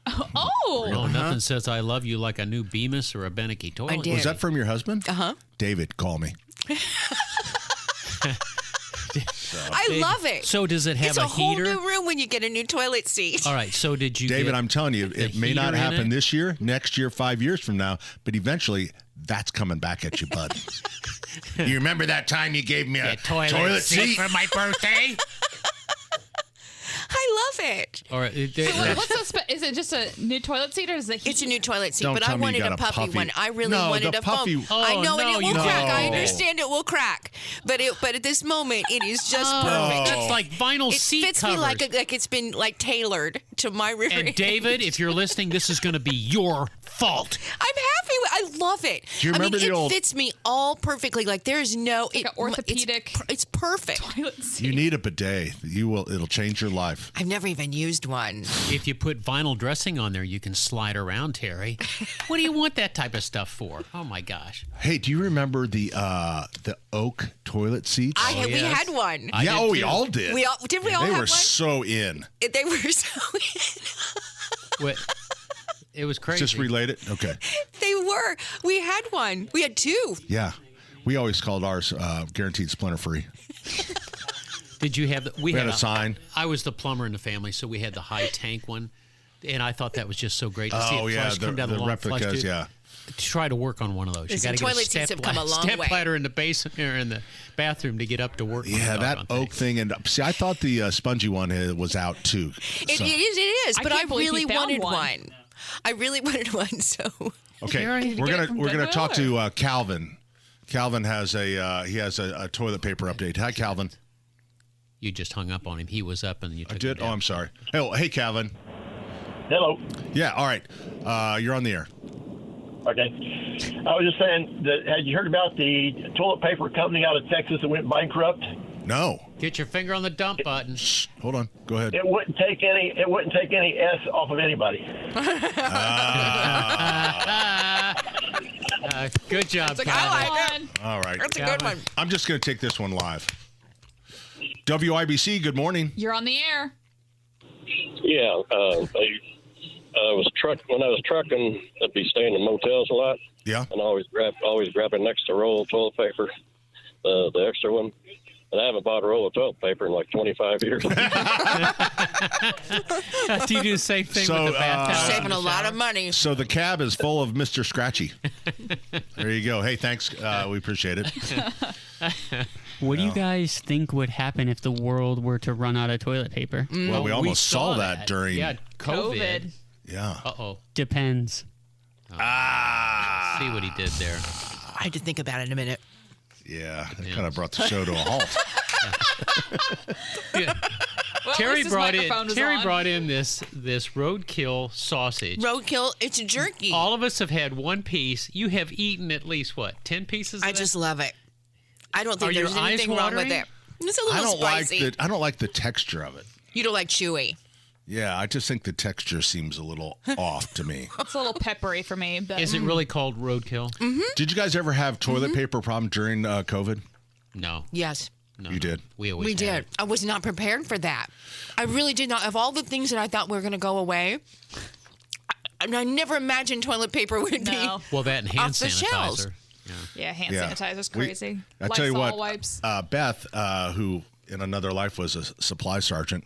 Oh, Oh, nothing says I love you like a new Bemis or a Beneke toilet. did. Was that from your husband? Uh-huh. David, call me. I love it. So does it have it's a It's heater? a whole new room when you get a new toilet seat. All right. So did you, David? I'm telling you, it may not heater in happen it? this year, next year, 5 years from now, but eventually that's coming back at you, bud. You remember that time you gave me a toilet seat for my birthday? I love it. All right. Is it just a new toilet seat or is it? It's a new toilet seat, Don't but tell I me you wanted got a a puffy puffy. one. I really No, wanted the a puffy- foam. Oh, I know, and no, it will you crack. I don't. understand it will crack, but at this moment, it is just perfect. That's like vinyl It seat fits covers. me like it's been tailored to my rear And end. David, if you're listening, this is going to be your fault. I'm happy. I love it. Do you remember I mean, the it old- fits me all perfectly. Like there's no Like an orthopedic It's perfect. toilet seat. You need a bidet. It'll change your life. I've never even used one. If you put vinyl dressing on there, you can slide around, Terry. What do you want that type of stuff for? Oh my gosh. Hey, do you remember the oak toilet seats? We had one. We all did. We all They have were one? so in. They were so. What? It was crazy. Just relate it? Okay. They were. We had one. We had two. Yeah. We always called ours guaranteed splinter free. Did you have we had a sign. I was the plumber in the family, so we had the high tank one, and I thought that was just so great to see it flush, come down the long flush replicas, tube. yeah. Try to work on one of those. You Listen, got to get a toilet seats have come a long step way. ladder in the basement or in the bathroom to get up to work. Yeah, on that the oak thing. And see, I thought the spongy one was out too. It is. But I can't believe really he found wanted one. one. I really wanted one. So. Okay, we're gonna talk to Calvin. Calvin has a toilet paper update. Hi, Calvin. You just hung up on him. He was up and you took I did. him down. Oh, I'm sorry. Hey, Calvin. Hello. Yeah. All right. You're on the air. Okay. I was just saying that had you heard about the toilet paper company out of Texas that went bankrupt? No. Get your finger on the dump button. Hold on. Go ahead. It wouldn't take any S off of anybody. Good job, It's like, Calvin. I like it. All right. That's a good one. I'm just going to take this one live. WIBC, good morning. You're on the air. Yeah, I was when I was trucking, I'd be staying in motels a lot. Yeah. And always grab an extra roll of toilet paper, the extra one. And I haven't bought a roll of toilet paper in like 25 years. Do you do the same thing So, with the bathtub? Saving a lot of money. So the cab is full of Mr. Scratchy. There you go. Hey, thanks. We appreciate it. What do you guys think would happen if the world were to run out of toilet paper? Well, we almost saw that during. Yeah, COVID. Yeah. Uh-oh. Depends. See what he did there. I had to think about it in a minute. Yeah, it kind of brought the show to a halt. Well, Terry at least his brought microphone was on. this roadkill sausage. Roadkill, it's a jerky. All of us have had one piece. You have eaten at least 10 pieces? I just love it. I don't think Are your there's eyes anything wrong with watering? it. It's a little spicy. I don't like the texture of it. You don't like chewy. Yeah, I just think the texture seems a little off to me. It's a little peppery for me. But Is it really called roadkill? Mm-hmm. Did you guys ever have toilet paper problem during COVID? No. Yes. You did. We always We had did. it. I was not prepared for that. I really did not. Of all the things that I thought were going to go away, I never imagined toilet paper would be Well, that and hand off the shelves. sanitizer. Yeah, hand Yeah. sanitizer's We- crazy. I tell you Lysol what, wipes. Beth, who in another life was a supply sergeant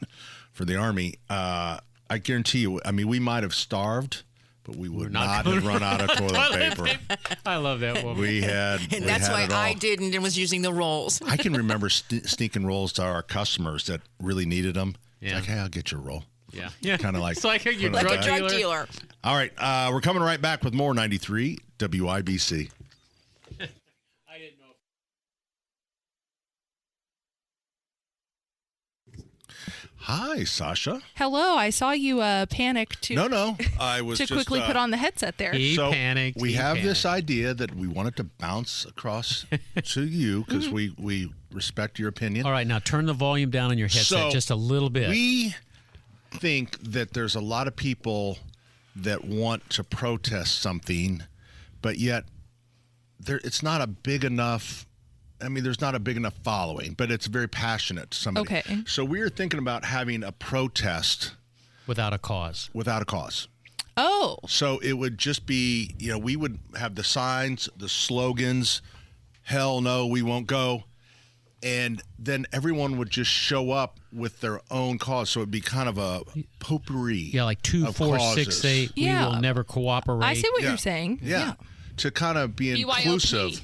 for the Army, I guarantee you, I mean, we might have starved, but we would not have run out of toilet paper. I love that woman. We had, And we that's had why it all. I didn't and was using the rolls. I can remember sneaking rolls to our customers that really needed them. It's like, hey, I'll get your roll. Yeah. Kind of like, It's like your put it drug back. dealer. Dealer. All right, we're coming right back with more 93 WIBC. Hi, Sasha. Hello, I saw you panic to No, I was to just, quickly put on the headset there. so panicked, we he have this panicked. idea that we wanted to bounce across to you because we respect your opinion. All right, now turn the volume down on your headset So, just a little bit. We think that there's a lot of people that want to protest something, but yet it's not a big enough. I mean, there's not a big enough following, but it's very passionate to somebody. Okay. So we were thinking about having a protest without a cause. Without a cause. Oh. So it would just be, we would have the signs, the slogans, hell no, we won't go. and then everyone would just show up with their own cause, so it'd be kind of a potpourri. Yeah, like 2, 4, 6, 8. Yeah. We will never cooperate. I see what you're saying. Yeah. To kind of be inclusive,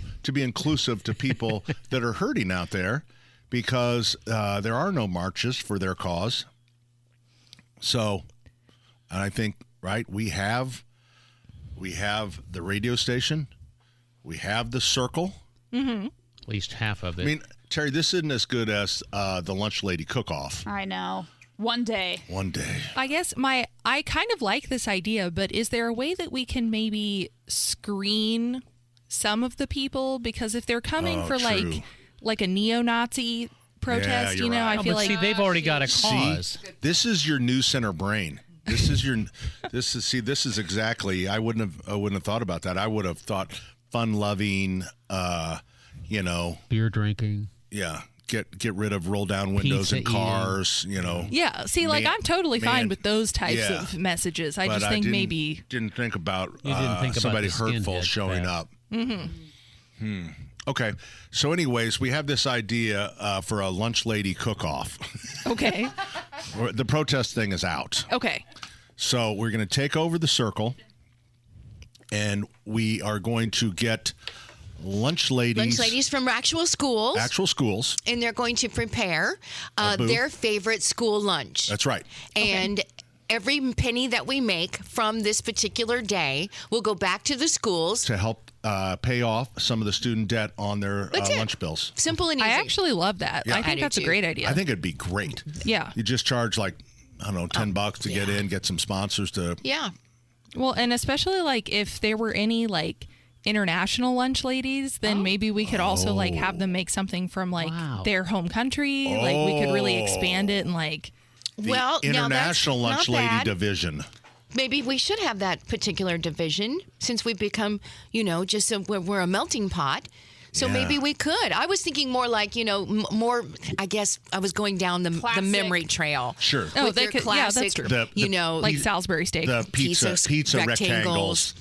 to people that are hurting out there, because there are no marches for their cause. So, and I think, right, we have the radio station, we have the circle. Mm-hmm. At least half of it. I mean, Terry, this isn't as good as the Lunch Lady Cook-Off. I know. One day. I guess I kind of like this idea, but is there a way that we can maybe screen some of the people? Because if they're coming for like a neo-Nazi protest, right. I feel like they've already got a cause. See, this is your news center brain. This is exactly. I wouldn't have thought about that. I would have thought fun-loving, beer drinking. Yeah. Get rid of roll down windows in cars, Yeah, see, I'm totally fine with those types of messages. I just think maybe didn't think about about somebody the hurtful skinhead showing crap. up. Mm-hmm. Okay, so anyways, we have this idea for a Lunch Lady Cook-Off. Okay. The protest thing is out. Okay. So we're going to take over the circle, and we are going to get lunch ladies from actual schools. And they're going to prepare their favorite school lunch. That's right. And every penny that we make from this particular day will go back to the schools to help pay off some of the student debt on their lunch bills. Simple and easy. I actually love that. Yeah. I think that's a great idea. I think it'd be great. Yeah. You just charge $10 to get in, get some sponsors to. Yeah. Well, and especially if there were any international lunch ladies, then maybe we could also have them make something from their home country. We could really expand it and the international lunch lady division. Maybe we should have that particular division since we've become, we're a melting pot. So maybe we could. I was thinking more more, I guess I was going down the memory trail. Sure. Oh, they could, classic, that's true. Like Salisbury steak. The pizza rectangles.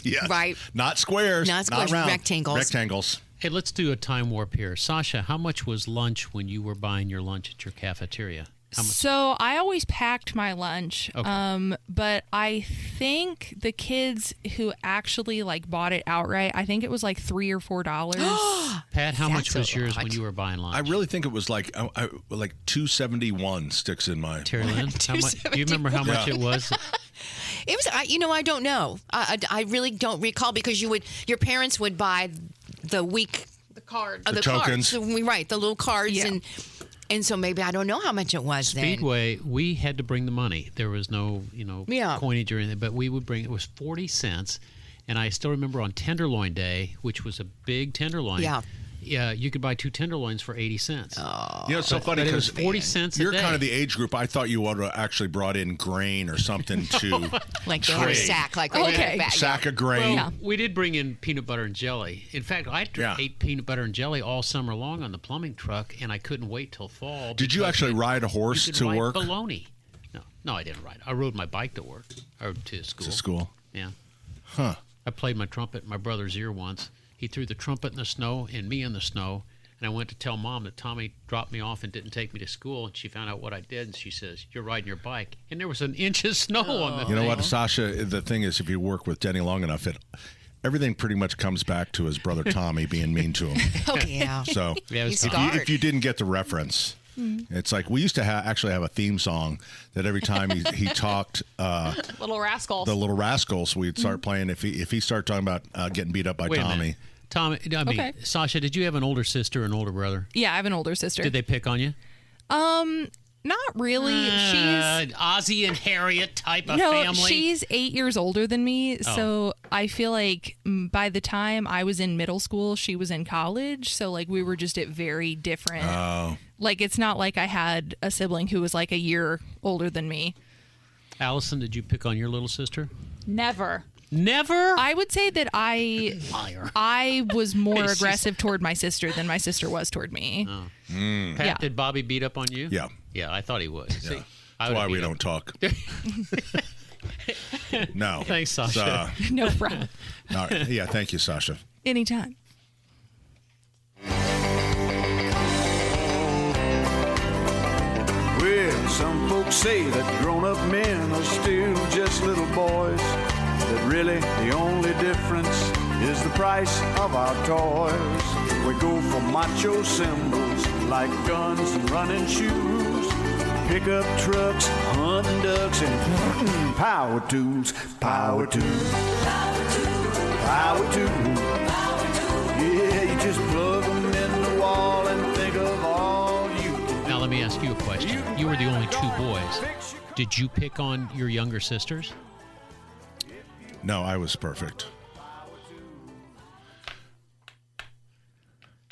Yeah. Right. Not squares. Not round. Rectangles. Hey, let's do a time warp here. Sasha, how much was lunch when you were buying your lunch at your cafeteria? How much? So I always packed my lunch, Okay. but I think the kids who actually bought it outright, I think it was $3 or $4. Pat, how much was yours when you were buying lunch? I really think it was $2.71 sticks in my. Terry Lynn, how much? Do you remember how much it was? It was, I don't know. I really don't recall because your parents would buy the card, the tokens, cards. Right, the little cards and so maybe I don't know how much it was Speedway, we had to bring the money. There was no, coinage or anything, but we would bring, it was 40 cents. And I still remember on Tenderloin Day, which was a big tenderloin. Yeah, you could buy 2 tenderloins for 80 cents. Oh. It's so funny because 40 cents a you're day. Kind of the age group. I thought you would have actually brought in grain or something to a sack, sack of grain. Well, we did bring in peanut butter and jelly. In fact, I ate peanut butter and jelly all summer long on the plumbing truck, and I couldn't wait till fall. Did you actually ride a horse to work? Baloney. No, I didn't ride. I rode my bike to work or to school. To school. Yeah. Huh. I played my trumpet in my brother's ear once. He threw the trumpet in the snow and me in the snow. And I went to tell Mom that Tommy dropped me off and didn't take me to school. And she found out what I did. And she says, "You're riding your bike." And there was an inch of snow on the thing. You know what, Sasha? The thing is, if you work with Denny long enough, everything pretty much comes back to his brother Tommy being mean to him. Oh, yeah. So if you didn't get the reference, it's like we used to actually have a theme song that every time he talked Little Rascals. The Little Rascals, we'd start playing if he started talking about getting beat up by Tommy. Tommy, Okay. Sasha, did you have an older sister or an older brother? Yeah, I have an older sister. Did they pick on you? Not really. She's Ozzie and Harriet type of no, family. She's 8 years older than me, so I feel like by the time I was in middle school, she was in college. So we were just at very different. It's not like I had a sibling who was a year older than me. Allison, did you pick on your little sister? Never. Never? I would say that Liar. I was more aggressive toward my sister than my sister was toward me. Oh. Pat, did Bobby beat up on you? Yeah. Yeah, I thought he would. Yeah. See, that's why we don't talk. No. Thanks, Sasha. No problem. Yeah, thank you, Sasha. Anytime. Some folks say that grown-up men are still just little boys, that really the only difference is the price of our toys. We go for macho symbols like guns and running shoes, pickup trucks, hunting ducks, and power tools, power tools, power tools. Yeah, you just plug them in the wall and think of all you can do. Now let me ask you a question. You were the only two boys. Did you pick on your younger sisters? No, I was perfect.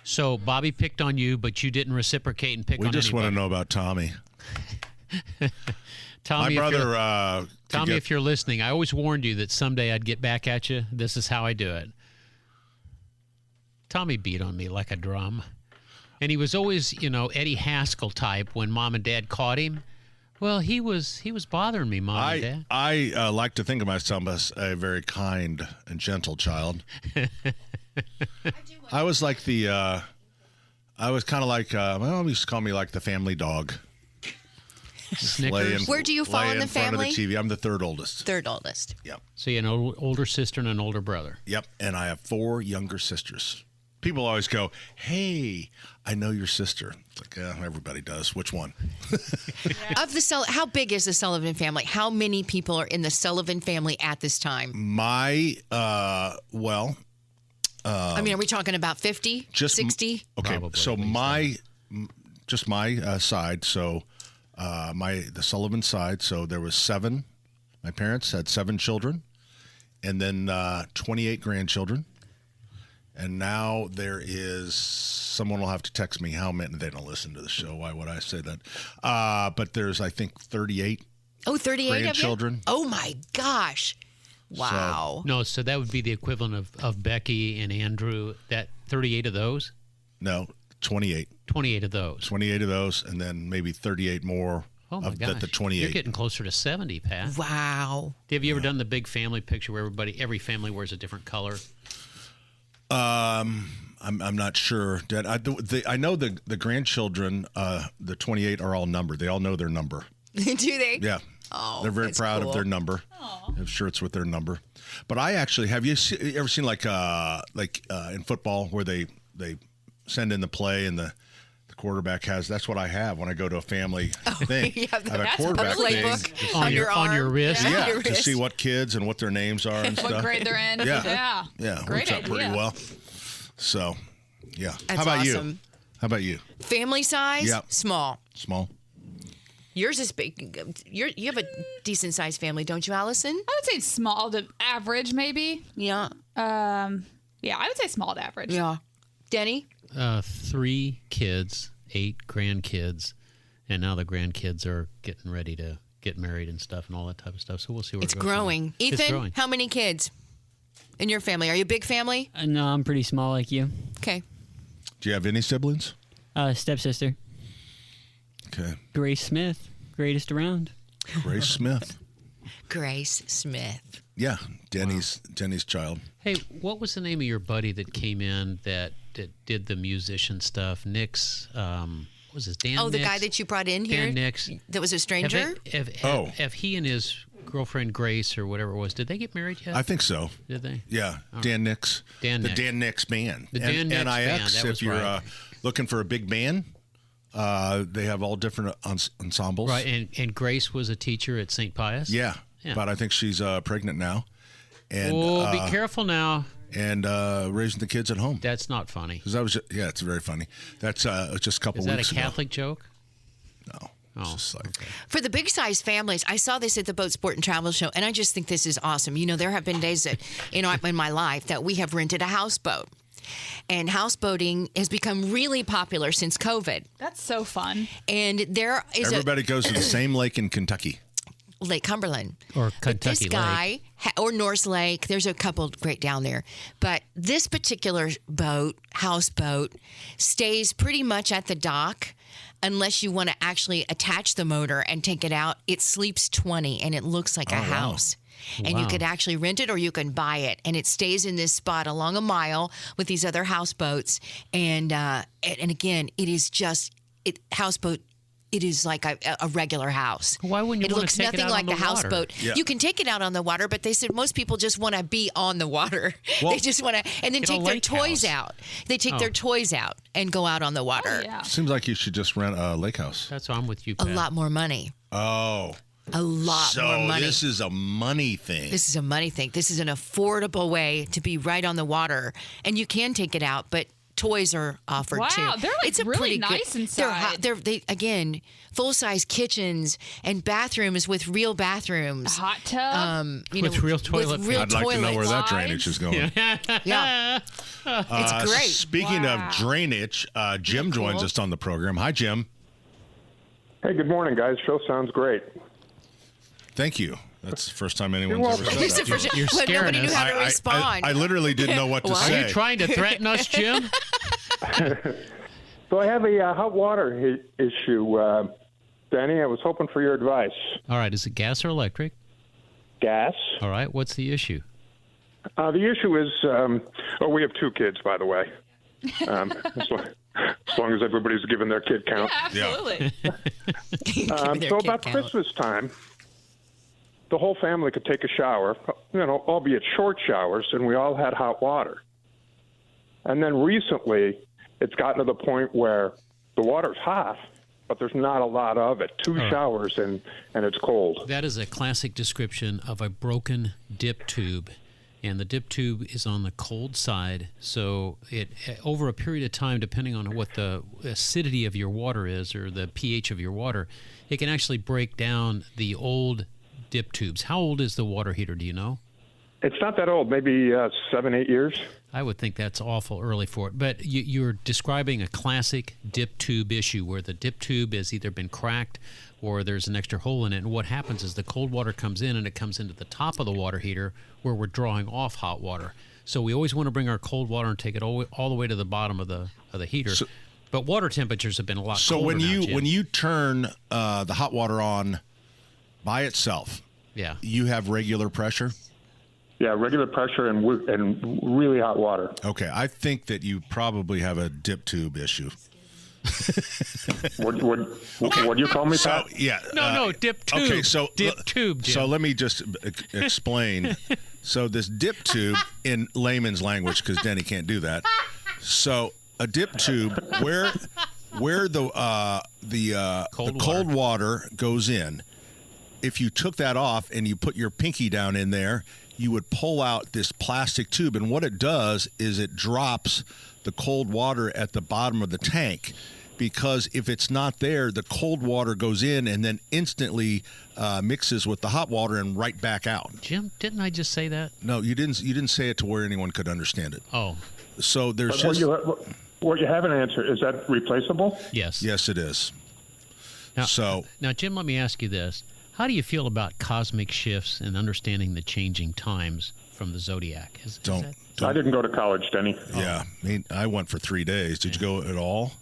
So Bobby picked on you, but you didn't reciprocate and pick on We just anybody. want to know about Tommy. Tommy, My brother. Tommy, if you're listening, I always warned you that someday I'd get back at you. This is how I do it. Tommy beat on me like a drum. And he was always, Eddie Haskell type when Mom and Dad caught him. Well, he was bothering me, Mom and Dad. I like to think of myself as a very kind and gentle child. I was like I was kind of like, my mom used to call me like the family dog. Snickers. Where do you fall in the front family? of the TV. I'm the third oldest. Third oldest. Yep. So you have an older sister and an older brother. Yep. And I have 4 younger sisters. People always go, "Hey, I know your sister." It's like, everybody does. Which one? Of the how big is the Sullivan family? How many people are in the Sullivan family at this time? My, I mean, are we talking about 50, 60? Okay, Probably so at least my side. So the Sullivan side. So there was 7. My parents had 7 children, and then 28 grandchildren. And now there is, someone will have to text me how many. They don't listen to the show. Why would I say that? But there's, I think, 38. Oh, 38 grandchildren. of you? Oh, my gosh. Wow. So that would be the equivalent of Becky and Andrew. That 38 of those? No, 28. 28 of those. 28 of those, and then maybe 38 more. Oh, my of gosh. the 28. You're getting closer to 70, Pat. Wow. Have you ever done the big family picture where every family wears a different color? I'm not sure. Dad, I know the grandchildren, the 28 are all numbered. They all know their number. Do they? Yeah. Oh, they're very that's proud cool. of their number. They have shirts with their number. But I actually have you ever seen like in football where they send in the play and the quarterback has, that's what I have when I go to a family thing. You have I have a that's quarterback a playbook thing on your arm. on your wrist. Yeah, On your to wrist. see what kids and what their names are and What stuff. grade they're in. Yeah. Yeah. Works Great out pretty idea. well. So, yeah. That's How about you? awesome. How about you? Family size? Yep. Small. Small. Yours is big. You have a decent sized family, don't you, Allison? I would say small to average, maybe. Yeah. Yeah, I would say small to average. Yeah. Denny? 3 kids, 8 grandkids, and now the grandkids are getting ready to get married and stuff and all that type of stuff. So we'll see where It's it goes from growing. there. It's Ethan, growing. how many kids in your family? Are you a big family? No, I'm pretty small like you. Okay. Do you have any siblings? Stepsister. Okay. Grace Smith, greatest around. Grace Smith. Grace Smith. Yeah, Denny's child. Hey, what was the name of your buddy that came in that did the musician stuff? Nick's, what was his Dan? Oh, the Nix? guy that you brought in here? Dan Nix. That was a stranger? Have he and his girlfriend Grace or whatever it was, did they get married yet? I think so. Did they? Yeah, All Dan Nix. Dan the Nix. Dan Nix band. The Dan Nix NIX, band, that if was you're right. looking for a big band, they have all different ensembles. Right, and Grace was a teacher at St. Pius? Yeah, Yeah. but I think she's pregnant now. And, be careful now. And raising the kids at home. That's not funny. 'Cause that was it's very funny. That's just a couple Is that weeks a Catholic joke? No. Oh, just like For the big size families, I saw this at the Boat Sport and Travel Show, and I just think this is awesome. You know, there have been days that, in my life that we have rented a houseboat. And houseboating has become really popular since COVID. That's so fun. And there is everybody goes to the same lake in Kentucky. Lake Cumberland. Or But this Kentucky guy, Lake. or North Lake, there's a couple great down there. But this particular houseboat, stays pretty much at the dock unless you want to actually attach the motor and take it out. It sleeps 20 and it looks like a wow. house. And you Wow. could actually rent it or you can buy it. And it stays in this spot along a mile with these other houseboats. And again, it is just, houseboat it is like a regular house. Why wouldn't you It want looks to take it nothing out like on the the water? houseboat. Yeah. You can take it out on the water, but they said most people just want to be on the water. Well- They just want to, and then Get a take their lake toys house. out. They take their toys out and go out on the water. Yeah. Seems like you should just rent a lake house. That's why I'm with you, A Pat. lot more money. Oh. A lot So more money. this is a money thing. This is a money thing. This is an affordable way to be right on the water, and you can take it out, but toys are offered too. Wow, they're, like, it's a really pretty nice good, inside. They again full-size kitchens and bathrooms with real bathrooms. A hot tub. With real toilet with real I'd like to know where that Slides. drainage is going. Yeah, it's great. Speaking of drainage, Jim joins us on the program. Hi, Jim. Hey, good morning, guys. Show sounds great. Thank you. That's the first time anyone's You're ever welcome. said that. You're Well, scaring nobody knew us. how to respond. I literally didn't know what to What? Are say. you trying to threaten us, Jim? So I have a hot water issue, Danny. I was hoping for your advice. All right. Is it gas or electric? Gas. All right. What's the issue? The issue is, we have 2 kids, by the way. As long as everybody's given their kid count. Absolutely. So about Christmas time, the whole family could take a shower, albeit short showers, and we all had hot water. And then recently, it's gotten to the point where the water's hot, but there's not a lot of it. 2 showers and it's cold. That is a classic description of a broken dip tube. And the dip tube is on the cold side, so it over a period of time, depending on what the acidity of your water is or the pH of your water, it can actually break down the old dip tubes. How old is the water heater, do you know? It's not that old, maybe 7, 8 years. I would think that's awful early for it. But you're describing a classic dip tube issue where the dip tube has either been cracked or there's an extra hole in it. And what happens is the cold water comes in and it comes into the top of the water heater where we're drawing off hot water. So we always want to bring our cold water and take it all the way to the bottom of the heater. But water temperatures have been a lot colder. So when now, Jim. when you turn the hot water on by itself, you have regular pressure? Yeah, regular pressure and really hot water. Okay, I think that you probably have a dip tube issue. What do you call me, Pat? No, dip tube. Okay, so dip tube, Jim. So let me just explain. So this dip tube, in layman's language, because Denny can't do that. So a dip tube, where the cold water goes in. If you took that off and you put your pinky down in there, you would pull out this plastic tube, and what it does is it drops the cold water at the bottom of the tank, because if it's not there, the cold water goes in and then instantly mixes with the hot water and right back out. Jim, didn't I just say that? No, you didn't. You didn't say it to where anyone could understand it. Oh, so there's What you haven't answered, is that replaceable? Yes. Yes, it is. Now, Jim, let me ask you this. How do you feel about cosmic shifts and understanding the changing times from the zodiac? I didn't go to college, Denny. Yeah, I went for 3 days. Did you go at all?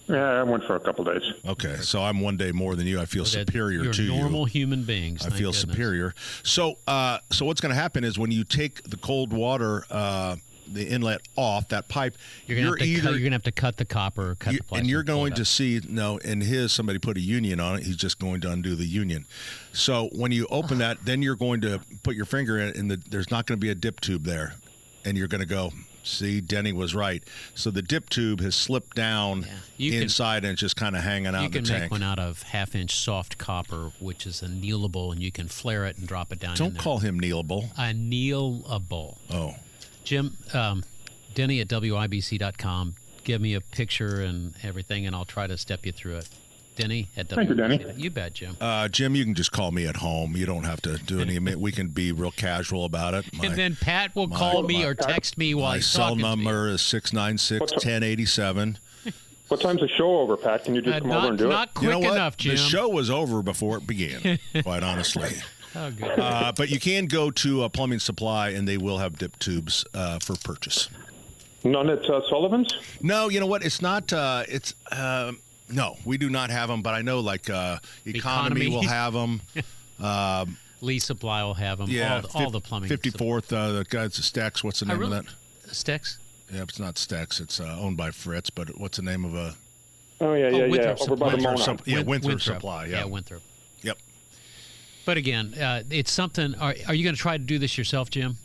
Yeah, I went for a couple days. Okay, so I'm 1 day more than you. I feel superior to you. You're normal human beings. I thank feel goodness. superior. So what's going to happen is when you take the cold water, the inlet off that pipe, You're going to have to cut the copper, or cut the plastic. and you're going to see in somebody put a union on it. He's just going to undo the union. So when you open that, then you're going to put your finger in it, and there's not going to be a dip tube there, and you're going to go, see, Denny was right. So the dip tube has slipped down inside and it's just kind of hanging out in the tank. You can make one out of half-inch soft copper, which is annealable, and you can flare it and drop it down. Don't call him kneelable. Annealable. Oh. Jim, Denny at WIBC.com. Give me a picture and everything, and I'll try to step you through it. Denny at WIBC. Thank you, Denny. You bet, Jim. Jim, you can just call me at home. You don't have to do any. We can be real casual about it. And then Pat will call me or text me while he's talking to me. My cell number is 696-1087. What time's the show over, Pat? Can you just come over and do it? Not quick enough, Jim. The show was over before it began, quite honestly. Oh, good. But you can go to Plumbing Supply, and they will have dip tubes for purchase. None at Sullivan's? No, you know what? It's not. No, we do not have them. But I know, like Economy will have them. Lee Supply will have them. Yeah, all the plumbing. 54th. The guys, Stex. What's the name of that? Stex. Yeah, it's not Stex. It's owned by Fritz. But what's the name of a? Oh, yeah. Over by the Winthrop, Mona. Winthrop Supply. Yeah, Winthrop. Yep. But again, it's something. Are you going to try to do this yourself, Jim?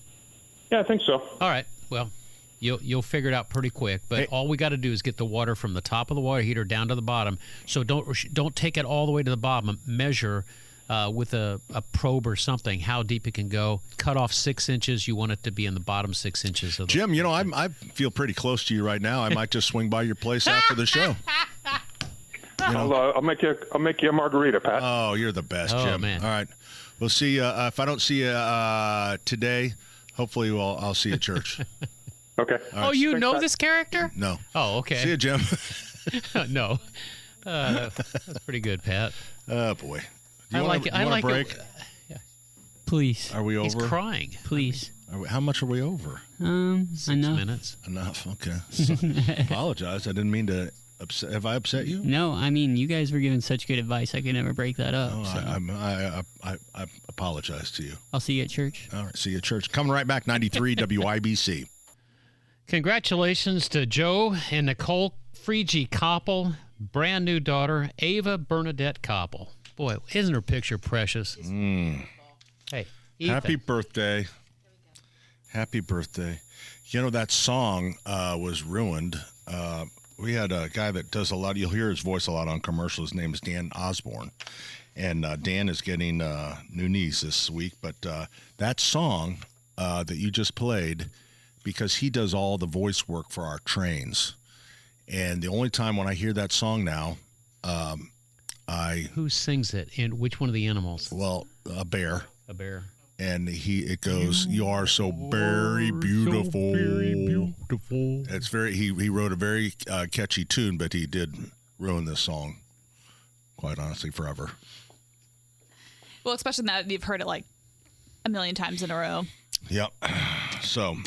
Yeah, I think so. All right. Well, you'll figure it out pretty quick. But all we got to do is get the water from the top of the water heater down to the bottom. So don't take it all the way to the bottom. Measure with a probe or something how deep it can go. Cut off 6 inches. You want it to be in the bottom 6 inches of the Jim, I feel pretty close to you right now. I might just swing by your place after the show. I'll make you a margarita, Pat. Oh, you're the best, Oh, Jim. man. All right. We'll see you. If I don't see you today, hopefully I'll see you at church. Okay. Oh, you know this character? No. Oh, okay. See you, Jim. No. That's pretty good, Pat. Oh, boy. Do I you like want it. I like a break? Please. Are we over? He's crying. Please. How much are we over? 6 enough. minutes. Enough. Okay. So, apologize. I didn't mean to upset. Have I upset you? No, I mean, you guys were giving such good advice. I could never break that up. Oh, so. I apologize to you. I'll see you at church. All right. See you at church. Coming right back, 93 WIBC. Congratulations to Joe and Nicole Frigie Koppel, brand new daughter, Ava Bernadette Koppel. Boy, isn't her picture precious? Hey, Ethan. Happy birthday. Happy birthday. You know, that song was ruined. We had a guy that does a lot. You'll hear his voice a lot on commercials. His name is Dan Osborne. And Dan is getting new knees this week. But that song that you just played, because he does all the voice work for our trains. And the only time when I hear that song now, Who sings it, and which one of the animals? Well, a bear. A bear. And it goes, "You are so very beautiful." So very beautiful. It's very. He wrote a very catchy tune, but he did ruin this song. Quite honestly, forever. Well, especially now that you've heard it like a million times in a row. Yep. So,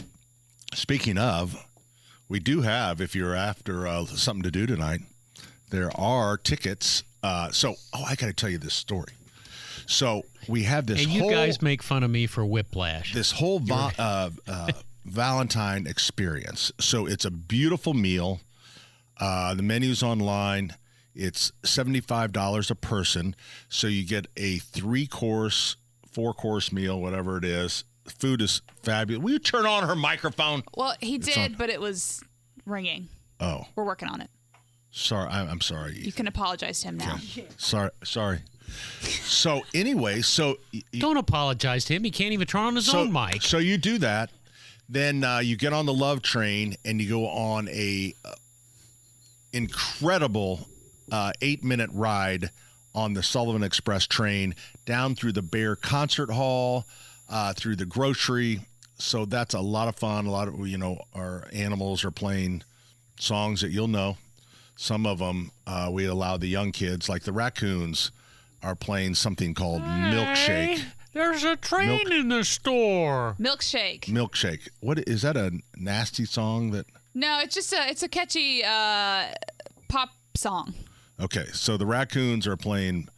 speaking of, we do have, if you're after something to do tonight, there are tickets. I got to tell you this story. So we have this. And you guys make fun of me for Whiplash. This whole Valentine experience. So it's a beautiful meal. The menu's online. It's $75 a person. So you get a 3-course, 4-course meal, whatever it is. The food is fabulous. Will you turn on her microphone? Well, he did, but it was ringing. Oh. We're working on it. Sorry. I'm sorry. You can apologize to him now. Okay. Sorry. So anyway, don't apologize to him. He can't even turn on his own mic. So you do that, then you get on the Love Train and you go on a incredible 8-minute ride on the Sullivan Express train down through the Bear Concert Hall, through the grocery. So that's a lot of fun. A lot of our animals are playing songs that you'll know. Some of them we allow the young kids, like the raccoons, are playing something called Milkshake. There's a train in the store. Milkshake. What is that? A nasty song that? No, it's just it's a catchy pop song. Okay, so the raccoons are playing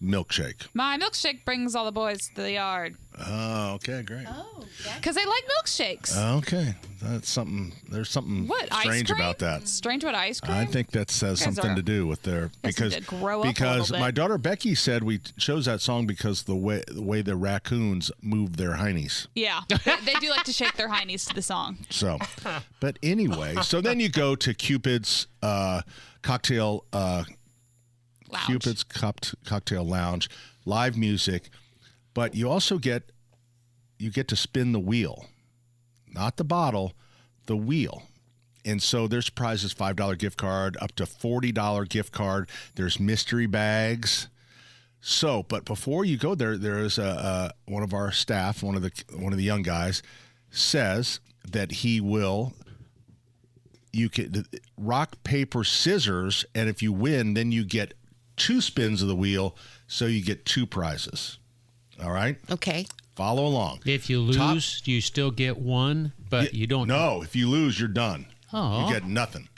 Milkshake. My milkshake brings all the boys to the yard. Oh, okay, great. Oh, because they like milkshakes. Okay, that's something. There's something What, strange ice cream? about that. Strange about ice cream? I think that says something to do with their because to grow up a little bit. my daughter Becky said we chose that song because the way the raccoons move their heinies. Yeah, they do like to shake their heinies to the song. So, but anyway, so then you go to Cupid's cocktail. Lounge. Cupid's Cocktail Lounge, live music, but you also get to spin the wheel, not the bottle, the wheel. And so there's prizes, $5 gift card, up to $40 gift card. There's mystery bags. So, but before you go there, there is one of our staff, one of the young guys, says that he will. You can rock, paper, scissors, and if you win, then you get 2 spins of the wheel, so you get 2 prizes. All right? Okay. Follow along. If you lose, you still get 1, but you don't. No, if you lose, you're done. Oh. You get nothing.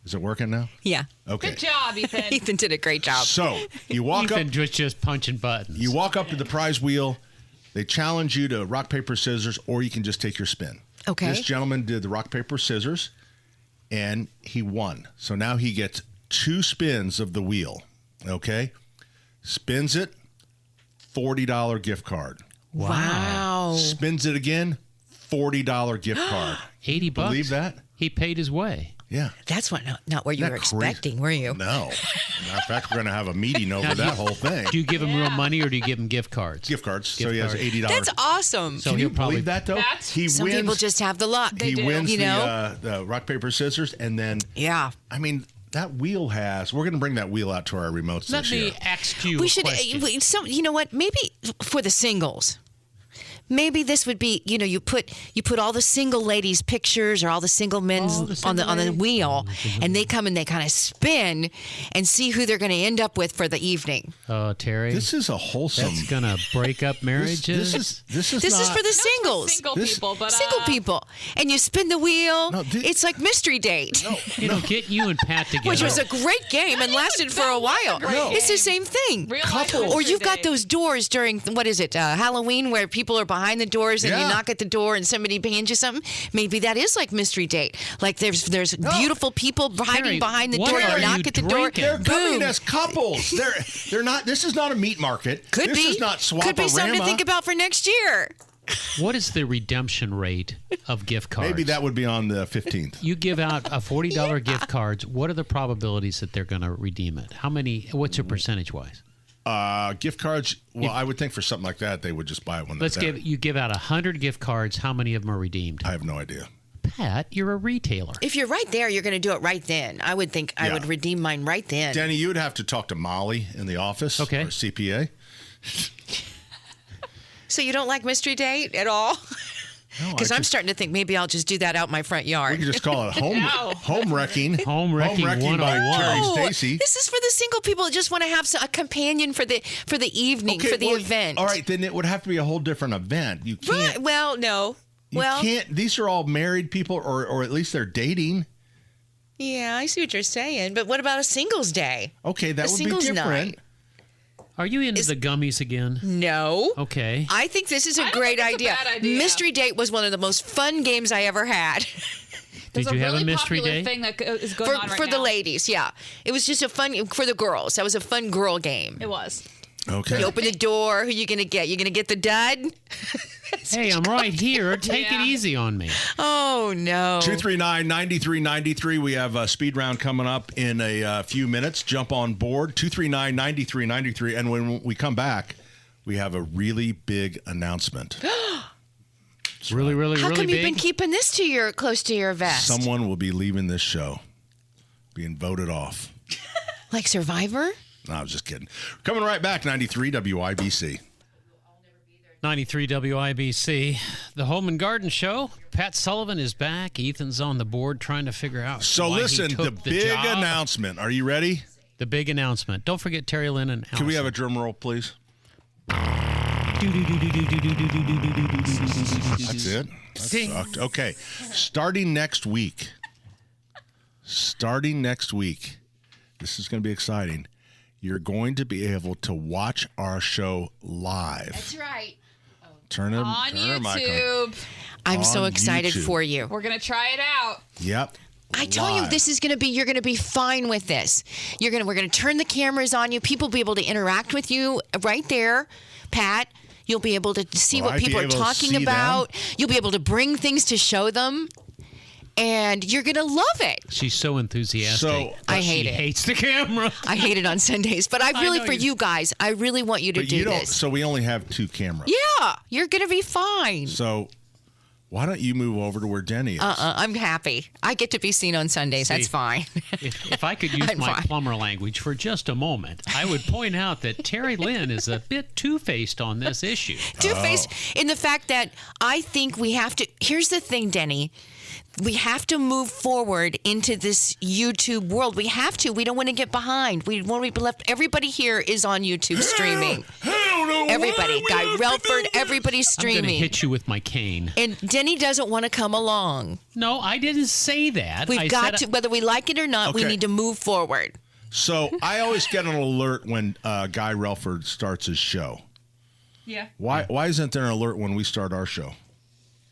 Is it working now? Yeah. Okay. Good job, Ethan. Ethan did a great job. So you walk Ethan up. was just punching buttons. You walk up to the prize wheel. They challenge you to rock, paper, scissors, or you can just take your spin. Okay. This gentleman did the rock, paper, scissors, and he won. So now he gets 2 spins of the wheel, okay? Spins it, $40 gift card. Wow. Spins it again, $40 gift card. $80. Believe that? He paid his way. Yeah. That's not what you were expecting, were you? No. Matter of fact, we're going to have a meeting over that whole thing. Do you give him real money or do you give him gift cards? Gift cards. So he has $80. That's awesome. So Can he'll you probably believe that, though? Some people just have the luck. He wins the rock, paper, scissors, and then... Yeah. I mean... That wheel has. We're going to bring that wheel out to our remotes this year. Let me ask you. We should. You know what? Maybe for the singles. Maybe this would be, you put all the single ladies' pictures or all the single men's on the wheel, and they come and they kind of spin and see who they're going to end up with for the evening. Oh, Terry, this is a wholesome. That's going to break up marriages. This is for the singles. Single people, and you spin the wheel. It's like mystery date. Get you and Pat together, which was a great game and lasted for a while. It's the same thing. Or you've got those doors during Halloween where people are behind the doors and you knock at the door and somebody hands you something. Maybe that is like mystery date. Like there's beautiful people hiding behind the door. You knock at the door. They're coming as couples. They're not. This is not a meat market. Could this be. Is not Swap-A-Rama. Could be something to think about for next year. What is the redemption rate of gift cards? Maybe that would be on the 15th. You give out a $40 gift cards. What are the probabilities that they're going to redeem it? How many? What's your percentage wise? Gift cards. Well, I would think for something like that, they would just buy it when they're there. You give out 100 gift cards. How many of them are redeemed? I have no idea. Pat, you're a retailer. If you're right there, you're going to do it right then. I would think I would redeem mine right then. Danny, you would have to talk to Molly in the office. Okay. Or CPA. So you don't like mystery date at all? Because I'm starting to think maybe I'll just do that out my front yard. We can just call it home wrecking. Home wrecking 101. By Terry Stacy. This is for the single people that just want to have a companion for the evening, for the event. All right, then it would have to be a whole different event. You can't. Right. Well, no. You can't. These are all married people, or at least they're dating. Yeah, I see what you're saying. But what about a singles day? Okay, that would be different. Night? Are you into the gummies again? No. Okay. I think this is a great idea. Mystery Date was one of the most fun games I ever had. Did you have a mystery date? Thing that is going on right for now. the ladies, yeah. It was just for the girls. That was a fun girl game. It was. Okay. You open the door. Who you gonna get? You gonna get the dud? Hey, I'm right here. Take it easy on me. Oh, no. 239-9393. We have a speed round coming up in a few minutes. Jump on board. 239-9393. And when we come back, we have a really big announcement. Really How come big? you've been keeping this close to your vest? Someone will be leaving this show, being voted off. Like Survivor? No, I was just kidding. Coming right back, 93 WIBC. 93 WIBC, the Home and Garden Show. Pat Sullivan is back. Ethan's on the board trying to figure out. So why listen, he took the big job. announcement. Are you ready? The big announcement. Don't forget Terry Lynn and Allison. Can we have a drum roll, please? That's it. That sucked. Okay. Starting next week. This is going to be exciting. You're going to be able to watch our show live. That's right. Turn on YouTube. YouTube. I'm so excited YouTube. for you. We're gonna try it out. Yep. I told you this is going to be. You're going to be fine with this. We're going to turn the cameras on you. People will be able to interact with you right there, Pat. You'll be able to see what people are talking about. You'll be able to bring things to show them. And you're going to love it. She's so enthusiastic. I hate it. She hates the camera. I hate it on Sundays. But I really, for you guys, I really want you to do this. So we only have 2 cameras. Yeah, you're going to be fine. So why don't you move over to where Denny is? I'm happy. I get to be seen on Sundays. That's fine. If I could use my plumber language for just a moment, I would point out that Terry Lynn is a bit two-faced on this issue. Two-faced in the fact that I think we have to. Here's the thing, Denny. We have to move forward into this YouTube world. We have to. We don't want to get behind. We want to be left. Everybody here is on YouTube streaming. Everybody. Guy Relford, everybody's streaming. I'm going to hit you with my cane. And Denny doesn't want to come along. No, I didn't say that. We've got to, whether we like it or not, we need to move forward. So I always get an alert when Guy Relford starts his show. Yeah. Why isn't there an alert when we start our show?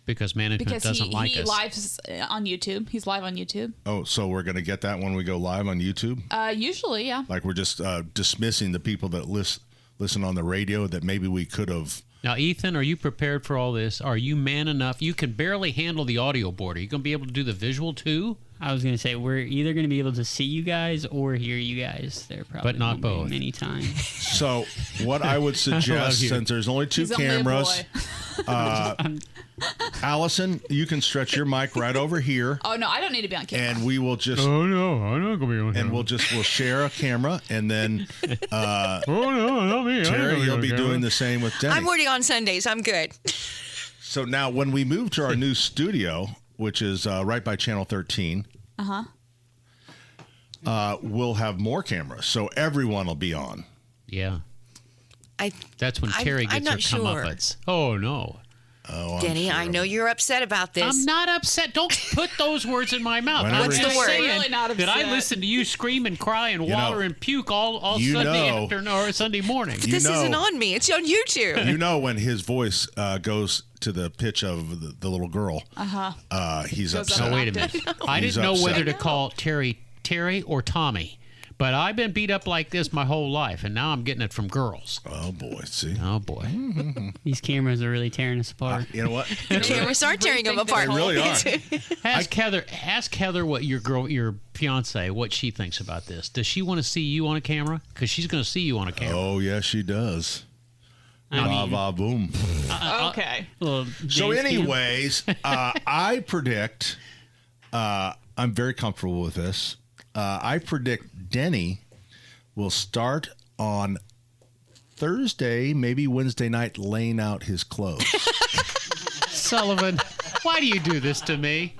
Because management doesn't like he us. lives on YouTube. He's live on YouTube. Oh, so we're going to get that when we go live on YouTube? Usually, yeah. Like we're just dismissing the people that listen on the radio that maybe we could have. Now, Ethan, are you prepared for all this? Are you man enough? You can barely handle the audio board. Are you going to be able to do the visual too? I was going to say, we're either going to be able to see you guys or hear you guys. There probably But not won't be both. many times. So what I would suggest, since there's only two He's only a cameras, Allison, you can stretch your mic right over here. Oh, no, I don't need to be on camera. And we will just. Oh no, I'm not gonna be on. And we'll share a camera, and then. Oh no, not me. Terry, you'll be doing the same with Denny. I'm already on Sundays. I'm good. So now, when we move to our new studio, which is right by Channel 13, we'll have more cameras, so everyone will be on. Yeah. That's when Terry I'm gets not her sure. comeuppance. Oh no. Oh, Denny, I know you're upset about this. I'm not upset. Don't put those words in my mouth. Whenever I'm you- just What's the saying word? Really not that I upset. listen to you scream and cry and You know- water and puke all you Sunday know- afternoon or Sunday morning. You This know- isn't on me. It's on YouTube. You know when his voice goes to the pitch of the little girl, he's Goes upset. up No, an wait a octave. minute. I He's didn't know upset. whether to call Terry or Tommy. But I've been beat up like this my whole life, and now I'm getting it from girls. Oh boy, see. Oh boy. These cameras are really tearing us apart. You know what? The cameras are tearing them Rethink apart. this They really are. Ask Heather what your fiance, what she thinks about this. Does she want to see you on a camera? Because she's going to see you on a camera. Oh yes, she does. Va va boom. Okay. Little So, dance cam. anyways, I predict. I'm very comfortable with this. I predict Denny will start on Thursday, maybe Wednesday night, laying out his clothes. Sullivan, why do you do this to me?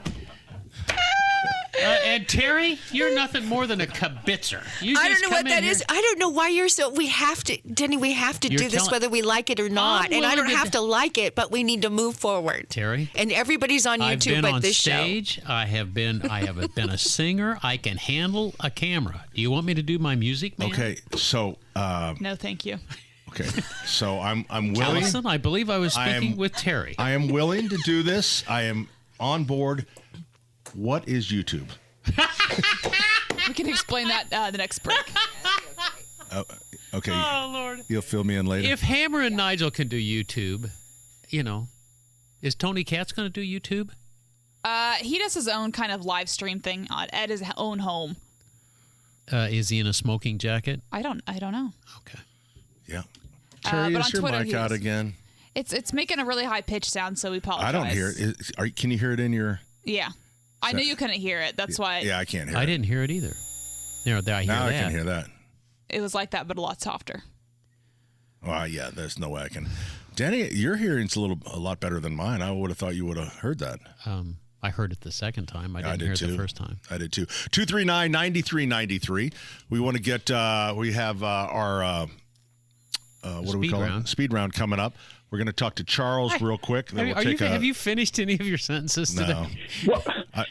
And Terry, you're nothing more than a kibitzer. You I just don't know come what that in here- is. I don't know why you're so. We have to, Denny. We have to You're do this telling- whether we like it or not. I'm And I willing don't to have d- to like it, but we need to move forward. Terry, And everybody's on I've YouTube been but on this show. stage. I have been a singer. I can handle a camera. Do you want me to do my music, man? Okay, so No, thank you. okay, so I'm willing. Allison, I believe I was speaking with Terry. I am willing to do this. I am on board. What is YouTube? We can explain that the next break. Okay, Oh Lord! you'll fill me in later. If Hammer and Nigel can do YouTube, is Tony Katz going to do YouTube? He does his own kind of live stream thing at his own home. Is he in a smoking jacket? I don't know. Okay. Yeah. Terry, but is on your Twitter, mic he out is. again? It's making a really high pitched sound, so we apologize. I don't hear it. Can you hear it in your? Yeah, I knew you couldn't hear it. That's why Yeah, I can't hear I it. didn't hear it either. There, I hear Now that. I can hear that. it was like that, but a lot softer. Well, yeah, there's no way I can. Danny, your hearing's a lot better than mine. I would have thought you would have heard that. I heard it the second time. I didn't did hear too. it the first time. I did too. 239-9393. We want to get. We have our. What do we Speed call round. it? Speed round coming up. We're going to talk to Charles real quick. Then Have you finished any of your sentences today? No.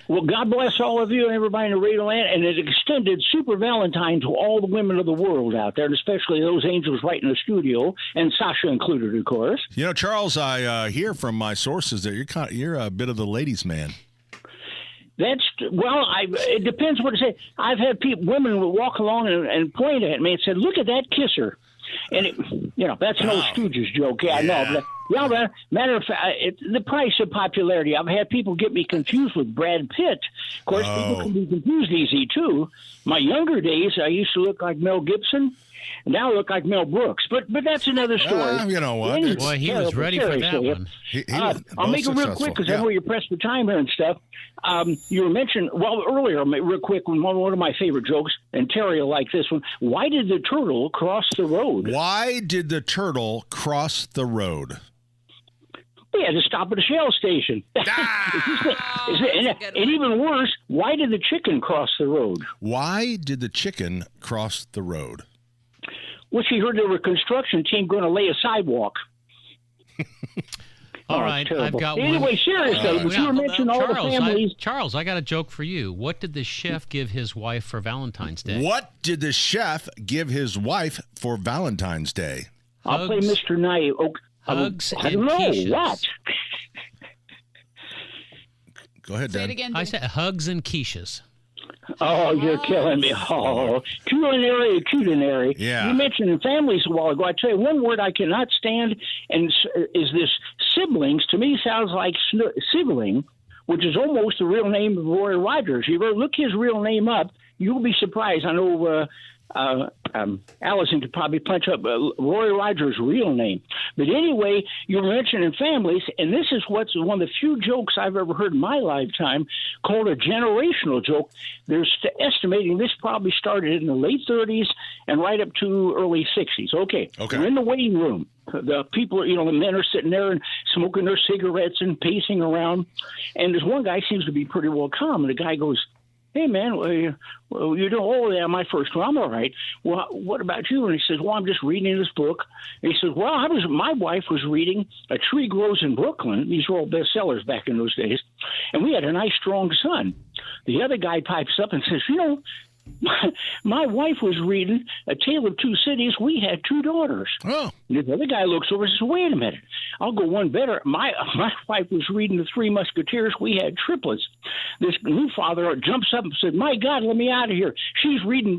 Well, God bless all of you and everybody in the radio land, and an extended Super Valentine to all the women of the world out there, and especially those angels right in the studio, and Sasha included, of course. You know, Charles, I hear from my sources that you're a bit of the ladies' man. It depends what to say. I've had women would walk along and point at me and said, "Look at that kisser." And that's an old Stooges joke. Yeah, I know. But, matter of fact, the price of popularity. I've had people get me confused with Brad Pitt. Of course, people can be confused easy too. My younger days, I used to look like Mel Gibson. And now I look like Mel Brooks, but that's another story. You know what? Anyway, Boy, he was ready for that one. I'll make it real quick because I know you're pressed for time here and stuff. You were mentioning, earlier, real quick, one of my favorite jokes, and Terry will like this one. Why did the turtle cross the road? Why did the turtle cross the road? We had to stop at a Shell station. And even worse, why did the chicken cross the road? Why did the chicken cross the road? Well, she heard there were a construction team going to lay a sidewalk. All right, I've got one. Anyway, serious though, but you were mentioning all the families. Charles, I got a joke for you. What did the chef give his wife for Valentine's Day? What did the chef give his wife for Valentine's Day? I'll play Mr. Knight. Hugs I and don't know. quiches. What? Go ahead, Dan. Say it again. I said hugs and quiches. Oh, you're killing me. Oh, culinary. Yeah. You mentioned families a while ago. I tell you, one word I cannot stand is this siblings. To me, sounds like sibling, which is almost the real name of Roy Rogers. You ever look his real name up, you'll be surprised. I know Allison could probably punch up Roy Rogers' real name. But anyway, you're mentioning families, and this is what's one of the few jokes I've ever heard in my lifetime called a generational joke. They're estimating this probably started in the late 30s and right up to early 60s. Okay. We're in the waiting room. The people, the men are sitting there and smoking their cigarettes and pacing around. And this one guy seems to be pretty well calm. And the guy goes, "Hey, man, you doing? Oh, yeah, my first one. I'm all right. Well, what about you?" And he says, "Well, I'm just reading this book." And he says, "Well, my wife was reading A Tree Grows in Brooklyn." These were all bestsellers back in those days. "And we had a nice, strong son." The other guy pipes up and says, my wife was reading A Tale of Two Cities. We had 2 daughters. Oh. And the other guy looks over and says, "Wait a minute. I'll go one better. My wife was reading The Three Musketeers. We had triplets." This new father jumps up and said, "My God, let me out of here. She's reading."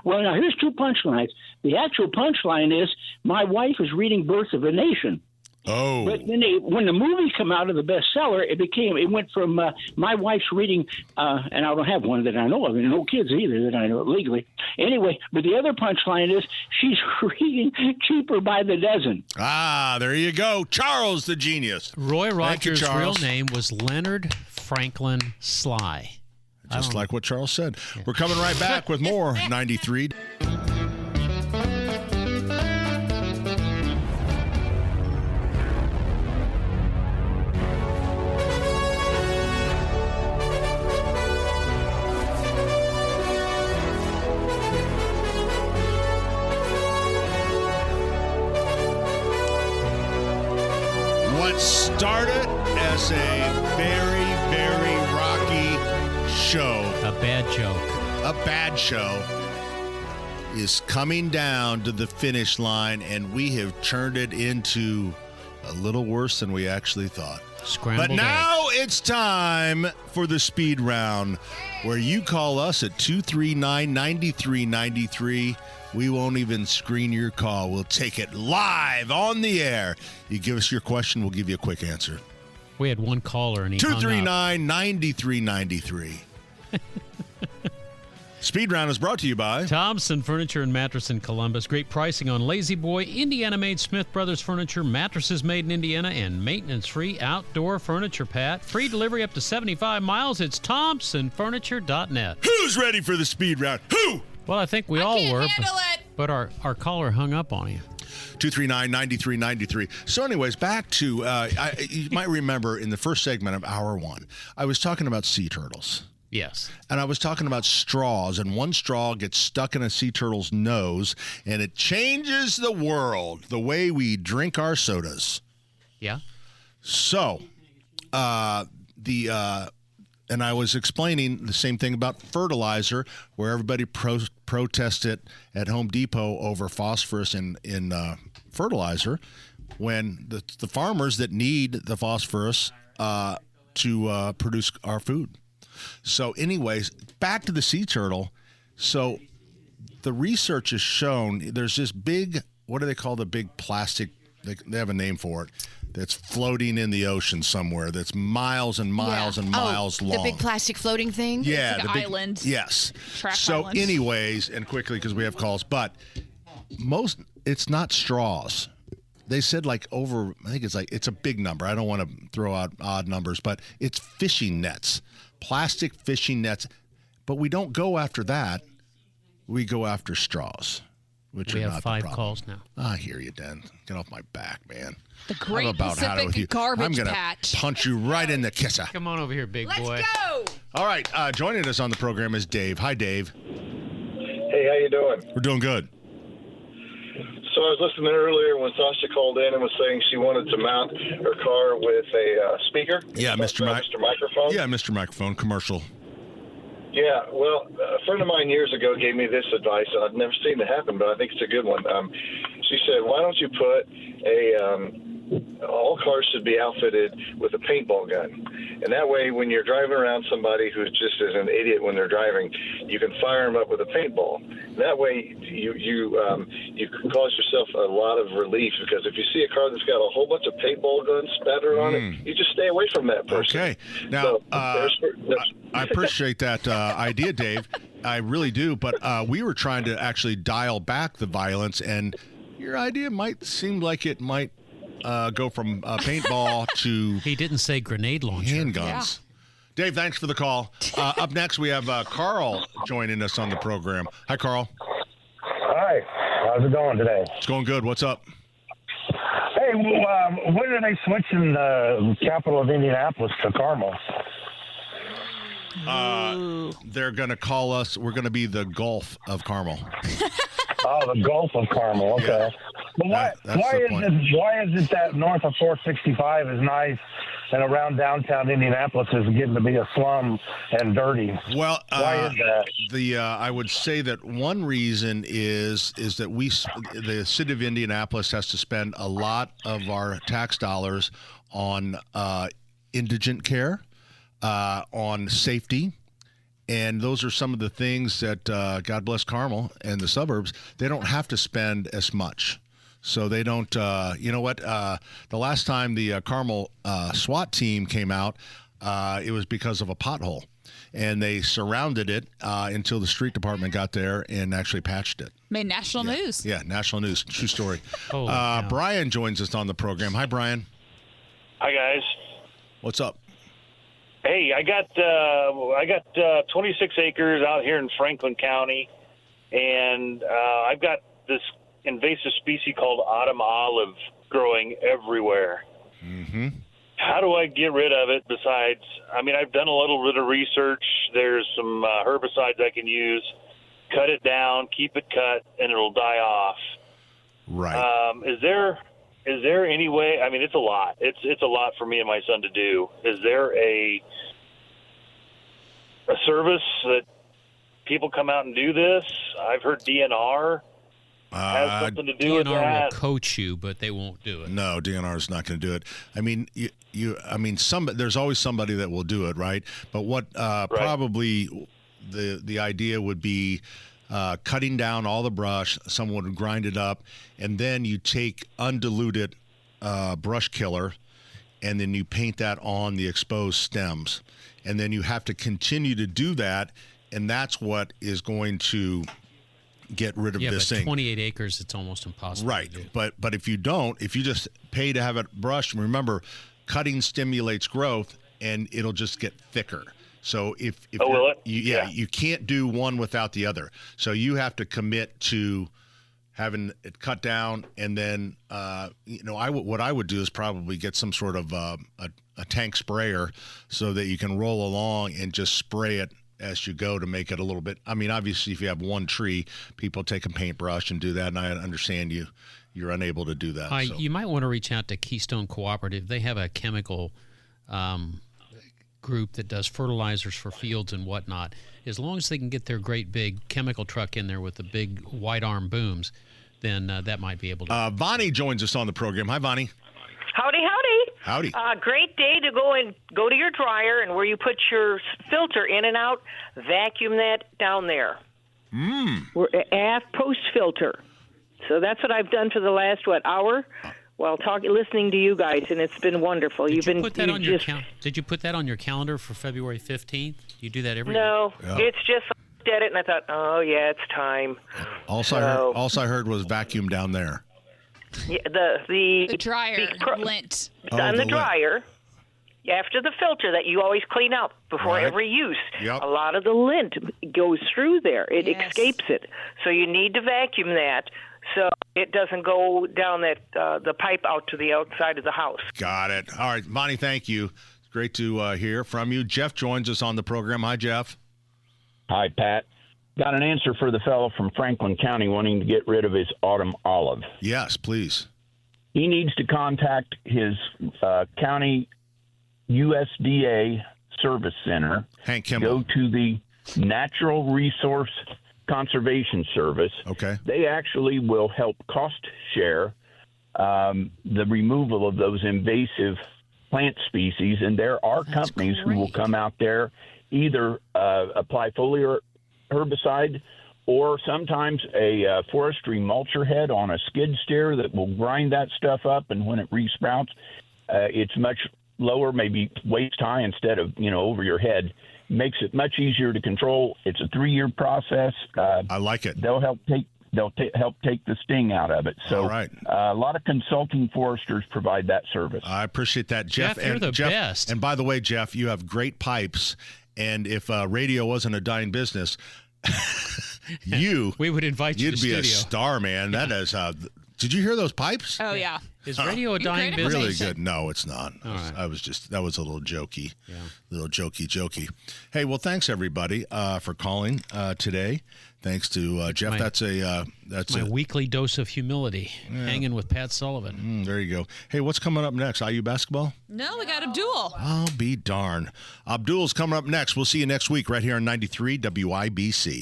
Well, now here's 2 punchlines. The actual punchline is, my wife is reading Birth of a Nation. Oh. But then when the movie came out of the bestseller, it went from my wife's reading, and I don't have one that I know of, and no kids either that I know legally. Anyway, but the other punchline is she's reading Cheaper by the Dozen. Ah, there you go. Charles the genius. Roy Rogers' you, real name was Leonard Franklin Sly. Just like what Charles said. Yeah. We're coming right back with more 93. What started as a very, very rocky show. A bad joke. A bad show is coming down to the finish line, and we have turned it into a little worse than we actually thought. Scrambled But now eggs. it's time for the speed round, where you call us at 239-9393. We won't even screen your call. We'll take it live on the air. You give us your question, we'll give you a quick answer. We had one caller, and he hung up. 239-9393. Speed Round is brought to you by Thompson Furniture and Mattress in Columbus. Great pricing on Lazy Boy, Indiana-made Smith Brothers furniture, mattresses made in Indiana, and maintenance-free outdoor furniture, Pat. Free delivery up to 75 miles. It's ThompsonFurniture.net. Who's ready for the Speed Round? Who? Well, I think we all were, but our caller hung up on you. 239-9393. So anyways, back to, you might remember in the first segment of Hour 1, I was talking about sea turtles. Yes. And I was talking about straws, and one straw gets stuck in a sea turtle's nose, and it changes the world, the way we drink our sodas. Yeah. So, and I was explaining the same thing about fertilizer, where everybody protested at Home Depot over phosphorus in fertilizer, when the farmers that need the phosphorus to produce our food. So anyways, back to the sea turtle. So the research has shown there's this big, what do they call the big plastic, they have a name for it, that's floating in the ocean somewhere, that's miles and miles and miles long. The big plastic floating thing? Yeah. It's like an island. Yes. Track so island. anyways, and quickly because we have calls, but it's not straws. They said I think it's a big number. I don't want to throw out odd numbers, but it's fishing nets. Plastic fishing nets, but we don't go after that. We go after straws, which we are have not 5 the problem. calls now. I hear you, Dan. Get off my back, man. The Great Pacific Garbage I'm gonna Patch. punch you right in the kisser. Come on over here, big boy. Let's go! All right, joining us on the program is Dave. Hi, Dave. Hey, how you doing? We're doing good. So I was listening earlier when Sasha called in and was saying she wanted to mount her car with a speaker. Yeah, Mr. Microphone. Yeah, Mr. Microphone commercial. Yeah, well, a friend of mine years ago gave me this advice, and I've never seen it happen, but I think it's a good one. She said, why don't you put all cars should be outfitted with a paintball gun. And that way, when you're driving around somebody who's just is an idiot when they're driving, you can fire them up with a paintball. And that way, you can cause yourself a lot of relief, because if you see a car that's got a whole bunch of paintball guns spattered on it, you just stay away from that person. Okay. Now, I appreciate that idea, Dave. I really do. But we were trying to actually dial back the violence, and your idea might seem like it might go from paintball to... He didn't say grenade launcher. Handguns. Yeah. Dave, thanks for the call. Up next, we have Carl joining us on the program. Hi, Carl. Hi. How's it going today? It's going good. What's up? Hey, when are they switching the capital of Indianapolis to Carmel? They're going to call us, we're going to be the Gulf of Carmel. Oh, the Gulf of Carmel. Okay. Yeah. But why is it that north of 465 is nice and around downtown Indianapolis is getting to be a slum and dirty? Well, why is that? I would say that one reason is that the city of Indianapolis has to spend a lot of our tax dollars on indigent care, on safety. And those are some of the things that, God bless Carmel and the suburbs, they don't have to spend as much. So they don't, you know what, the last time the Carmel SWAT team came out, it was because of a pothole. And they surrounded it until the street department got there and actually patched it. Made national news. Yeah, national news. True story. Brian joins us on the program. Hi, Brian. Hi, guys. What's up? Hey, I got 26 acres out here in Franklin County, and I've got this invasive species called autumn olive growing everywhere. Mm-hmm. How do I get rid of it? Besides, I've done a little bit of research. There's some herbicides I can use. Cut it down, keep it cut, and it'll die off. Right. Is there any way? It's a lot. It's a lot for me and my son to do. Is there a service that people come out and do this? I've heard DNR has something to do with that. DNR will coach you, but they won't do it. No, DNR is not going to do it. There's always somebody that will do it, right? But what probably the idea would be cutting down all the brush. Someone would grind it up, and then you take undiluted brush killer, and then you paint that on the exposed stems. And then you have to continue to do that, and that's what is going to get rid of this thing. 28 acres, it's almost impossible. Right, to do. but if you just pay to have it brushed, remember, cutting stimulates growth, and it'll just get thicker. So you can't do one without the other. So you have to commit to having it cut down, and then what I would do is probably get some sort of a tank sprayer so that you can roll along and just spray it as you go to make it a little bit. Obviously, if you have one tree, people take a paintbrush and do that, and I understand you're unable to do that. You might want to reach out to Keystone Cooperative. They have a chemical group that does fertilizers for fields and whatnot. As long as they can get their great big chemical truck in there with the big wide arm booms, then that might be able to. Bonnie joins us on the program. Hi, Bonnie. Howdy. Howdy. Great day to go to your dryer, and where you put your filter in and out, vacuum that down there. We're post filter. So that's what I've done for the last hour while listening to you guys, and it's been wonderful. Did you put that on your calendar for February 15th? You do that every No, year? It's just I looked at it and I thought, oh yeah, it's time. All I heard was vacuum down there. Yeah, the dryer lint on the dryer. After the filter that you always clean out before every use, a lot of the lint goes through there. It escapes it. So you need to vacuum that so it doesn't go down the pipe out to the outside of the house. Got it. All right, Bonnie, thank you. It's great to hear from you. Jeff joins us on the program. Hi, Jeff. Hi, Pat. Got an answer for the fellow from Franklin County wanting to get rid of his autumn olive. Yes, please. He needs to contact his county USDA Service Center. Hank Kimball. Go to the Natural Resource Conservation Service. Okay. They actually will help cost share the removal of those invasive plant species, and there are companies who will come out there, either apply foliar herbicide or sometimes a forestry mulcher head on a skid steer that will grind that stuff up, and when it resprouts, it's much lower, maybe waist high instead of, over your head. Makes it much easier to control. It's a 3-year process. I like it. They'll help take the sting out of it. So, all right. A lot of consulting foresters provide that service. I appreciate that, Jeff. Jeff, you're the best. And by the way, Jeff, you have great pipes. And if radio wasn't a dying business, we would invite you to You'd be studio. a star, man. That is. Did you hear those pipes? Oh yeah. Is radio a dying business? Really good. No, it's not. All right. That was a little jokey. Yeah. Little jokey. Hey, well, thanks everybody for calling today. Thanks to Jeff. That's my weekly dose of humility. Yeah. Hanging with Pat Sullivan. There you go. Hey, what's coming up next? IU basketball? No, we got Abdul. I'll be darned. Abdul's coming up next. We'll see you next week right here on 93 WIBC.